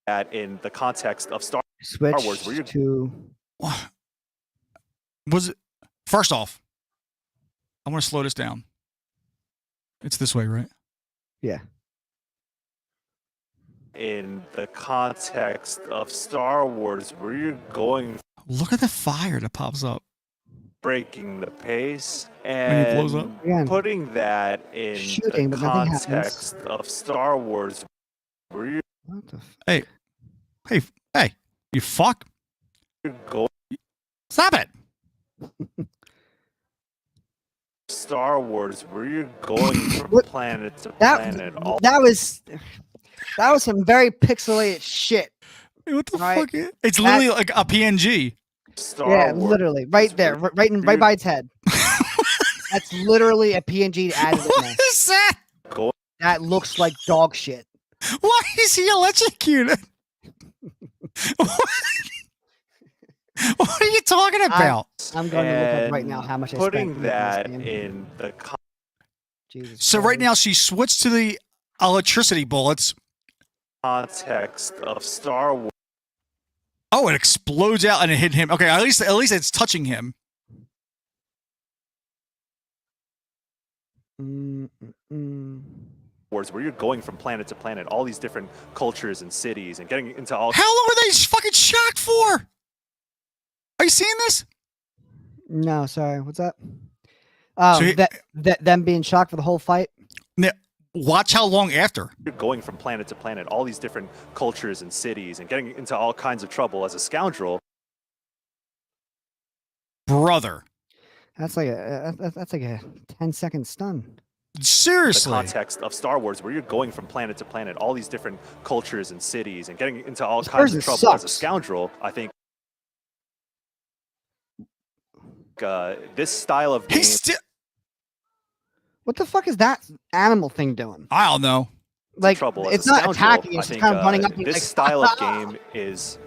Speaker 7: that in the context of Star
Speaker 3: Switch
Speaker 7: Wars, where you're-
Speaker 3: to
Speaker 2: What? Was it? First off, I want to slow this down. It's this way, right?
Speaker 3: yeah.
Speaker 7: in the context of Star Wars, where you're going
Speaker 2: Look at the fire that pops up.
Speaker 7: breaking the pace
Speaker 2: When he blows up?
Speaker 7: and
Speaker 3: Again,
Speaker 7: putting that in
Speaker 3: shooting,
Speaker 7: the
Speaker 3: but nothing happens.
Speaker 7: context of Star Wars, where you're
Speaker 3: What the f-
Speaker 2: Hey, you fuck.
Speaker 7: going
Speaker 2: Stop it.
Speaker 7: Star Wars, where you're going from
Speaker 3: What-
Speaker 7: planet to
Speaker 3: that
Speaker 7: planet. All
Speaker 3: that was some very pixelated shit.
Speaker 2: Hey, what the
Speaker 3: Right.
Speaker 2: fuck? It's literally like a PNG.
Speaker 7: Star
Speaker 3: Yeah,
Speaker 7: Wars.
Speaker 3: literally, right there, right by its head. That's literally a PNG added in there.
Speaker 2: What is that?
Speaker 3: That looks like dog shit.
Speaker 2: Why is he electrocuted? What are you talking about?
Speaker 3: I'm going to look up right now how much I spent
Speaker 7: putting
Speaker 3: making this
Speaker 7: that
Speaker 3: game.
Speaker 7: in the
Speaker 3: Jesus
Speaker 2: So right
Speaker 3: Christ.
Speaker 2: now she switched to the electricity bullets.
Speaker 7: context of Star Wars.
Speaker 2: Oh, it explodes out and it hit him. Okay, at least it's touching him.
Speaker 7: Where you're going from planet to planet, all these different cultures and cities, and getting into all.
Speaker 2: How long are they fucking shocked for? Are you seeing this?
Speaker 3: No, sorry. What's that? Oh,
Speaker 2: So
Speaker 3: them being shocked for the whole fight.
Speaker 2: Now, watch how long after.
Speaker 7: You're going from planet to planet, all these different cultures and cities, and getting into all kinds of trouble as a scoundrel.
Speaker 2: Brother.
Speaker 3: That's like a 10-second stun.
Speaker 2: Seriously.
Speaker 7: The context of Star Wars, where you're going from planet to planet, all these different cultures and cities, and getting into all
Speaker 3: This
Speaker 7: kinds of
Speaker 3: person
Speaker 7: trouble as a
Speaker 3: sucks.
Speaker 7: scoundrel. I think this style of game.
Speaker 2: He's still.
Speaker 3: What the fuck is that animal thing doing?
Speaker 2: I don't know.
Speaker 3: Like,
Speaker 7: trouble as
Speaker 3: it's
Speaker 7: a
Speaker 3: not
Speaker 7: scoundrel.
Speaker 3: attacking.
Speaker 7: I
Speaker 3: It's just
Speaker 7: think
Speaker 3: kind of running up. And
Speaker 7: this
Speaker 3: like,
Speaker 7: style of game is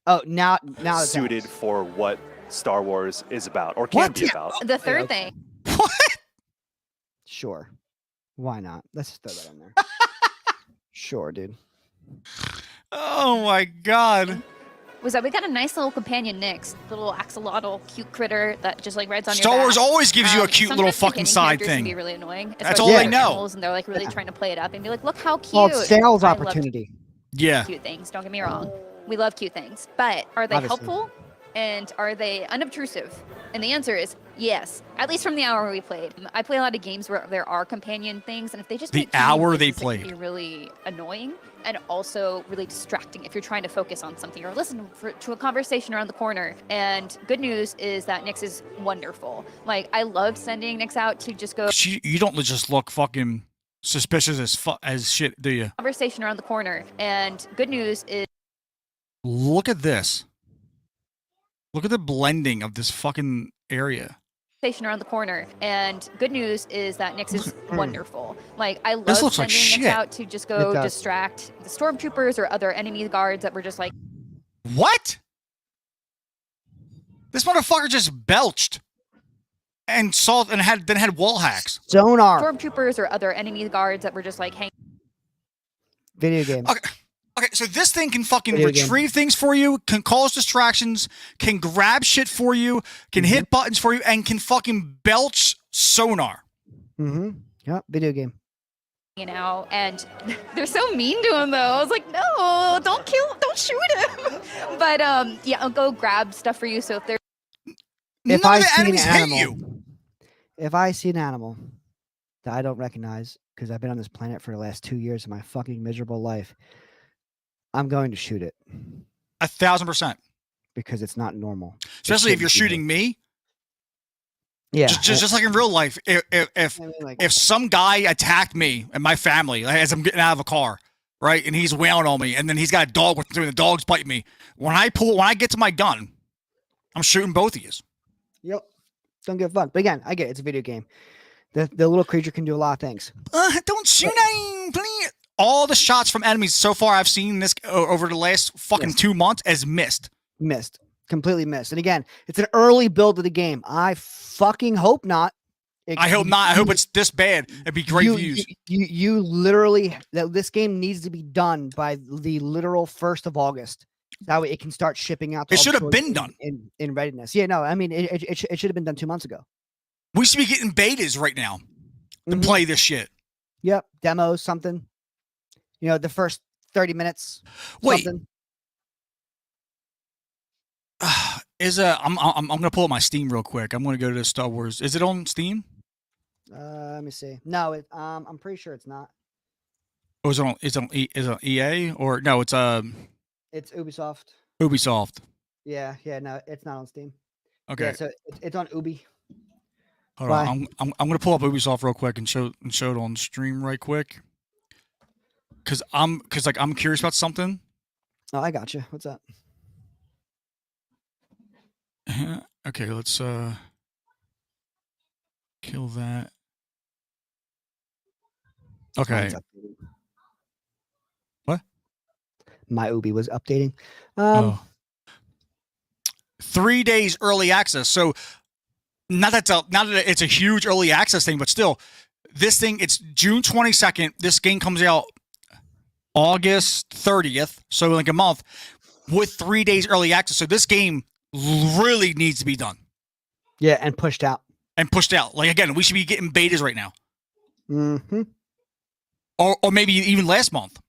Speaker 3: Oh, now it's
Speaker 7: suited for what Star Wars is about, or can
Speaker 2: What?
Speaker 7: be about.
Speaker 8: The third
Speaker 3: okay.
Speaker 8: thing
Speaker 2: What?
Speaker 3: Sure. Why not? Let's just throw that in there. Sure, dude.
Speaker 2: Oh my god.
Speaker 8: was that we got a nice little companion Nyx, little axolotl cute critter that just like rides on
Speaker 2: Star
Speaker 8: your
Speaker 2: Wars
Speaker 8: back.
Speaker 2: always gives you a cute little
Speaker 8: Sometimes
Speaker 2: fucking
Speaker 8: companion
Speaker 2: side
Speaker 8: characters can
Speaker 2: thing.
Speaker 8: be really annoying.
Speaker 2: That's
Speaker 8: especially
Speaker 2: all
Speaker 8: if
Speaker 2: they
Speaker 8: they're
Speaker 2: know.
Speaker 8: animals and they're like really trying to play it up and be like, look how cute.
Speaker 3: Well, it's sales
Speaker 8: I love
Speaker 3: opportunity.
Speaker 2: Yeah.
Speaker 8: cute things. Don't get me wrong. We love cute things, but are they
Speaker 3: Obviously.
Speaker 8: helpful? And are they unobtrusive? And the answer is yes. At least from the hour we played. I play a lot of games where there are companion things, and if they just
Speaker 2: The
Speaker 8: make too many
Speaker 2: hour they
Speaker 8: noises, it can
Speaker 2: played.
Speaker 8: be really annoying and also really distracting if you're trying to focus on something or listen to a conversation around the corner. And good news is that Nyx is wonderful. Like I love sending Nyx out to just go
Speaker 2: You don't just look fucking suspicious as shit, do you?
Speaker 8: conversation around the corner. And good news is
Speaker 2: Look at this. Look at the blending of this fucking area.
Speaker 8: station around the corner. And good news is that Nyx is wonderful. Like I love
Speaker 2: This looks like
Speaker 8: sending Nyx
Speaker 2: shit.
Speaker 8: out to just
Speaker 3: It
Speaker 8: go
Speaker 3: does.
Speaker 8: distract the stormtroopers or other enemy guards that were just like
Speaker 2: What? This motherfucker just belched and saw and had wall hacks.
Speaker 3: Sonar.
Speaker 8: stormtroopers or other enemy guards that were just like hanging.
Speaker 3: Video game.
Speaker 2: Okay, so this thing can fucking
Speaker 3: Video game.
Speaker 2: retrieve things for you, can cause distractions, can grab shit for you, can hit buttons for you, and can fucking belch sonar.
Speaker 3: Mm-hmm. Yep. Video game.
Speaker 8: You know, and they're so mean to him though. I was like, no, don't shoot him. But yeah, I'll go grab stuff for you. So if there's
Speaker 3: If
Speaker 2: None
Speaker 3: I
Speaker 2: of the
Speaker 3: see an
Speaker 2: enemies hit
Speaker 3: animal,
Speaker 2: you.
Speaker 3: if I see an animal that I don't recognize because I've been on this planet for the last 2 years of my fucking miserable life, I'm going to shoot it
Speaker 2: 1,000%.
Speaker 3: because it's not normal. It
Speaker 2: Especially if
Speaker 3: shouldn't
Speaker 2: you're
Speaker 3: be
Speaker 2: shooting me.
Speaker 3: Yeah.
Speaker 2: Just like in real life, if
Speaker 3: I mean, like,
Speaker 2: if some guy attacked me and my family as I'm getting out of a car, right, and he's wailing on me, and then he's got a dog with him, the dog's biting me. When I get to my gun, I'm shooting both of you.
Speaker 3: yep. Don't give a fuck. But again, I get it. It's a video game. The little creature can do a lot of things.
Speaker 2: Don't shoot him, please. All the shots from enemies so far I've seen this over the last fucking
Speaker 3: Yes.
Speaker 2: 2 months has missed.
Speaker 3: Missed. Completely missed. And again, it's an early build of the game. I fucking hope not.
Speaker 2: I hope not. I hope it's this bad. It'd be great views.
Speaker 3: You literally this game needs to be done by the literal 1st of August. That way it can start shipping out. To
Speaker 2: It
Speaker 3: all
Speaker 2: should have
Speaker 3: stores
Speaker 2: been done.
Speaker 3: in readiness. Yeah, no, I mean it should have been done 2 months ago.
Speaker 2: We should be getting betas right now to
Speaker 3: Mhm.
Speaker 2: play this shit.
Speaker 3: Yep, demos, something. You know, the first 30 minutes.
Speaker 2: Wait.
Speaker 3: Something.
Speaker 2: I'm gonna pull up my Steam real quick. I'm gonna go to Star Wars. Is it on Steam?
Speaker 3: Let me see. No, I'm pretty sure it's not.
Speaker 2: Or is it on EA or no? It's
Speaker 3: It's Ubisoft.
Speaker 2: Ubisoft.
Speaker 3: Yeah, no, it's not on Steam.
Speaker 2: Okay,
Speaker 3: Yeah, so it's on Ubi.
Speaker 2: hold
Speaker 3: why?
Speaker 2: on. I'm gonna pull up Ubisoft real quick and show it on stream right quick. Cause I'm curious about something.
Speaker 3: Oh, I got you. What's up?
Speaker 2: Okay, let's kill that. Okay,
Speaker 3: Mine's updated. my Ubi was updating.
Speaker 2: Oh. 3 days early access. So not that it's a huge early access thing, but still, this thing, it's June 22nd. This game comes out August 30th, so like a month, with 3 days early access. So this game really needs to be done.
Speaker 3: Yeah, and pushed out.
Speaker 2: Like, again, we should be getting betas right now.
Speaker 3: Mm-hmm.
Speaker 2: Or maybe even last month.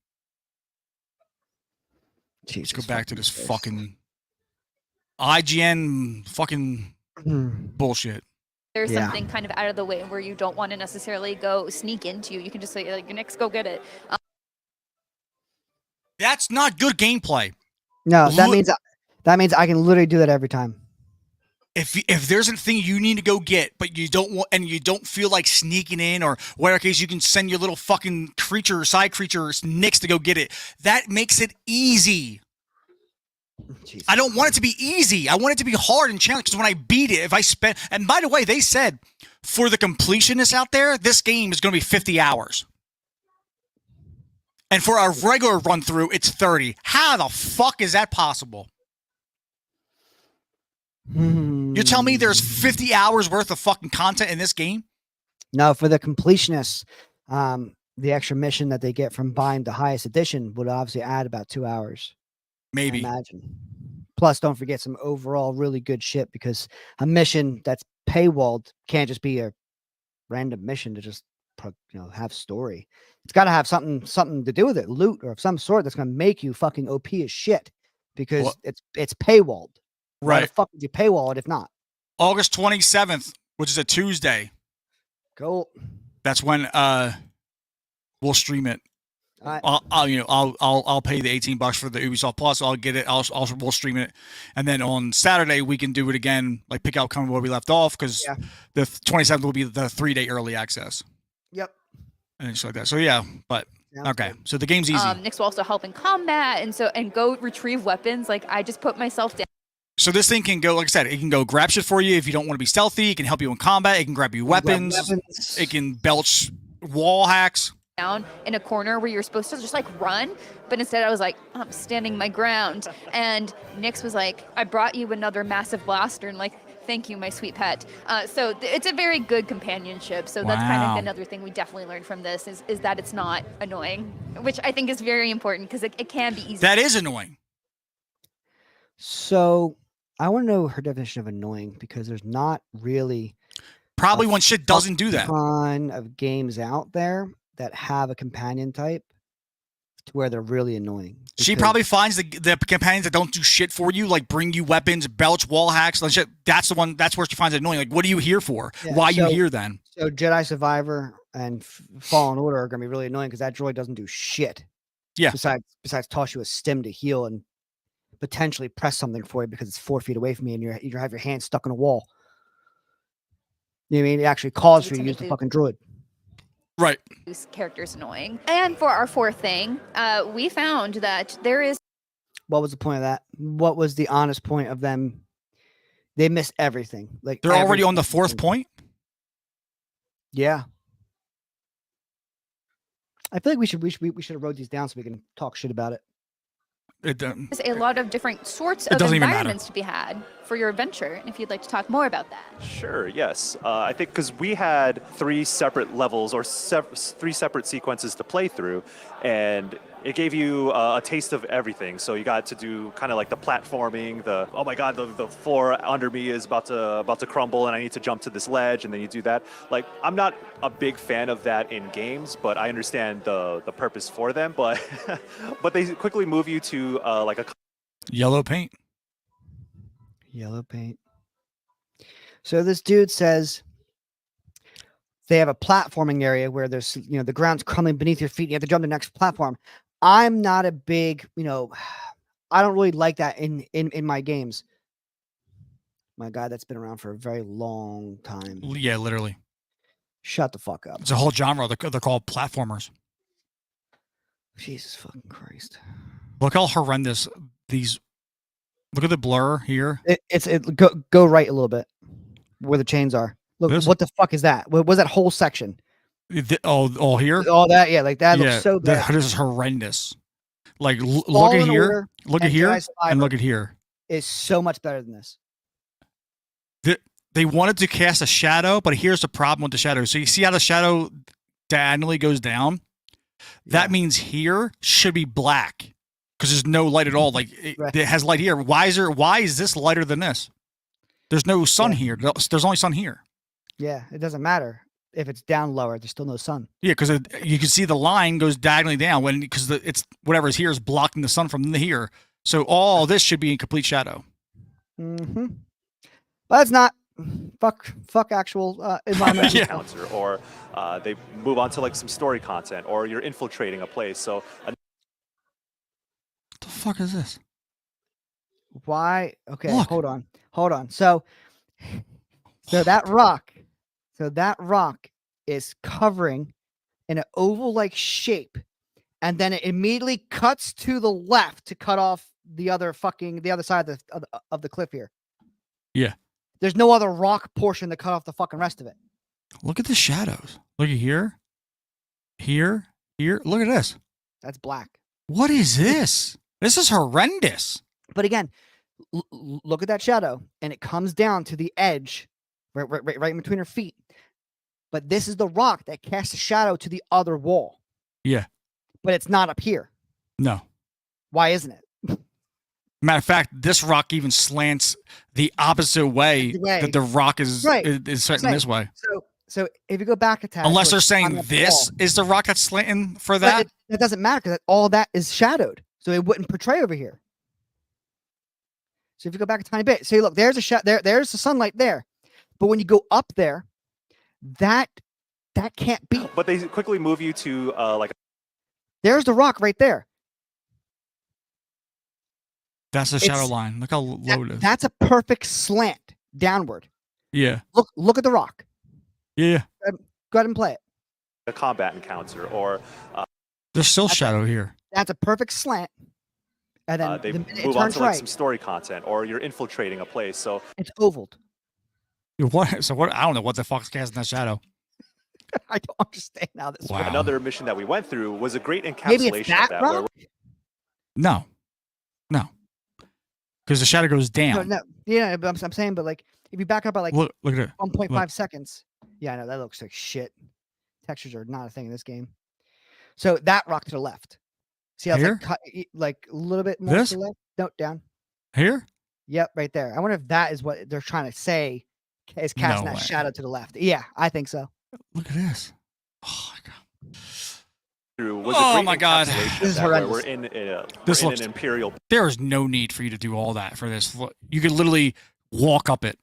Speaker 3: Jesus,
Speaker 2: Let's go back to this fucking IGN fucking bullshit.
Speaker 8: There's
Speaker 3: Yeah.
Speaker 8: something kind of out of the way where you don't want to necessarily go sneak into. You can just say, like, Nix, go get it.
Speaker 2: That's not good gameplay.
Speaker 3: No, that means I can literally do that every time.
Speaker 2: If there's a thing you need to go get, but you don't want, and you don't feel like sneaking in, or whatever case, you can send your little fucking side creature, Nix, to go get it. That makes it easy.
Speaker 3: Jesus.
Speaker 2: I don't want it to be easy. I want it to be hard and challenging, because when I beat it, if I spend, and by the way, they said for the completionists out there, this game is going to be 50 hours. And for a regular run through, it's 30. How the fuck is that possible? You tell me there's 50 hours worth of fucking content in this game?
Speaker 3: No, for the completionists, the extra mission that they get from buying the highest edition would obviously add about 2 hours.
Speaker 2: Maybe.
Speaker 3: I imagine. Plus, don't forget some overall really good shit, because a mission that's paywalled can't just be a random mission to just have story. It's got to have something to do with it, loot or of some sort that's going to make you fucking OP as shit, because it's paywalled. Why the
Speaker 2: Right.
Speaker 3: fuck would you paywall it if not?
Speaker 2: August 27th, which is a Tuesday.
Speaker 3: Cool.
Speaker 2: That's when we'll stream it.
Speaker 3: All right.
Speaker 2: I'll pay the $18 for the Ubisoft Plus. I'll get it. We'll stream it, and then on Saturday we can do it again. Like pick out kind of where we left off, because the 27th will be the 3-day early access.
Speaker 3: Yep.
Speaker 2: And it's like that. So yeah, but
Speaker 3: Sounds
Speaker 2: okay.
Speaker 3: good.
Speaker 2: So the game's easy.
Speaker 8: Nix will also help in combat, and go retrieve weapons. Like, I just put myself down.
Speaker 2: So this thing can go, like I said, it can go grab shit for you if you don't want to be stealthy. It can help you in combat. It can grab you weapons. It can belch wall hacks.
Speaker 8: Down in a corner where you're supposed to just like run, but instead I was like, I'm standing my ground. And Nix was like, I brought you another massive blaster, and like, thank you, my sweet pet. So it's a very good companionship. So that's kind
Speaker 2: Wow.
Speaker 8: of another thing we definitely learned from this is that it's not annoying, which I think is very important, because it can be easy.
Speaker 2: That is annoying.
Speaker 3: So I want to know her definition of annoying, because there's not really
Speaker 2: Probably
Speaker 3: a
Speaker 2: when shit doesn't do that.
Speaker 3: ton of games out there that have a companion type to where they're really annoying.
Speaker 2: She
Speaker 3: Because-
Speaker 2: probably finds the companions that don't do shit for you, like bring you weapons, belch wall hacks, and shit. That's the one. That's where she finds it annoying. Like, what are you here for?
Speaker 3: Yeah,
Speaker 2: Why are you
Speaker 3: so-
Speaker 2: here then?
Speaker 3: So Jedi Survivor and Fallen Order are gonna be really annoying, because that droid doesn't do shit.
Speaker 2: Yeah.
Speaker 3: Besides toss you a stim to heal and potentially press something for you because it's 4 feet away from you and you have your hand stuck in a wall. You know what I mean? It actually calls for you to use the fucking droid.
Speaker 2: Right.
Speaker 8: This character's annoying. And for our fourth thing, we found that there is
Speaker 3: What was the point of that? What was the honest point of them? They missed everything. Like
Speaker 2: They're already on the
Speaker 3: everything.
Speaker 2: fourth point.
Speaker 3: Yeah. I feel like we should have wrote these down so we can talk shit about it.
Speaker 8: a lot of different sorts
Speaker 2: It
Speaker 8: of
Speaker 2: doesn't even matter.
Speaker 8: environments to be had for your adventure. And if you'd like to talk more about that.
Speaker 7: Sure, yes. I think because we had 3 separate levels or 3 separate sequences to play through, and it gave you a taste of everything. So you got to do kind of like the platforming, the, oh my God, the floor under me is about to crumble and I need to jump to this ledge, and then you do that. Like, I'm not a big fan of that in games, but I understand the purpose for them. But but they quickly move you to like a
Speaker 2: Yellow paint.
Speaker 3: Yellow paint. So this dude says they have a platforming area where there's, the ground's crumbling beneath your feet. And you have to jump to the next platform. I'm not a big, I don't really like that in my games. My God, that's been around for a very long time.
Speaker 2: Yeah, literally.
Speaker 3: Shut the fuck up.
Speaker 2: It's a whole genre. They're called platformers.
Speaker 3: Jesus fucking Christ.
Speaker 2: Look how horrendous these. Look at the blur here.
Speaker 3: Go right a little bit where the chains are. Look,
Speaker 2: This?
Speaker 3: what the fuck is that? What was that whole section?
Speaker 2: Oh, here.
Speaker 3: All that, yeah, like that
Speaker 2: Yeah,
Speaker 3: looks so bad.
Speaker 2: This is horrendous. Like look at
Speaker 3: Fallen
Speaker 2: here,
Speaker 3: Order
Speaker 2: look at
Speaker 3: and
Speaker 2: here,
Speaker 3: Jedi
Speaker 2: and
Speaker 3: Survivor
Speaker 2: look at here.
Speaker 3: is so much better than this.
Speaker 2: They wanted to cast a shadow, but here's the problem with the shadow. So you see how the shadow diagonally goes down? That
Speaker 3: Yeah.
Speaker 2: means here should be black because there's no light at all. Like
Speaker 3: Right.
Speaker 2: it has light here. Why is this lighter than this? There's no sun
Speaker 3: Yeah.
Speaker 2: here. There's only sun here.
Speaker 3: Yeah, it doesn't matter if it's down lower. There's still no sun.
Speaker 2: Yeah, because you can see the line goes diagonally down because it's whatever's here is blocking the sun from here. So all this should be in complete shadow.
Speaker 3: Mm-hmm. But it's not. Fuck actual environmental.
Speaker 2: Yeah.
Speaker 7: Counter, or they move on to like some story content, or you're infiltrating a place. So
Speaker 2: What the fuck is this?
Speaker 3: Why? Okay,
Speaker 2: Look.
Speaker 3: hold on. So that rock, is covering in an oval-like shape, and then it immediately cuts to the left to cut off the other side of the cliff here.
Speaker 2: Yeah.
Speaker 3: There's no other rock portion to cut off the fucking rest of it.
Speaker 2: Look at the shadows. Look at here. Here. Look at this.
Speaker 3: That's black.
Speaker 2: What is this? This is horrendous.
Speaker 3: But again, look at that shadow, and it comes down to the edge, right in between her feet. But this is the rock that casts a shadow to the other wall.
Speaker 2: Yeah.
Speaker 3: But it's not up here.
Speaker 2: No.
Speaker 3: Why isn't it?
Speaker 2: Matter of fact, this rock even slants the opposite way that the rock is slanting this way.
Speaker 3: So if you go back a tad,
Speaker 2: Unless
Speaker 3: so
Speaker 2: they're
Speaker 3: it's
Speaker 2: saying
Speaker 3: on the
Speaker 2: this
Speaker 3: wall.
Speaker 2: is the rock that's slanting for
Speaker 3: But
Speaker 2: that.
Speaker 3: it doesn't matter because all that is shadowed, so it wouldn't portray over here. So if you go back a tiny bit, see, look, there's there's the sunlight there, but when you go up there, that can't be.
Speaker 7: but they quickly move you to like
Speaker 3: There's the rock right there.
Speaker 2: That's the shadow line. Look how low it is.
Speaker 3: That's a perfect slant downward.
Speaker 2: Yeah.
Speaker 3: Look at the rock.
Speaker 2: Yeah.
Speaker 3: Go ahead and play it.
Speaker 7: a combat encounter, or
Speaker 2: There's still shadow here.
Speaker 3: That's a perfect slant. And then
Speaker 7: they
Speaker 3: the minute it
Speaker 7: move on
Speaker 3: turns
Speaker 7: to like
Speaker 3: right,
Speaker 7: some story content, or you're infiltrating a place. So
Speaker 3: it's ovaled.
Speaker 2: What? So what? I don't know what the fuck's casting that shadow.
Speaker 3: I don't understand how this
Speaker 2: Wow.
Speaker 3: works.
Speaker 7: another mission that we went through was a great encapsulation
Speaker 3: Maybe it's
Speaker 7: of
Speaker 3: that
Speaker 7: that. Where
Speaker 3: rock?
Speaker 2: No. Because the shadow goes down.
Speaker 3: No, yeah, but I'm saying, but like, if you back up by like
Speaker 2: Look at it.
Speaker 3: 1.5
Speaker 2: look.
Speaker 3: seconds, yeah, I know that looks like shit. Textures are not a thing in this game. So that rock to the left. See how it's
Speaker 2: Here?
Speaker 3: like, like a little bit more
Speaker 2: This?
Speaker 3: to the left? No, down.
Speaker 2: Here?
Speaker 3: Yep, right there. I wonder if that is what they're trying to say is casting
Speaker 2: No
Speaker 3: that
Speaker 2: way.
Speaker 3: shadow to the left. Yeah, I think so.
Speaker 2: Look at this. Oh my god.
Speaker 7: through was
Speaker 2: Oh
Speaker 7: a great
Speaker 2: my God.
Speaker 7: encapsulation
Speaker 3: This
Speaker 7: of
Speaker 3: is
Speaker 7: that, where
Speaker 3: horrendous.
Speaker 7: we're
Speaker 2: This
Speaker 7: we're in
Speaker 2: looks-
Speaker 7: an imperial
Speaker 2: There is no need for you to do all that for this. Look, you could literally walk up it.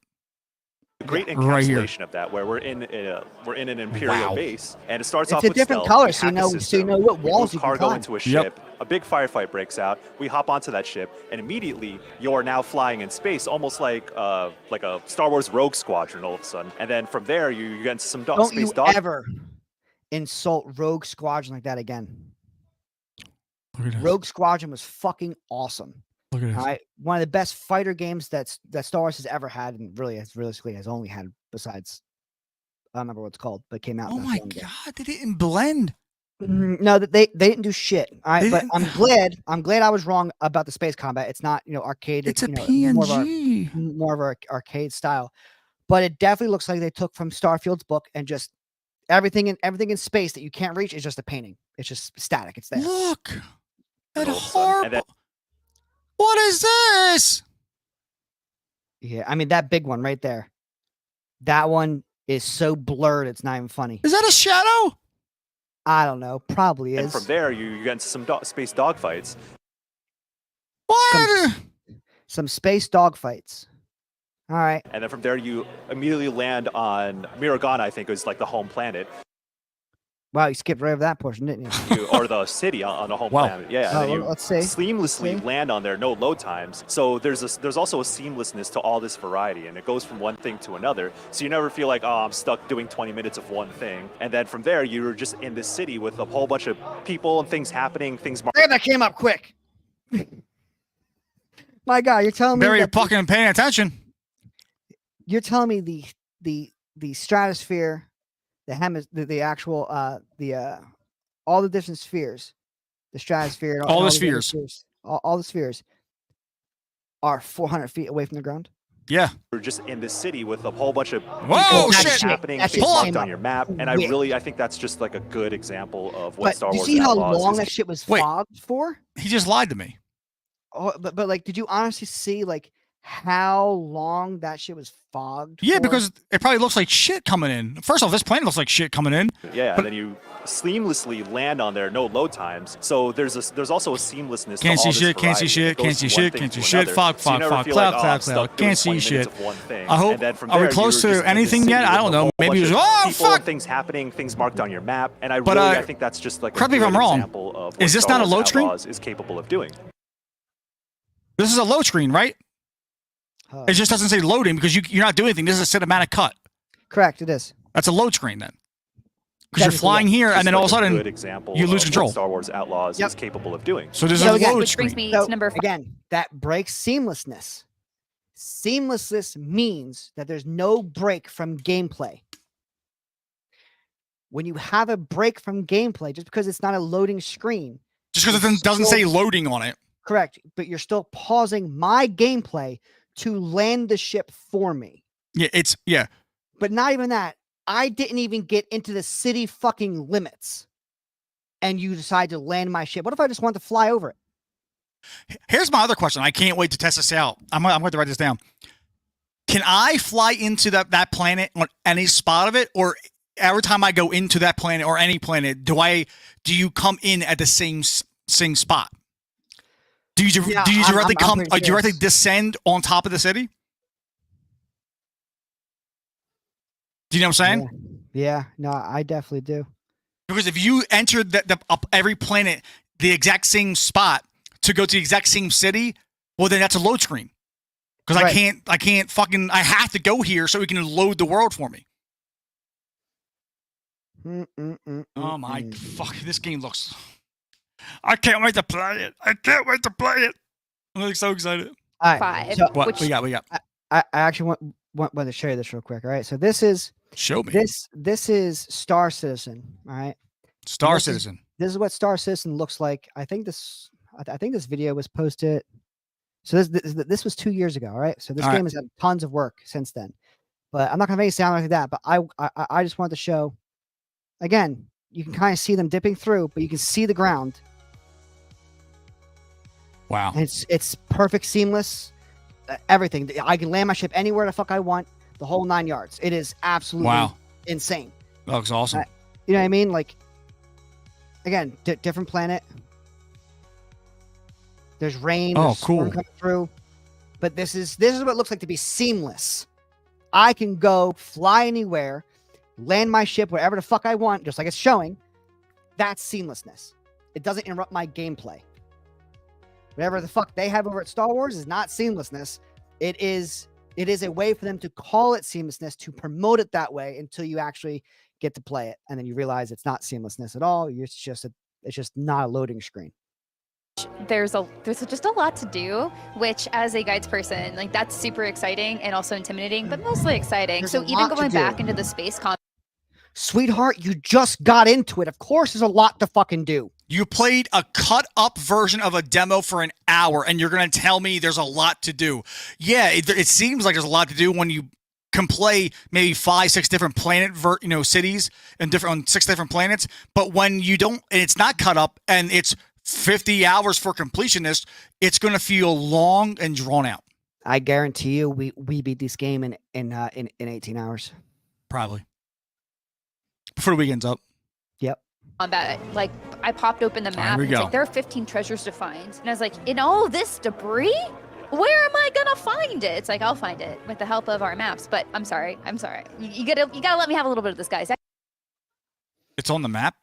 Speaker 7: great
Speaker 2: Right here.
Speaker 7: encapsulation of that, where we're in an imperial
Speaker 2: Wow.
Speaker 7: base, and it starts
Speaker 3: It's
Speaker 7: off
Speaker 3: a
Speaker 7: with
Speaker 3: different
Speaker 7: stealth.
Speaker 3: color,
Speaker 7: We
Speaker 3: so you
Speaker 7: hack a
Speaker 3: know- so you
Speaker 7: system.
Speaker 3: know what
Speaker 7: We
Speaker 3: walls
Speaker 7: move
Speaker 3: you can
Speaker 7: cargo
Speaker 3: climb.
Speaker 7: into a
Speaker 2: Yep.
Speaker 7: ship. A big firefight breaks out. We hop onto that ship, and immediately you are now flying in space, almost like a Star Wars Rogue Squadron all of a sudden. And then from there, you get into some
Speaker 3: Don't
Speaker 7: space
Speaker 3: you
Speaker 7: dog.
Speaker 3: ever insult Rogue Squadron like that again.
Speaker 2: Look at this.
Speaker 3: Rogue Squadron was fucking awesome.
Speaker 2: Look at this.
Speaker 3: All right, one of the best fighter games that Star Wars has ever had, and really, realistically, has only had besides I don't remember what it's called, but it came out.
Speaker 2: Oh
Speaker 3: not
Speaker 2: my
Speaker 3: long ago.
Speaker 2: god, they didn't blend.
Speaker 3: No, that they didn't do shit. All right,
Speaker 2: They
Speaker 3: but
Speaker 2: didn't-
Speaker 3: I'm glad I was wrong about the space combat. It's not arcade.
Speaker 2: It's a
Speaker 3: more of our
Speaker 2: PNG.
Speaker 3: more of our arcade style, but it definitely looks like they took from Starfield's book and just everything in space that you can't reach is just a painting. It's just static. It's there.
Speaker 2: Look. That
Speaker 7: all of a sudden, and then-
Speaker 2: horrible. What is this?
Speaker 3: Yeah, I mean that big one right there. That one is so blurred, it's not even funny.
Speaker 2: Is that a shadow?
Speaker 3: I don't know. Probably
Speaker 7: And
Speaker 3: is.
Speaker 7: from there, you get into some space dogfights.
Speaker 2: What?
Speaker 3: Some space dogfights. All right.
Speaker 7: And then from there, you immediately land on Miragana, I think is like the home planet,
Speaker 3: Wow, you skipped right over that portion, didn't you?
Speaker 7: or the city on the home
Speaker 2: Wow.
Speaker 7: planet. Yeah, and
Speaker 3: Oh,
Speaker 7: then
Speaker 3: well,
Speaker 7: you
Speaker 3: let's see.
Speaker 7: seamlessly
Speaker 3: See?
Speaker 7: land on there, no load times. So there's also a seamlessness to all this variety, and it goes from one thing to another. So you never feel like, oh, I'm stuck doing 20 minutes of one thing. And then from there, you're just in this city with a whole bunch of people and things happening, things.
Speaker 3: Damn, that came up quick. My God, you're telling me
Speaker 2: Very
Speaker 3: that
Speaker 2: fucking paying attention.
Speaker 3: you're telling me the stratosphere, the actual all the different spheres the stratosphere, and
Speaker 2: All the
Speaker 3: these other
Speaker 2: spheres.
Speaker 3: all the spheres are 400 feet away from the ground.
Speaker 2: Yeah.
Speaker 7: We're just in this city with a whole bunch of
Speaker 2: Whoa,
Speaker 7: things
Speaker 2: shit.
Speaker 7: happening,
Speaker 3: That
Speaker 7: things
Speaker 3: shit
Speaker 7: marked
Speaker 3: came
Speaker 7: on
Speaker 3: up
Speaker 7: your map, and
Speaker 3: quick.
Speaker 7: I think that's just like a good example of what
Speaker 3: But
Speaker 7: Star
Speaker 3: do you
Speaker 7: Wars
Speaker 3: see how
Speaker 7: Outlaws
Speaker 3: long
Speaker 7: is.
Speaker 3: that shit was
Speaker 2: Wait.
Speaker 3: fogged for?
Speaker 2: He just lied to me.
Speaker 3: Oh, but like, did you honestly see like how long that shit was fogged?
Speaker 2: Yeah,
Speaker 3: for?
Speaker 2: because it probably looks like shit coming in. First off, this planet looks like shit coming in.
Speaker 7: Yeah,
Speaker 2: But-
Speaker 7: and then you seamlessly land on there, no load times. So there's also a seamlessness.
Speaker 2: Can't
Speaker 7: to
Speaker 2: see
Speaker 7: all this
Speaker 2: shit, can't see
Speaker 7: variety.
Speaker 2: shit,
Speaker 7: It goes
Speaker 2: can't see
Speaker 7: from one
Speaker 2: shit,
Speaker 7: thing
Speaker 2: can't
Speaker 7: to
Speaker 2: see shit.
Speaker 7: another.
Speaker 2: Fog,
Speaker 7: So you
Speaker 2: fog,
Speaker 7: never
Speaker 2: fog,
Speaker 7: feel
Speaker 2: cloud,
Speaker 7: like,
Speaker 2: cloud,
Speaker 7: I'm
Speaker 2: cloud.
Speaker 7: stuck
Speaker 2: Can't
Speaker 7: doing
Speaker 2: see
Speaker 7: 20 minutes
Speaker 2: shit.
Speaker 7: of one thing.
Speaker 2: I hope.
Speaker 7: And then from
Speaker 2: Are we
Speaker 7: there,
Speaker 2: close
Speaker 7: you're
Speaker 2: to
Speaker 7: just in this
Speaker 2: anything
Speaker 7: city
Speaker 2: yet? I
Speaker 7: with
Speaker 2: don't
Speaker 7: a
Speaker 2: know.
Speaker 7: whole
Speaker 2: Maybe
Speaker 7: bunch
Speaker 2: it's
Speaker 7: of
Speaker 2: oh
Speaker 7: people,
Speaker 2: fuck.
Speaker 7: things happening, things marked on your map, and I
Speaker 2: But,
Speaker 7: really I think that's just like
Speaker 2: correct me
Speaker 7: a
Speaker 2: if
Speaker 7: good
Speaker 2: I'm wrong.
Speaker 7: example of what
Speaker 2: Is this
Speaker 7: Star
Speaker 2: not a
Speaker 7: Wars
Speaker 2: load screen?
Speaker 7: Outlaws is capable of doing.
Speaker 2: This is a load screen, right?
Speaker 3: Huh.
Speaker 2: It just doesn't say loading because you're not doing anything. This is a cinematic cut.
Speaker 3: Correct, it is.
Speaker 2: That's a load screen then. Because you're
Speaker 3: Technically,
Speaker 2: flying here
Speaker 7: Just
Speaker 2: and then
Speaker 7: like
Speaker 2: all of a
Speaker 7: a
Speaker 2: sudden
Speaker 7: good example
Speaker 2: you lose
Speaker 7: of
Speaker 2: control.
Speaker 7: what Star Wars Outlaws
Speaker 3: Yep.
Speaker 7: is capable of doing.
Speaker 2: So this
Speaker 3: So
Speaker 2: is a
Speaker 3: again-
Speaker 2: load
Speaker 8: Which brings
Speaker 2: screen.
Speaker 8: me
Speaker 3: So
Speaker 8: to number 5.
Speaker 3: again, that breaks seamlessness. Seamlessness means that there's no break from gameplay. When you have a break from gameplay, just because it's not a loading screen,
Speaker 2: Just because it doesn't say loading on it.
Speaker 3: correct, but you're still pausing my gameplay to land the ship for me.
Speaker 2: Yeah.
Speaker 3: But not even that. I didn't even get into the city fucking limits. And you decide to land my ship. What if I just want to fly over it?
Speaker 2: Here's my other question. I can't wait to test this out. I'm going to write this down. Can I fly into that planet on any spot of it, or every time I go into that planet or any planet, do you come in at the same spot? Do you
Speaker 3: Yeah,
Speaker 2: directly
Speaker 3: I'm pretty sure
Speaker 2: directly
Speaker 3: it's-
Speaker 2: descend on top of the city? Do you know what I'm saying?
Speaker 3: Yeah, no, I definitely do.
Speaker 2: Because if you enter every planet the exact same spot to go to the exact same city, well then that's a load screen. Because
Speaker 3: Right.
Speaker 2: I have to go here so it can load the world for me. Oh my fuck! This game looks. I can't wait to play it. I'm like so excited.
Speaker 3: All right,
Speaker 8: 5.
Speaker 3: so
Speaker 2: What
Speaker 8: Which,
Speaker 2: we got?
Speaker 3: I actually want to show you this real quick. All right, so this is
Speaker 2: Show me.
Speaker 3: this is Star Citizen. All right,
Speaker 2: Star
Speaker 3: this is-
Speaker 2: Citizen.
Speaker 3: this is what Star Citizen looks like. I think this video was posted. So this was 2 years ago. All right, so this
Speaker 2: All right.
Speaker 3: game has had tons of work since then. But I'm not gonna make it sound like that. But I just wanted to show. Again, you can kind of see them dipping through, but you can see the ground,
Speaker 2: Wow.
Speaker 3: and it's perfect, seamless, everything. I can land my ship anywhere the fuck I want, the whole 9 yards. It is absolutely
Speaker 2: Wow.
Speaker 3: insane.
Speaker 2: That looks awesome.
Speaker 3: You know what I mean? Like, again, different planet. There's rain.
Speaker 2: Oh,
Speaker 3: there's storm
Speaker 2: cool.
Speaker 3: coming through. But this is what it looks like to be seamless. I can go fly anywhere, land my ship wherever the fuck I want, just like it's showing. That's seamlessness. It doesn't interrupt my gameplay. Whatever the fuck they have over at Star Wars is not seamlessness. It is a way for them to call it seamlessness, to promote it that way until you actually get to play it, and then you realize it's not seamlessness at all. It's just not a loading screen.
Speaker 8: there's just a lot to do, which as a guides person, like that's super exciting and also intimidating, but mostly exciting.
Speaker 3: There's
Speaker 8: So
Speaker 3: a
Speaker 8: even
Speaker 3: lot to
Speaker 8: going
Speaker 3: do.
Speaker 8: back into the space
Speaker 3: Sweetheart, you just got into it. Of course, there's a lot to fucking do.
Speaker 2: You played a cut up version of a demo for an hour, and you're going to tell me there's a lot to do. Yeah, it seems like there's a lot to do when you can play maybe 5-6 different cities and on 6 different planets. But when you don't, and it's not cut up, and it's 50 hours for completionist, it's going to feel long and drawn out.
Speaker 3: I guarantee you, we beat this game in 18 hours.
Speaker 2: Probably before the weekend's up.
Speaker 3: Yep.
Speaker 8: combat, like I popped open the
Speaker 2: Here
Speaker 8: map.
Speaker 2: we
Speaker 8: And it's
Speaker 2: go.
Speaker 8: like there are 15 treasures to find, and I was like, in all this debris, where am I gonna find it? It's like I'll find it with the help of our maps. But I'm sorry. You gotta let me have a little bit of this, guys.
Speaker 2: It's on the map.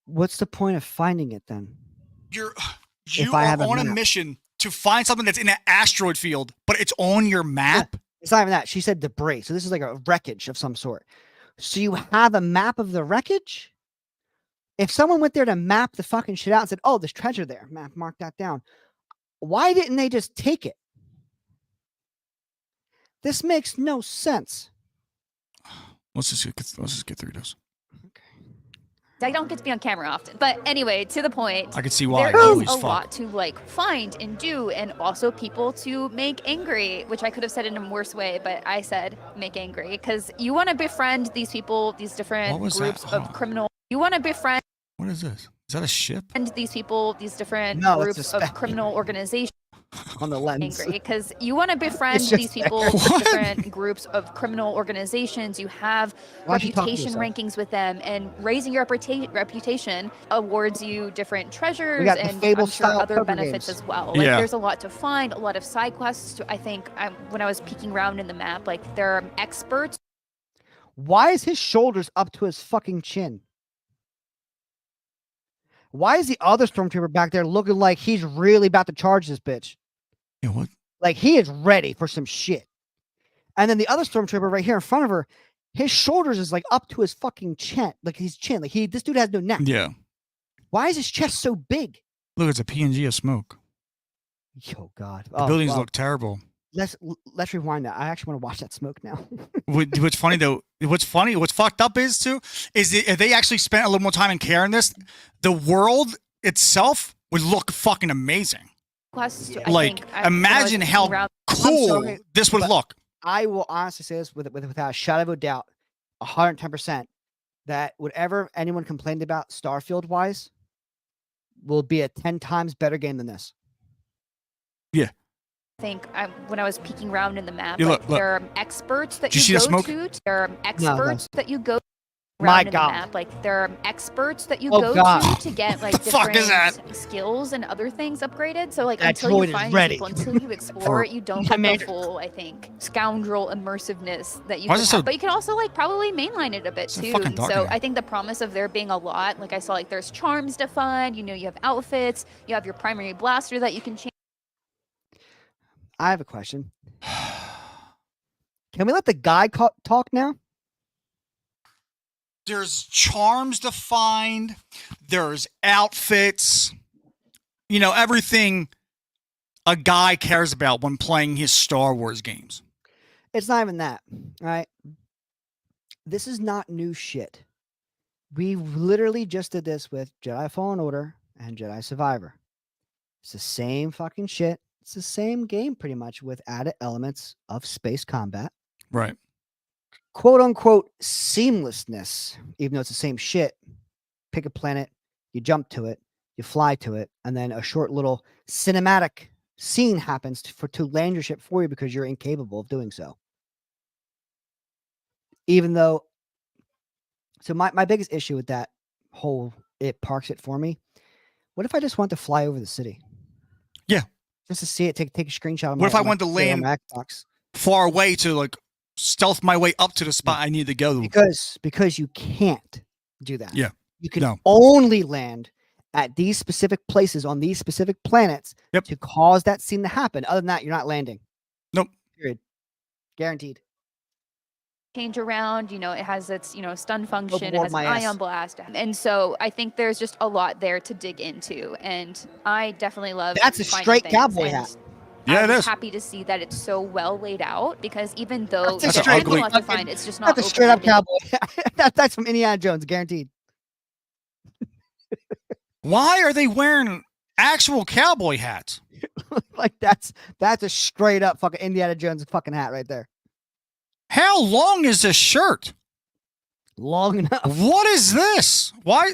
Speaker 3: What's the point of finding it then?
Speaker 2: You
Speaker 3: I
Speaker 2: are
Speaker 3: have a
Speaker 2: on a
Speaker 3: map.
Speaker 2: mission to find something that's in an asteroid field, but it's on your map.
Speaker 3: It's not even that. She said debris. So this is like a wreckage of some sort. So you have a map of the wreckage? If someone went there to map the fucking shit out and said, oh, there's treasure there, map, mark that down. Why didn't they just take it? This makes no sense.
Speaker 2: Let's just get through this.
Speaker 8: I don't get to be on camera often. But anyway, to the point.
Speaker 2: I can see why.
Speaker 8: There
Speaker 2: Holy
Speaker 8: is a
Speaker 2: fuck.
Speaker 8: lot to like find and do, and also people to make angry, which I could have said in a worse way, but I said make angry because you want to befriend these people, these different
Speaker 2: What was
Speaker 8: groups
Speaker 2: that?
Speaker 8: of
Speaker 2: Hold on.
Speaker 8: criminal. You want to befriend
Speaker 2: What is this? Is that a ship?
Speaker 8: these people, these different
Speaker 3: No, it's a
Speaker 8: groups of
Speaker 3: speck.
Speaker 8: criminal organizations.
Speaker 3: On the lens.
Speaker 8: Angry because you want to befriend
Speaker 3: It's just
Speaker 8: these people,
Speaker 3: there.
Speaker 8: these different groups of criminal organizations. You have
Speaker 3: Why'd you talk to
Speaker 8: reputation
Speaker 3: yourself?
Speaker 8: rankings with them, and raising your reputation awards you different treasures
Speaker 3: got the
Speaker 8: and
Speaker 3: Fable
Speaker 8: I'm sure
Speaker 3: style
Speaker 8: other
Speaker 3: poker
Speaker 8: benefits
Speaker 3: games.
Speaker 8: as well. Like
Speaker 2: Yeah.
Speaker 8: there's a lot to find, a lot of side quests. I think when I was peeking around in the map, like there are experts.
Speaker 3: Why is his shoulders up to his fucking chin? Why is the other stormtrooper back there looking like he's really about to charge this bitch?
Speaker 2: Yeah, what?
Speaker 3: Like he is ready for some shit. And then the other stormtrooper right here in front of her, his shoulders is like up to his fucking chin, like his chin. Like this dude has no neck.
Speaker 2: Yeah.
Speaker 3: Why is his chest so big?
Speaker 2: Look, it's a PNG of smoke.
Speaker 3: Oh God.
Speaker 2: The buildings look terrible.
Speaker 3: Let's rewind that. I actually want to watch that smoke now.
Speaker 2: What's funny though? What's fucked up is too is if they actually spent a little more time and care in this, the world itself would look fucking amazing.
Speaker 8: Quests,
Speaker 3: Yeah.
Speaker 8: I
Speaker 2: Like,
Speaker 8: think, when I was
Speaker 2: imagine
Speaker 8: peeking
Speaker 2: how
Speaker 8: around-
Speaker 2: cool
Speaker 3: sorry,
Speaker 2: this would
Speaker 3: but-
Speaker 2: look.
Speaker 3: I will honestly say this without a shadow of a doubt, 110%, that whatever anyone complained about Starfield wise will be a 10 times better game than this.
Speaker 8: think when I was peeking around in the map,
Speaker 2: Yeah,
Speaker 8: like,
Speaker 2: look.
Speaker 8: there are experts that
Speaker 2: Did you see
Speaker 8: you
Speaker 2: the
Speaker 8: go
Speaker 2: smoke?
Speaker 8: to. There are experts that you go
Speaker 3: My
Speaker 8: around in
Speaker 3: God.
Speaker 8: the map. Like there are experts that you
Speaker 3: Oh,
Speaker 8: go
Speaker 3: God.
Speaker 8: to get like
Speaker 2: The fuck is
Speaker 8: different skills and other things upgraded. So like
Speaker 3: That
Speaker 8: until
Speaker 3: droid
Speaker 8: you
Speaker 3: is
Speaker 8: find
Speaker 3: ready
Speaker 8: these people, until you explore it, you don't
Speaker 3: my
Speaker 8: get the
Speaker 3: major.
Speaker 8: full, I think, scoundrel immersiveness that you
Speaker 2: Why
Speaker 8: can
Speaker 2: is
Speaker 8: have.
Speaker 2: it so-
Speaker 8: But you can also like probably mainline it a bit
Speaker 2: so
Speaker 8: too.
Speaker 2: fucking
Speaker 8: And
Speaker 2: dark
Speaker 8: so
Speaker 2: in here.
Speaker 8: I think the promise of there being a lot, like I saw, like there's charms to find. You have outfits. You have your primary blaster that you can change.
Speaker 3: I have a question. Can we let the guy talk now?
Speaker 2: There's charms to find. There's outfits. Everything a guy cares about when playing his Star Wars games.
Speaker 3: It's not even that. All right. This is not new shit. We literally just did this with Jedi Fallen Order and Jedi Survivor. It's the same fucking shit. It's the same game pretty much with added elements of space combat.
Speaker 2: Right.
Speaker 3: Quote unquote seamlessness, even though it's the same shit. Pick a planet, you jump to it, you fly to it, and then a short little cinematic scene happens to land your ship for you because you're incapable of doing so. Even though, so my biggest issue with that whole it parks it for me. What if I just want to fly over the city?
Speaker 2: Yeah.
Speaker 3: Just to see it, take a screenshot of
Speaker 2: What if I
Speaker 3: my-
Speaker 2: wanted to
Speaker 3: on
Speaker 2: land
Speaker 3: my Xbox.
Speaker 2: far away to like stealth my way up to the spot I need to go to?
Speaker 3: Because you can't do that.
Speaker 2: Yeah.
Speaker 3: You can
Speaker 2: No.
Speaker 3: only land at these specific places on these specific planets
Speaker 2: Yep.
Speaker 3: to cause that scene to happen. Other than that, you're not landing.
Speaker 2: Nope.
Speaker 3: Period. Guaranteed.
Speaker 8: Change around, it has its, stun function, it
Speaker 3: Overboard
Speaker 8: has an
Speaker 3: my ass.
Speaker 8: ion blast. And so I think there's just a lot there to dig into. And I definitely love
Speaker 3: That's a
Speaker 8: finding
Speaker 3: straight
Speaker 8: things,
Speaker 3: cowboy
Speaker 8: and
Speaker 3: hat.
Speaker 2: Yeah,
Speaker 8: I
Speaker 2: it
Speaker 8: was
Speaker 2: is.
Speaker 8: happy to see that it's so well laid out because even though
Speaker 3: That's
Speaker 2: a
Speaker 8: there is
Speaker 2: straight
Speaker 8: a lot to
Speaker 3: fucking-
Speaker 8: find, it's just not
Speaker 3: That's a straight up
Speaker 8: open-ended.
Speaker 3: cowboy. That's from Indiana Jones, guaranteed.
Speaker 2: Why are they wearing actual cowboy hats?
Speaker 3: Like that's a straight up fucking Indiana Jones fucking hat right there.
Speaker 2: How long is this shirt?
Speaker 3: Long enough.
Speaker 2: What is this? Why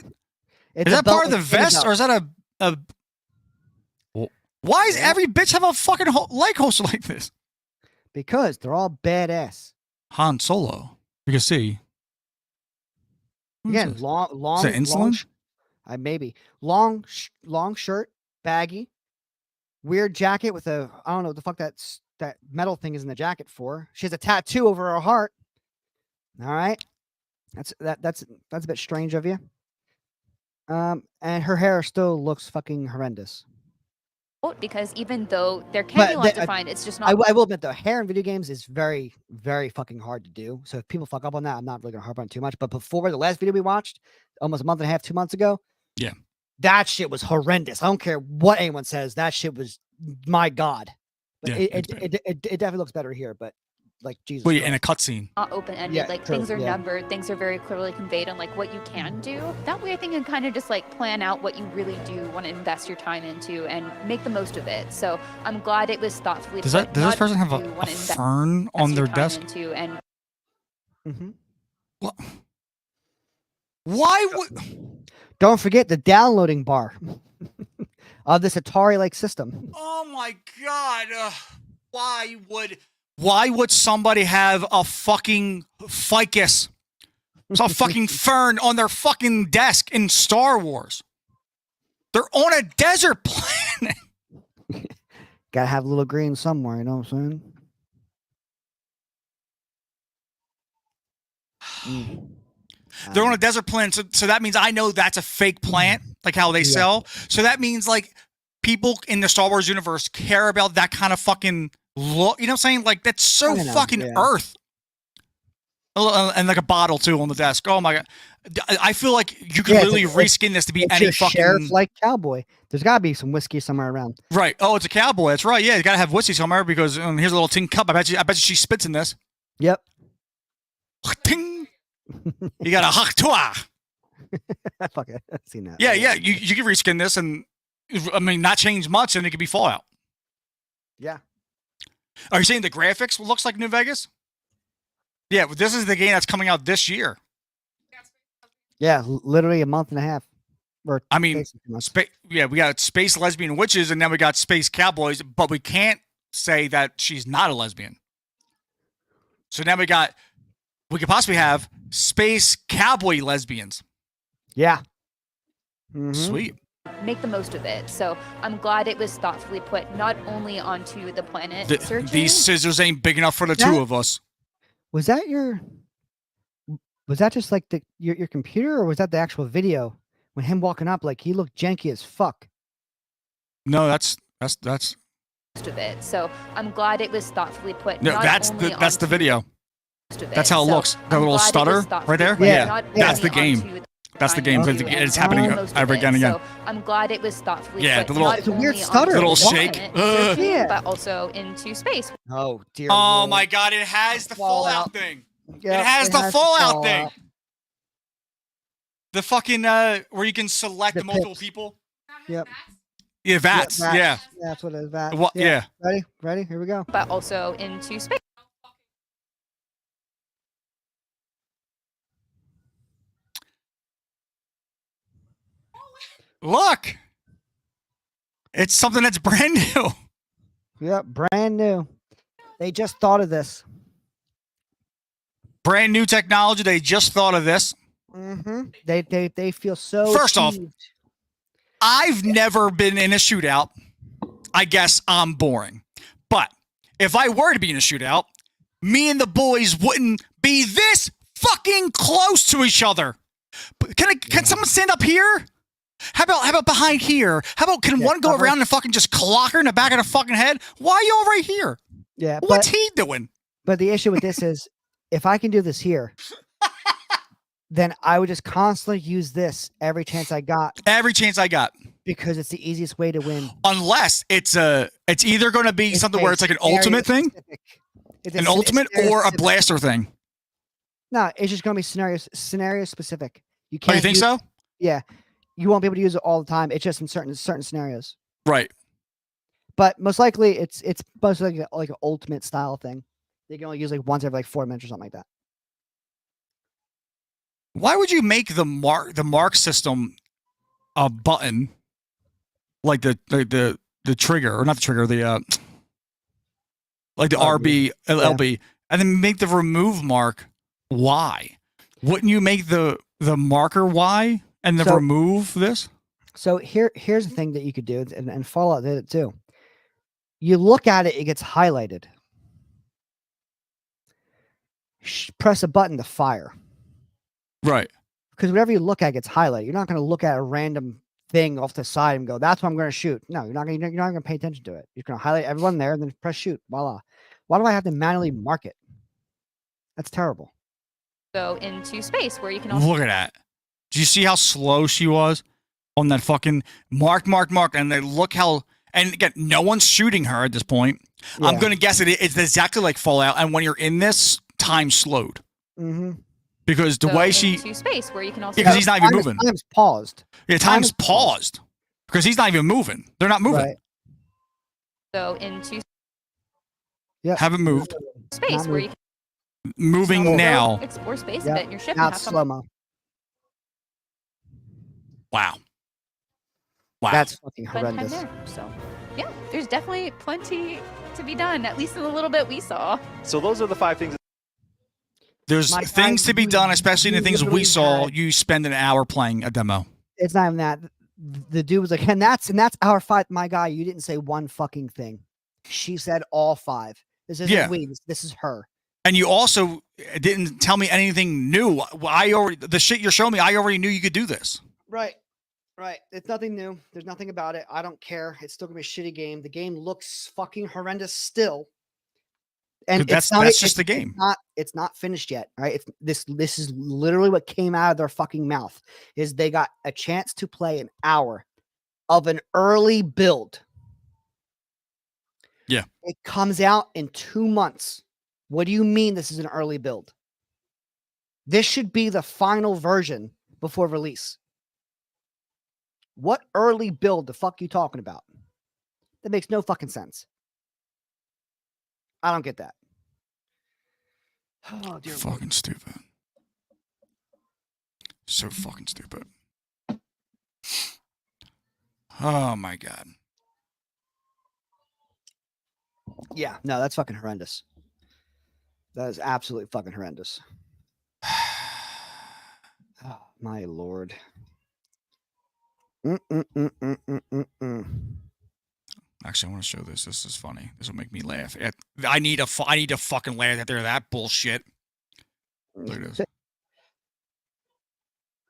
Speaker 3: It's
Speaker 2: is
Speaker 3: a
Speaker 2: that
Speaker 3: belt
Speaker 2: part of the
Speaker 3: with skinny
Speaker 2: vest
Speaker 3: belt.
Speaker 2: or is that a why does every bitch have a fucking leg holster like this?
Speaker 3: Because they're all badass.
Speaker 2: Han Solo. You can see. What is
Speaker 3: Again,
Speaker 2: this?
Speaker 3: long,
Speaker 2: Is it insulin?
Speaker 3: Maybe long shirt, baggy, weird jacket with I don't know what the fuck that metal thing is in the jacket for. She has a tattoo over her heart. All right, that's a bit strange of you. And her hair still looks fucking horrendous.
Speaker 8: Because even though there can
Speaker 3: But
Speaker 8: be a lot
Speaker 3: the-
Speaker 8: to find, it's just
Speaker 3: I
Speaker 8: not.
Speaker 3: will admit, the hair in video games is very, very fucking hard to do. So if people fuck up on that, I'm not really gonna harp on it too much. But before the last video we watched, almost a month and a half, 2 months ago,
Speaker 2: Yeah.
Speaker 3: that shit was horrendous. I don't care what anyone says. That shit was, my god. But
Speaker 2: Yeah,
Speaker 3: it
Speaker 2: it's bad.
Speaker 3: definitely looks better here. But like Jesus.
Speaker 2: Wait, in
Speaker 3: Christ.
Speaker 2: a cutscene.
Speaker 8: not open-ended.
Speaker 3: Yeah,
Speaker 8: Like
Speaker 3: true,
Speaker 8: things are
Speaker 3: yeah.
Speaker 8: numbered, things are very clearly conveyed on like what you can do. That way I think you can kind of just like plan out what you really do want to invest your time into and make the most of it. So I'm glad it was thoughtfully
Speaker 2: Does
Speaker 8: put,
Speaker 2: this
Speaker 8: not
Speaker 2: person have
Speaker 8: what
Speaker 2: a
Speaker 8: you wanna invest
Speaker 2: fern on
Speaker 8: your
Speaker 2: their
Speaker 8: time
Speaker 2: desk?
Speaker 8: into and
Speaker 2: What? Why would?
Speaker 3: Don't forget the downloading bar of this Atari-like system.
Speaker 2: Oh my god! Why would somebody have a fucking ficus, a fucking fern on their fucking desk in Star Wars? They're on a desert planet.
Speaker 3: Gotta have a little green somewhere, you know what I'm saying?
Speaker 2: They're on a desert planet, so that means I know that's a fake plant, like how they sell. So that means like people in the Star Wars universe care about that kind of fucking look. You know what I'm saying? Like that's so fucking Earth. Oh, and like a bottle too on the desk. Oh my god! I feel like you could literally reskin this to be any fucking
Speaker 3: sheriff-like cowboy. There's gotta be some whiskey somewhere around.
Speaker 2: Right. Oh, it's a cowboy. That's right. Yeah, you gotta have whiskey somewhere because here's a little tin cup. I bet you she spits in this.
Speaker 3: Yep.
Speaker 2: Ting. You got a haktua.
Speaker 3: Fuck it. I've seen that.
Speaker 2: Yeah, yeah. You can reskin this and I mean not change much and it could be Fallout.
Speaker 3: Yeah.
Speaker 2: Are you saying the graphics looks like New Vegas? Yeah, this is the game that's coming out this year.
Speaker 3: Yeah, literally a month and a half. Or
Speaker 2: I mean,
Speaker 3: basically 2 months.
Speaker 2: we got space lesbian witches, and then we got space cowboys, but we can't say that she's not a lesbian. So now we could possibly have space cowboy lesbians.
Speaker 3: Yeah.
Speaker 2: Sweet.
Speaker 8: make the most of it. So I'm glad it was thoughtfully put not only onto the planet searching.
Speaker 2: These scissors ain't big enough for the two of us.
Speaker 3: Was that just like your computer, or was that the actual video when him walking up? Like he looked janky as fuck.
Speaker 2: No, that's
Speaker 8: most of it. So I'm glad it was thoughtfully put.
Speaker 2: no,
Speaker 8: not
Speaker 2: that's
Speaker 8: only
Speaker 2: the
Speaker 8: onto
Speaker 2: video.
Speaker 8: most of
Speaker 2: That's
Speaker 8: it.
Speaker 2: how it
Speaker 8: So
Speaker 2: looks. That
Speaker 8: I'm
Speaker 2: little
Speaker 8: glad it
Speaker 2: stutter
Speaker 8: was
Speaker 2: right there.
Speaker 8: thoughtfully
Speaker 2: Yeah,
Speaker 8: put, not
Speaker 2: that's the
Speaker 8: only
Speaker 2: game.
Speaker 8: onto
Speaker 2: That's the
Speaker 8: time
Speaker 2: game.
Speaker 8: onto
Speaker 2: It's
Speaker 8: and
Speaker 2: happening
Speaker 8: making the most of
Speaker 2: ever
Speaker 8: it.
Speaker 2: again and again.
Speaker 8: So I'm glad it was thoughtfully
Speaker 2: Yeah,
Speaker 8: put.
Speaker 2: the little-
Speaker 8: not
Speaker 3: It's a weird
Speaker 8: only
Speaker 3: stutter.
Speaker 8: onto
Speaker 2: Little
Speaker 8: the
Speaker 2: shake.
Speaker 8: planet
Speaker 2: Ugh.
Speaker 8: searching,
Speaker 3: Yeah.
Speaker 8: but also into space.
Speaker 3: Oh dear.
Speaker 2: Oh
Speaker 3: Lord.
Speaker 2: my god, it has the Fallout thing.
Speaker 3: Yep,
Speaker 2: it has the Fallout thing.
Speaker 3: Fallout.
Speaker 2: The fucking where you can select
Speaker 3: The
Speaker 2: multiple
Speaker 3: pits.
Speaker 2: people.
Speaker 3: Yep.
Speaker 2: Yeah, VATS.
Speaker 3: VATS.
Speaker 2: Yeah.
Speaker 3: That's what it is. That.
Speaker 2: What? Yeah.
Speaker 3: Ready? Here we go.
Speaker 8: But also into space.
Speaker 2: Look, it's something that's brand new.
Speaker 3: Yep, brand new. They just thought of this.
Speaker 2: Brand new technology. They just thought of this.
Speaker 3: Mm-hmm. They feel so.
Speaker 2: First off,
Speaker 3: achieved.
Speaker 2: I've never been in a shootout. I guess I'm boring. But if I were to be in a shootout, me and the boys wouldn't be this fucking close to each other. Can someone stand up here? How about behind here? How about can one go around and fucking just clock her in the back of the fucking head? Why are you all right here?
Speaker 3: Yeah.
Speaker 2: What's he doing?
Speaker 3: But the issue with this is, if I can do this here, then I would just constantly use this every chance I got.
Speaker 2: Every chance I got.
Speaker 3: Because it's the easiest way to win.
Speaker 2: Unless it's either going to be something where it's like an ultimate thing, an ultimate or a blaster thing.
Speaker 3: No, it's just going to be scenario specific. You can't.
Speaker 2: Oh, you think so?
Speaker 3: Yeah, you won't be able to use it all the time. It's just in certain scenarios.
Speaker 2: Right.
Speaker 3: But most likely, it's most likely like an ultimate style thing. They can only use like once every like 4 minutes or something like that.
Speaker 2: Why would you make the mark system a button, like the trigger, or not the trigger, like the RB, LB, and then make the remove mark Y? Wouldn't you make the marker Y and then remove this?
Speaker 3: So here's the thing that you could do, and Fallout did it too. You look at it, it gets highlighted. Press a button to fire.
Speaker 2: Right.
Speaker 3: Because whatever you look at gets highlighted. You're not going to look at a random thing off the side and go, "That's what I'm going to shoot." No, you're not going to pay attention to it. You're going to highlight everyone there and then press shoot. Voila. Why do I have to manually mark it? That's terrible.
Speaker 8: Go into space where you can also
Speaker 2: Look at that. Do you see how slow she was on that fucking mark? And then look how, and again, no one's shooting her at this point. I'm
Speaker 3: Yeah.
Speaker 2: going to guess it's exactly like Fallout. And when you're in this, time slowed
Speaker 3: Mm-hmm.
Speaker 2: because the
Speaker 8: So
Speaker 2: way she,
Speaker 8: into space where you can also
Speaker 2: because he's not even moving.
Speaker 3: Time's paused.
Speaker 2: Yeah,
Speaker 3: time
Speaker 2: time's
Speaker 3: is paused.
Speaker 2: paused because he's not even moving. They're not moving.
Speaker 3: Right.
Speaker 8: go into
Speaker 3: Yep.
Speaker 2: Haven't moved.
Speaker 8: space
Speaker 3: Not
Speaker 8: where you
Speaker 3: moved.
Speaker 8: can
Speaker 2: Moving
Speaker 8: also
Speaker 2: now.
Speaker 8: explore space a
Speaker 3: Yep.
Speaker 8: bit in your ship
Speaker 3: Now
Speaker 8: and have
Speaker 3: it's
Speaker 8: fun.
Speaker 3: slow mo.
Speaker 2: Wow. Wow.
Speaker 3: That's fucking
Speaker 8: Fun time
Speaker 3: horrendous.
Speaker 8: there. So, yeah, there's definitely plenty to be done, at least in the little bit we saw.
Speaker 7: So those are the 5 things.
Speaker 2: There's
Speaker 3: My
Speaker 2: things
Speaker 3: guy,
Speaker 2: to be
Speaker 3: you-
Speaker 2: done, especially in the
Speaker 3: you
Speaker 2: things we
Speaker 3: literally
Speaker 2: saw.
Speaker 3: had-
Speaker 2: You spend an hour playing a demo.
Speaker 3: It's not even that. The dude was like, and that's our 5. My guy, you didn't say one fucking thing. She said all 5. This isn't
Speaker 2: Yeah.
Speaker 3: we. This is her.
Speaker 2: And you also didn't tell me anything new. The shit you're showing me, I already knew you could do this.
Speaker 3: Right. Right. It's nothing new. There's nothing about it. I don't care. It's still gonna be a shitty game. The game looks fucking horrendous still. And
Speaker 2: That's just the game.
Speaker 3: It's not finished yet. Right. This is literally what came out of their fucking mouth. Is they got a chance to play an hour of an early build.
Speaker 2: Yeah.
Speaker 3: It comes out in 2 months. What do you mean this is an early build? This should be the final version before release. What early build the fuck you talking about? That makes no fucking sense. I don't get that. Oh, dear Lord.
Speaker 2: Fucking stupid. So fucking stupid. Oh my god.
Speaker 3: Yeah, no, that's fucking horrendous. That is absolutely fucking horrendous. Oh, my Lord.
Speaker 2: Actually, I want to show this. This is funny. This will make me laugh. I need to fucking laugh after that bullshit. Look at this.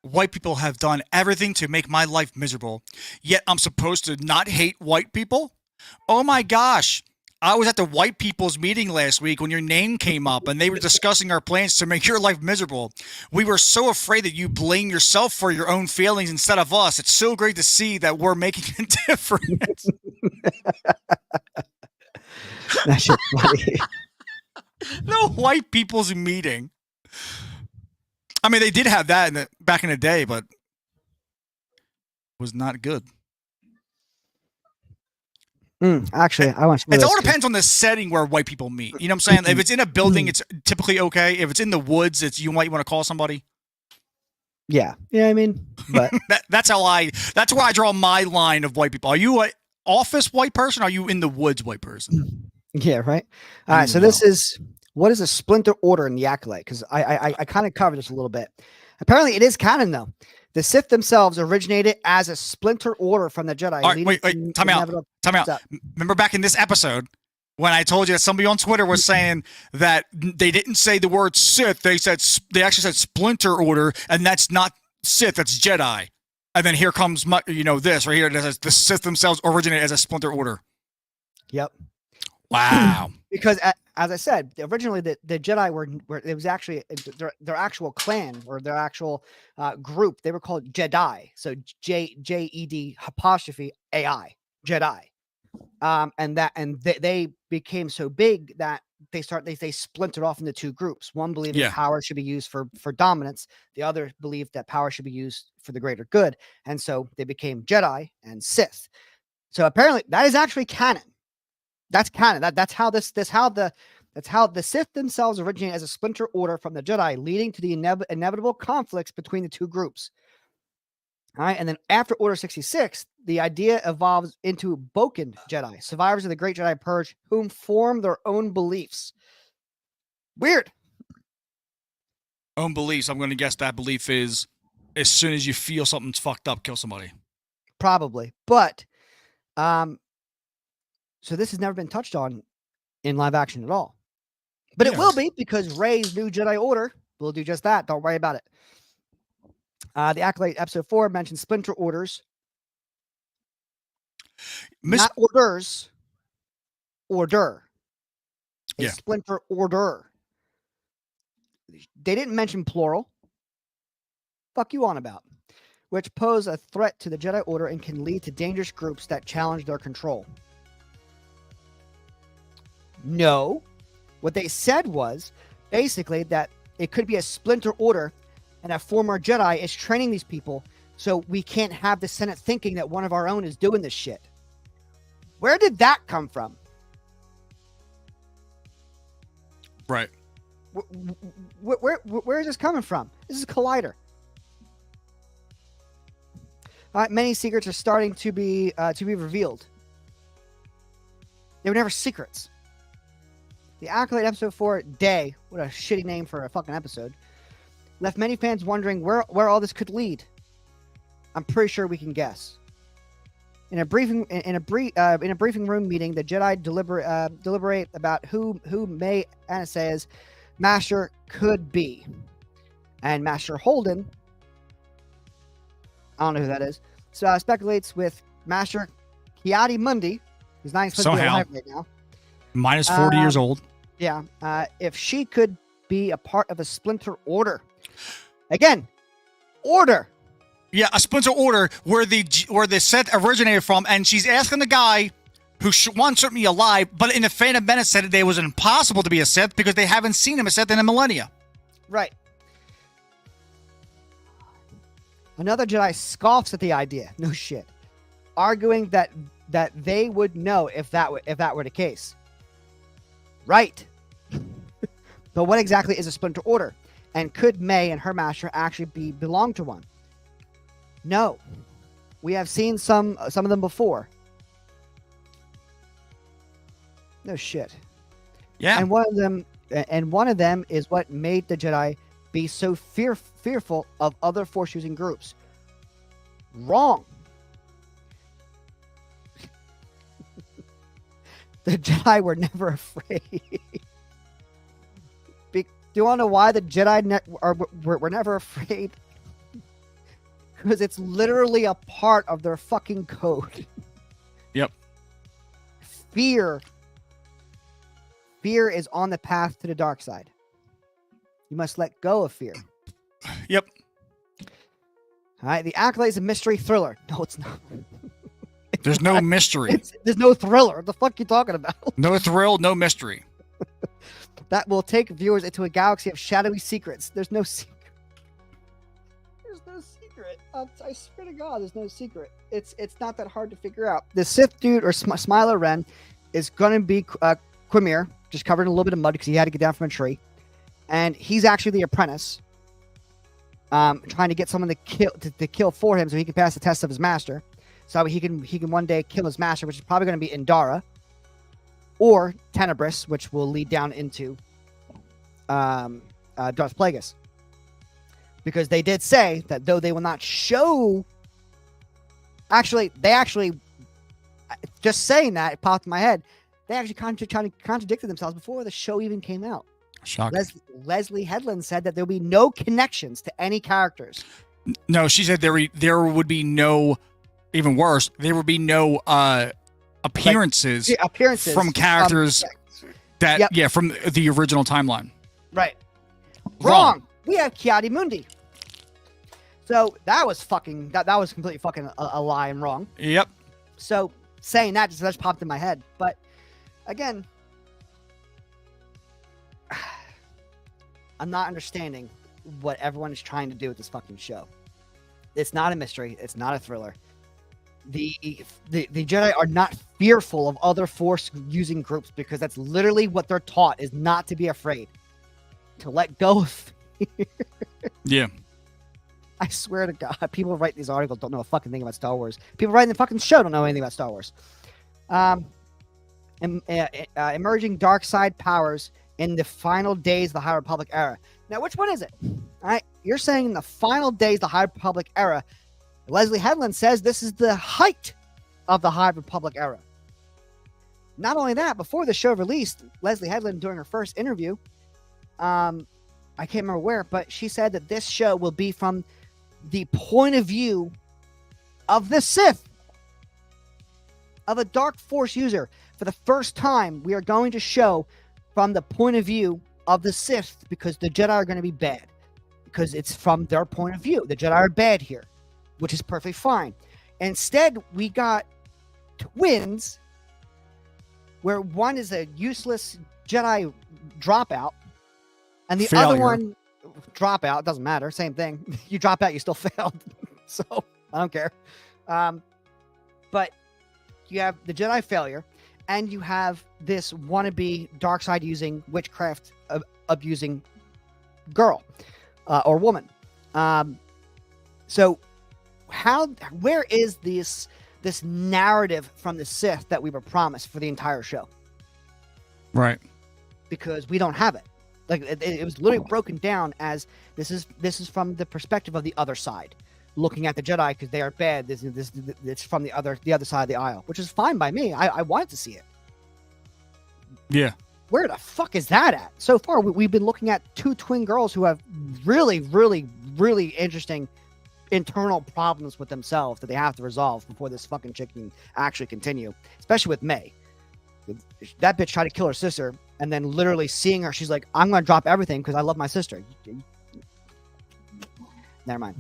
Speaker 2: White people have done everything to make my life miserable, yet I'm supposed to not hate white people? Oh my gosh. I was at the white people's meeting last week when your name came up and they were discussing our plans to make your life miserable. We were so afraid that you blame yourself for your own feelings instead of us. It's so great to see that we're making a difference.
Speaker 3: That shit's funny.
Speaker 2: No white people's meeting. I mean, they did have that back in the day, but it was not good.
Speaker 3: Actually, I want to.
Speaker 2: It all depends on the setting where white people meet. You know what I'm saying? If it's in a building, it's typically okay. If it's in the woods, you might want to call somebody.
Speaker 3: Yeah, I mean, but
Speaker 2: that's where I draw my line of white people. Are you an office white person? Or are you in the woods white person?
Speaker 3: yeah, right. All right, so this is what is a splinter order in the Acolyte? Because I kind of covered this a little bit. Apparently, it is canon though. The Sith themselves originated as a splinter order from the Jedi.
Speaker 2: All right, wait, time out. Remember back in this episode when I told you that somebody on Twitter was saying that they didn't say the word Sith, they actually said splinter order, and that's not Sith, that's Jedi. And then here comes this right here. The Sith themselves originated as a splinter order.
Speaker 3: Yep.
Speaker 2: Wow.
Speaker 3: Because as I said, originally the Jedi were it was actually their actual clan or their actual group. They were called Jedi. So Jed apostrophe AI Jedi. And they became so big that they splintered off into 2 groups. One believing power should be used for dominance. The other believed that power should be used for the greater good. And so they became Jedi and Sith. So apparently that is actually canon. That's canon. That's how the Sith themselves originated as a splinter order from the Jedi, leading to the inevitable conflicts between the 2 groups. All right, and then after Order 66, the idea evolves into Boken Jedi, survivors of the Great Jedi Purge, whom form their own beliefs. Weird.
Speaker 2: Own beliefs. I'm going to guess that belief is as soon as you feel something's fucked up, kill somebody.
Speaker 3: Probably, but so this has never been touched on in live action at all. But it will be because Rey's new Jedi Order will do just that. Don't worry about it. The Acolyte Episode 4 mentions splinter orders. Not orders. Order. A splinter order. They didn't mention plural. Fuck you on about. Which pose a threat to the Jedi Order and can lead to dangerous groups that challenge their control. No. What they said was basically that it could be a splinter order and a former Jedi is training these people, so we can't have the Senate thinking that one of our own is doing this shit. Where did that come from?
Speaker 2: Right.
Speaker 3: Where is this coming from? This is Collider. Many secrets are starting to be revealed. They were never secrets. The Acolyte episode 4 Day, what a shitty name for a fucking episode, left many fans wondering where all this could lead. I'm pretty sure we can guess. In a briefing room meeting, the Jedi deliberate about who May Anasta's master could be, and Master Holden, I don't know who that is, so speculates with Master Kiadi Mundi, who's not supposed to be alive right now,
Speaker 2: minus 40 years old.
Speaker 3: Yeah, if she could be a part of a splinter order. Again, order.
Speaker 2: Yeah, a splinter order where the set originated from, and she's asking the guy who wants to be alive, but in the Phantom Menace said that it was impossible to be a Sith because they haven't seen him a Sith in a millennia.
Speaker 3: Right. Another Jedi scoffs at the idea. No shit, arguing that they would know if that were the case. Right. But what exactly is a splinter order? And could May and her master actually belong to one? No. We have seen some of them before. No shit.
Speaker 2: Yeah.
Speaker 3: And one of them is what made the Jedi be so fearful of other Force-using groups. Wrong. The Jedi were never afraid. Do you want to know why the Jedi were never afraid? Because it's literally a part of their fucking code.
Speaker 2: Yep.
Speaker 3: Fear is on the path to the dark side. You must let go of fear.
Speaker 2: Yep.
Speaker 3: All right. The Acolyte is a mystery thriller. No, it's not.
Speaker 2: There's no mystery.
Speaker 3: There's no thriller. What the fuck are you talking about?
Speaker 2: No thrill, no mystery.
Speaker 3: That will take viewers into a galaxy of shadowy secrets. There's no secret. There's no secret. I swear to God, there's no secret. It's not that hard to figure out. The Sith dude, or Smiler Ren, is going to be Quimir, just covered in a little bit of mud because he had to get down from a tree. And he's actually the apprentice, trying to get someone to kill for him so he can pass the test of his master. So he can one day kill his master, which is probably going to be Indara or Tenebris, which will lead down into Darth Plagueis. Because they did say that though they will not show... They actually... Just saying that, it popped in my head. They actually contradicted themselves before the show even came out.
Speaker 2: Shocking.
Speaker 3: Leslie Headland said that there will be no connections to any characters.
Speaker 2: No, she said there would be no... Even worse, there would be no appearances from characters from the original timeline.
Speaker 3: Right. Wrong. We have Kiadi Mundi. So that was that was completely fucking a lie and wrong.
Speaker 2: Yep.
Speaker 3: So saying that just popped in my head. But again, I'm not understanding what everyone is trying to do with this fucking show. It's not a mystery. It's not a thriller. The Jedi are not fearful of other Force-using groups because that's literally what they're taught, is not to be afraid. To let go of fear.
Speaker 2: Yeah.
Speaker 3: I swear to God, people who write these articles don't know a fucking thing about Star Wars. People writing the fucking show don't know anything about Star Wars. Emerging dark side powers in the final days of the High Republic era. Now, which one is it? All right, you're saying in the final days of the High Republic era. Leslie Headland says this is the height of the High Republic era. Not only that, before the show released, Leslie Headland, during her first interview, I can't remember where, but she said that this show will be from the point of view of the Sith, of a Dark Force user. For the first time, we are going to show from the point of view of the Sith, because the Jedi are going to be bad. Because it's from their point of view. The Jedi are bad here, which is perfectly fine. Instead, we got twins where one is a useless Jedi dropout, and the
Speaker 2: Failure.
Speaker 3: other one dropout doesn't matter. Same thing. You drop out, you still failed. So I don't care. But you have the Jedi failure, and you have this wannabe dark side using witchcraft abusing girl or woman. So where is this narrative from the Sith that we were promised for the entire show?
Speaker 2: Right.
Speaker 3: Because we don't have it. Like it was literally broken down as this is from the perspective of the other side, looking at the Jedi because they are bad. It's from the other side of the aisle, which is fine by me. I wanted to see it.
Speaker 2: Yeah.
Speaker 3: Where the fuck is that at? So far, we've been looking at two twin girls who have really, really, really interesting internal problems with themselves that they have to resolve before this fucking chick can actually continue, especially with May. That bitch tried to kill her sister, and then literally seeing her, she's like, I'm going to drop everything because I love my sister. Never mind.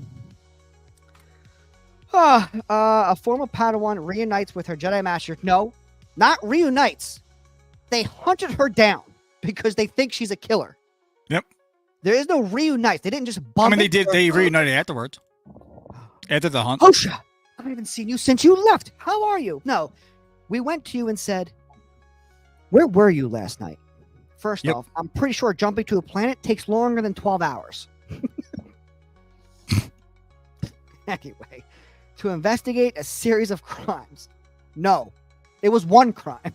Speaker 3: A former Padawan reunites with her Jedi Master. No, not reunites. They hunted her down because they think she's a killer.
Speaker 2: Yep.
Speaker 3: There is no reunites. They didn't just bump.
Speaker 2: I mean, they
Speaker 3: into
Speaker 2: did.
Speaker 3: her.
Speaker 2: They reunited afterwards. After the hunt.
Speaker 3: Hosha, I haven't seen you since you left. How are you? No, we went to you and said, where were you last night? First off, I'm pretty sure jumping to a planet takes longer than 12 hours. Anyway, to investigate a series of crimes. No, it was one crime.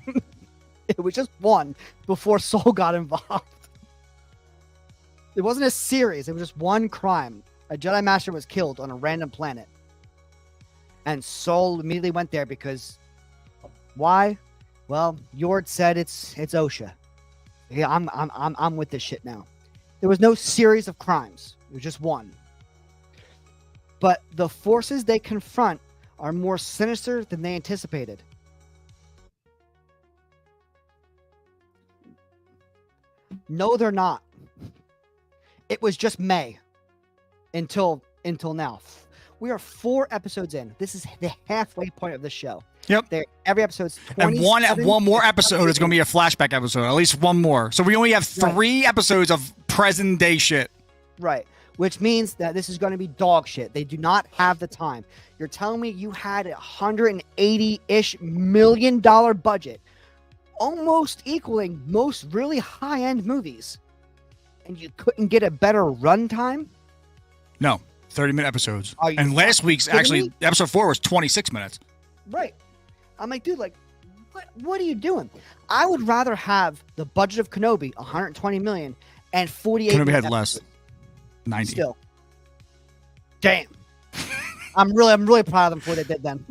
Speaker 3: It was just one before Soul got involved. It wasn't a series. It was just one crime. A Jedi Master was killed on a random planet. And Soul immediately went there because why? Well, Yord said it's OSHA. Yeah, I'm with this shit now. There was no series of crimes. It was just one. But the forces they confront are more sinister than they anticipated. No, they're not. It was just May until now. We are 4 episodes in. This is the halfway point of the show.
Speaker 2: Yep.
Speaker 3: Every episode's
Speaker 2: 27. And one more episode is going to be a flashback episode. At least one more. So we only have 3 episodes of present day shit.
Speaker 3: Right. Which means that this is going to be dog shit. They do not have the time. You're telling me you had $180-ish million budget, almost equaling most really high-end movies, and you couldn't get a better runtime?
Speaker 2: No, 30-minute episodes. And last week's
Speaker 3: kidding
Speaker 2: actually
Speaker 3: me?
Speaker 2: episode 4 was 26 minutes.
Speaker 3: Right. I'm like, dude, like, what are you doing? I would rather have the budget of Kenobi, 120 million, and 48.
Speaker 2: Kenobi had less, 90.
Speaker 3: Still, damn. I'm really proud of them for what they did then.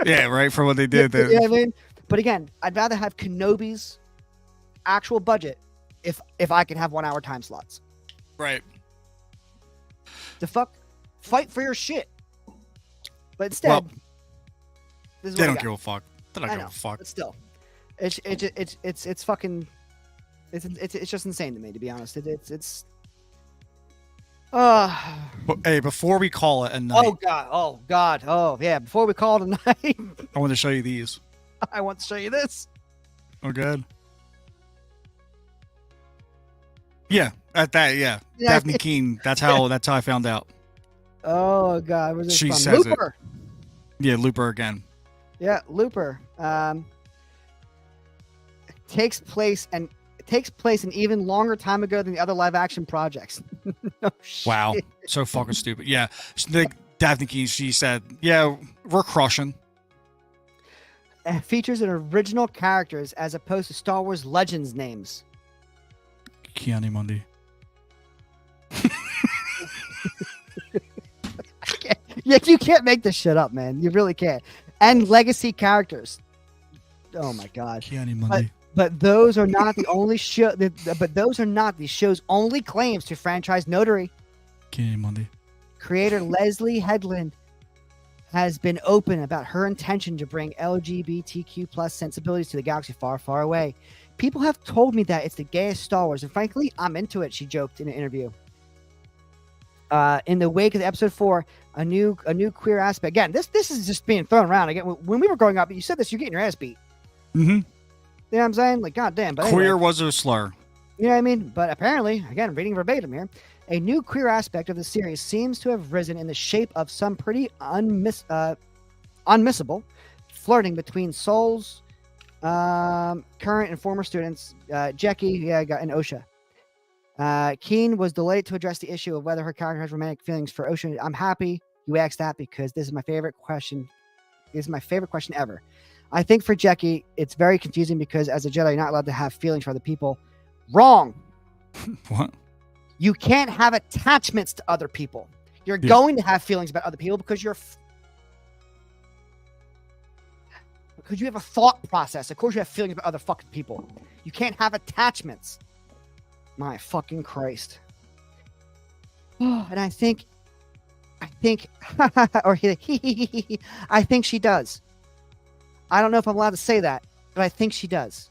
Speaker 2: Yeah, right, for what they did.
Speaker 3: You know what I mean? But again, I'd rather have Kenobi's actual budget if I can have 1 hour time slots.
Speaker 2: Right.
Speaker 3: The fuck, fight for your shit. But instead,
Speaker 2: Well,
Speaker 3: this is
Speaker 2: they
Speaker 3: what I
Speaker 2: don't
Speaker 3: got.
Speaker 2: give a fuck. They don't
Speaker 3: I
Speaker 2: give
Speaker 3: know,
Speaker 2: a fuck.
Speaker 3: but still, it's fucking, it's just insane to me, to be honest. It's.
Speaker 2: But, hey, before we call it a night,
Speaker 3: Oh God, oh yeah. Before we call it a night,
Speaker 2: I want to show you these.
Speaker 3: I want to show you this.
Speaker 2: Oh, good. Yeah, at that, yeah.
Speaker 3: Yeah.
Speaker 2: Daphne Keene. That's how I found out.
Speaker 3: Oh God, where's this
Speaker 2: She
Speaker 3: from?
Speaker 2: says it.
Speaker 3: Looper.
Speaker 2: Yeah, Looper again.
Speaker 3: Yeah, Looper. Takes place an even longer time ago than the other live action projects. No shit.
Speaker 2: Wow, so fucking stupid. Yeah, Daphne Keene. She said, "Yeah, we're crushing."
Speaker 3: It features an original characters as opposed to Star Wars Legends names.
Speaker 2: Keanu Mundi.
Speaker 3: You can't make this shit up, man. You really can't. And legacy characters. Oh my God.
Speaker 2: Keanu Mundi.
Speaker 3: But those are not the only show. But those are not the show's only claims to franchise notoriety.
Speaker 2: Keanu Mundi.
Speaker 3: Creator Leslie Headland has been open about her intention to bring LGBTQ plus sensibilities to the galaxy far, far away. People have told me that it's the gayest Star Wars, and frankly, I'm into it, she joked in an interview. In the wake of episode 4, a new queer aspect. Again, this is just being thrown around. Again, when we were growing up, you said this, you're getting your ass beat.
Speaker 2: Mm-hmm.
Speaker 3: You know what I'm saying? Like, goddamn. But
Speaker 2: Queer
Speaker 3: anyway,
Speaker 2: was a slur.
Speaker 3: you know what I mean? But apparently, again, reading verbatim here, a new queer aspect of the series seems to have risen in the shape of some pretty unmissable flirting between Soul's current and former students, Jackie, and Osha. Keen was delayed to address the issue of whether her character has romantic feelings for Osha. I'm happy you asked that because this is my favorite question. This is my favorite question ever. I think for Jackie, it's very confusing because as a Jedi, you're not allowed to have feelings for other people. Wrong.
Speaker 2: What?
Speaker 3: You can't have attachments to other people. You're going to have feelings about other people because because you have a thought process. Of course you have feelings about other fucking people. You can't have attachments. My fucking Christ. And I think, or I think she does. I don't know if I'm allowed to say that, but I think she does.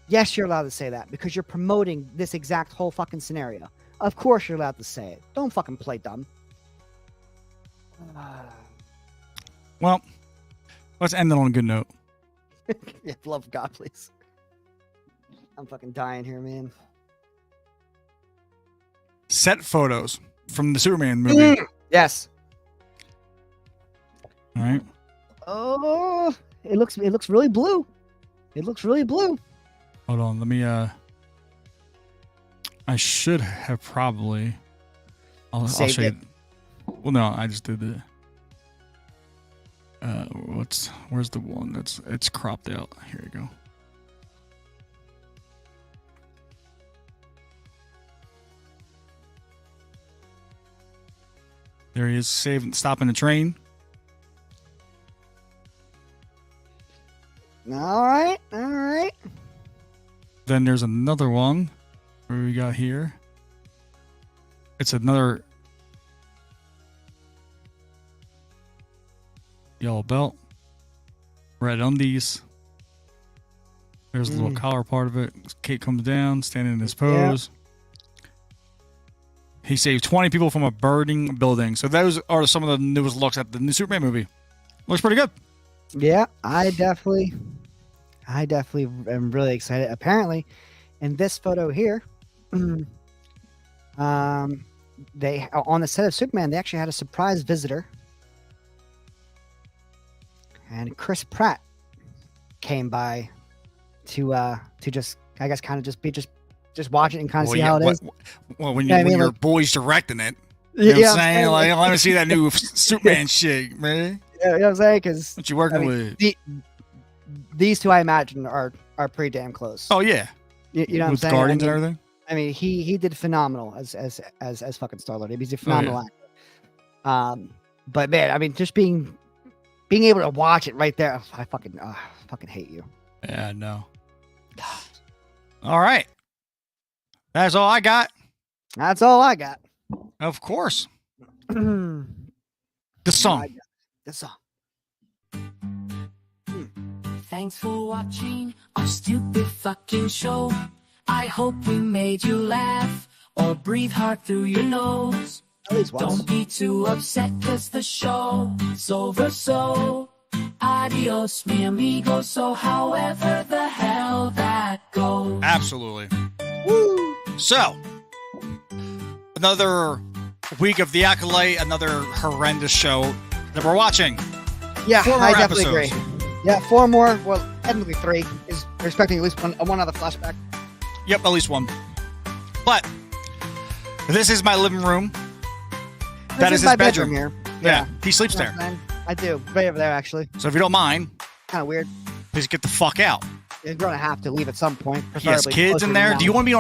Speaker 3: Yes, you're allowed to say that because you're promoting this exact whole fucking scenario. Of course you're allowed to say it. Don't fucking play dumb.
Speaker 2: Well, let's end it on a good note.
Speaker 3: Yeah, for love of God, please. I'm fucking dying here, man.
Speaker 2: Set photos from the Superman movie.
Speaker 3: Yes.
Speaker 2: All right.
Speaker 3: Oh, it looks really blue. It looks really blue.
Speaker 2: Hold on. Let me. I should have probably. I'll show
Speaker 3: Saved
Speaker 2: you.
Speaker 3: it.
Speaker 2: Well, no, I just did the. Where's the one it's cropped out? Here you go. There he is, stopping the train.
Speaker 3: All right, all right.
Speaker 2: Then there's another one. Where we got here? It's another yellow belt, red undies. There's a little collar part of it. Kate comes down, standing in his pose. He saved 20 people from a burning building. So those are some of the newest looks at the new Superman movie. Looks pretty good.
Speaker 3: Yeah, I definitely am really excited. Apparently, in this photo here, they on the set of Superman, they actually had a surprise visitor, and Chris Pratt came by to just, I guess, kind of just watch it and kind of see how it is.
Speaker 2: Well, when
Speaker 3: Yeah, I mean,
Speaker 2: your
Speaker 3: like-
Speaker 2: boy's directing it, you know what I'm saying? Like, let me see that new Superman shit, man.
Speaker 3: Yeah, you know what I'm saying? Because
Speaker 2: What you working with?
Speaker 3: these two, I imagine, are pretty damn close.
Speaker 2: Oh yeah,
Speaker 3: you know what I'm
Speaker 2: with
Speaker 3: saying?
Speaker 2: Guardians and everything.
Speaker 3: I mean, he did phenomenal as fucking Star-Lord. He's a phenomenal actor. But man, I mean, just being able to watch it right there, I fucking hate you.
Speaker 2: Yeah, no. All right, that's all I got.
Speaker 3: That's all I got.
Speaker 2: Of course,
Speaker 3: The
Speaker 2: the song.
Speaker 3: song.
Speaker 1: Thanks for watching our stupid fucking show. I hope we made you laugh or breathe hard through your nose.
Speaker 3: At least once.
Speaker 1: Don't be too upset cause the show is over, so adios mi amigo. So however the hell that goes.
Speaker 2: Absolutely. So, another week of The Acolyte, another horrendous show that we're watching.
Speaker 3: Yeah,
Speaker 2: 4 more
Speaker 3: I definitely
Speaker 2: episodes.
Speaker 3: agree. Yeah, 4 more. Well, technically 3. Is we're expecting at least one other flashback.
Speaker 2: Yep, at least one. But this is my living room. That is his
Speaker 3: my
Speaker 2: bedroom.
Speaker 3: here.
Speaker 2: Yeah, he sleeps
Speaker 3: You know
Speaker 2: there.
Speaker 3: what I'm saying? I do. Right over there, actually.
Speaker 2: So if you don't mind,
Speaker 3: Kind of weird.
Speaker 2: please get the fuck out.
Speaker 3: You're going to have to leave at some point.
Speaker 2: He has
Speaker 3: preferably
Speaker 2: kids
Speaker 3: closer
Speaker 2: in
Speaker 3: to
Speaker 2: there.
Speaker 3: now.
Speaker 2: Do you want to be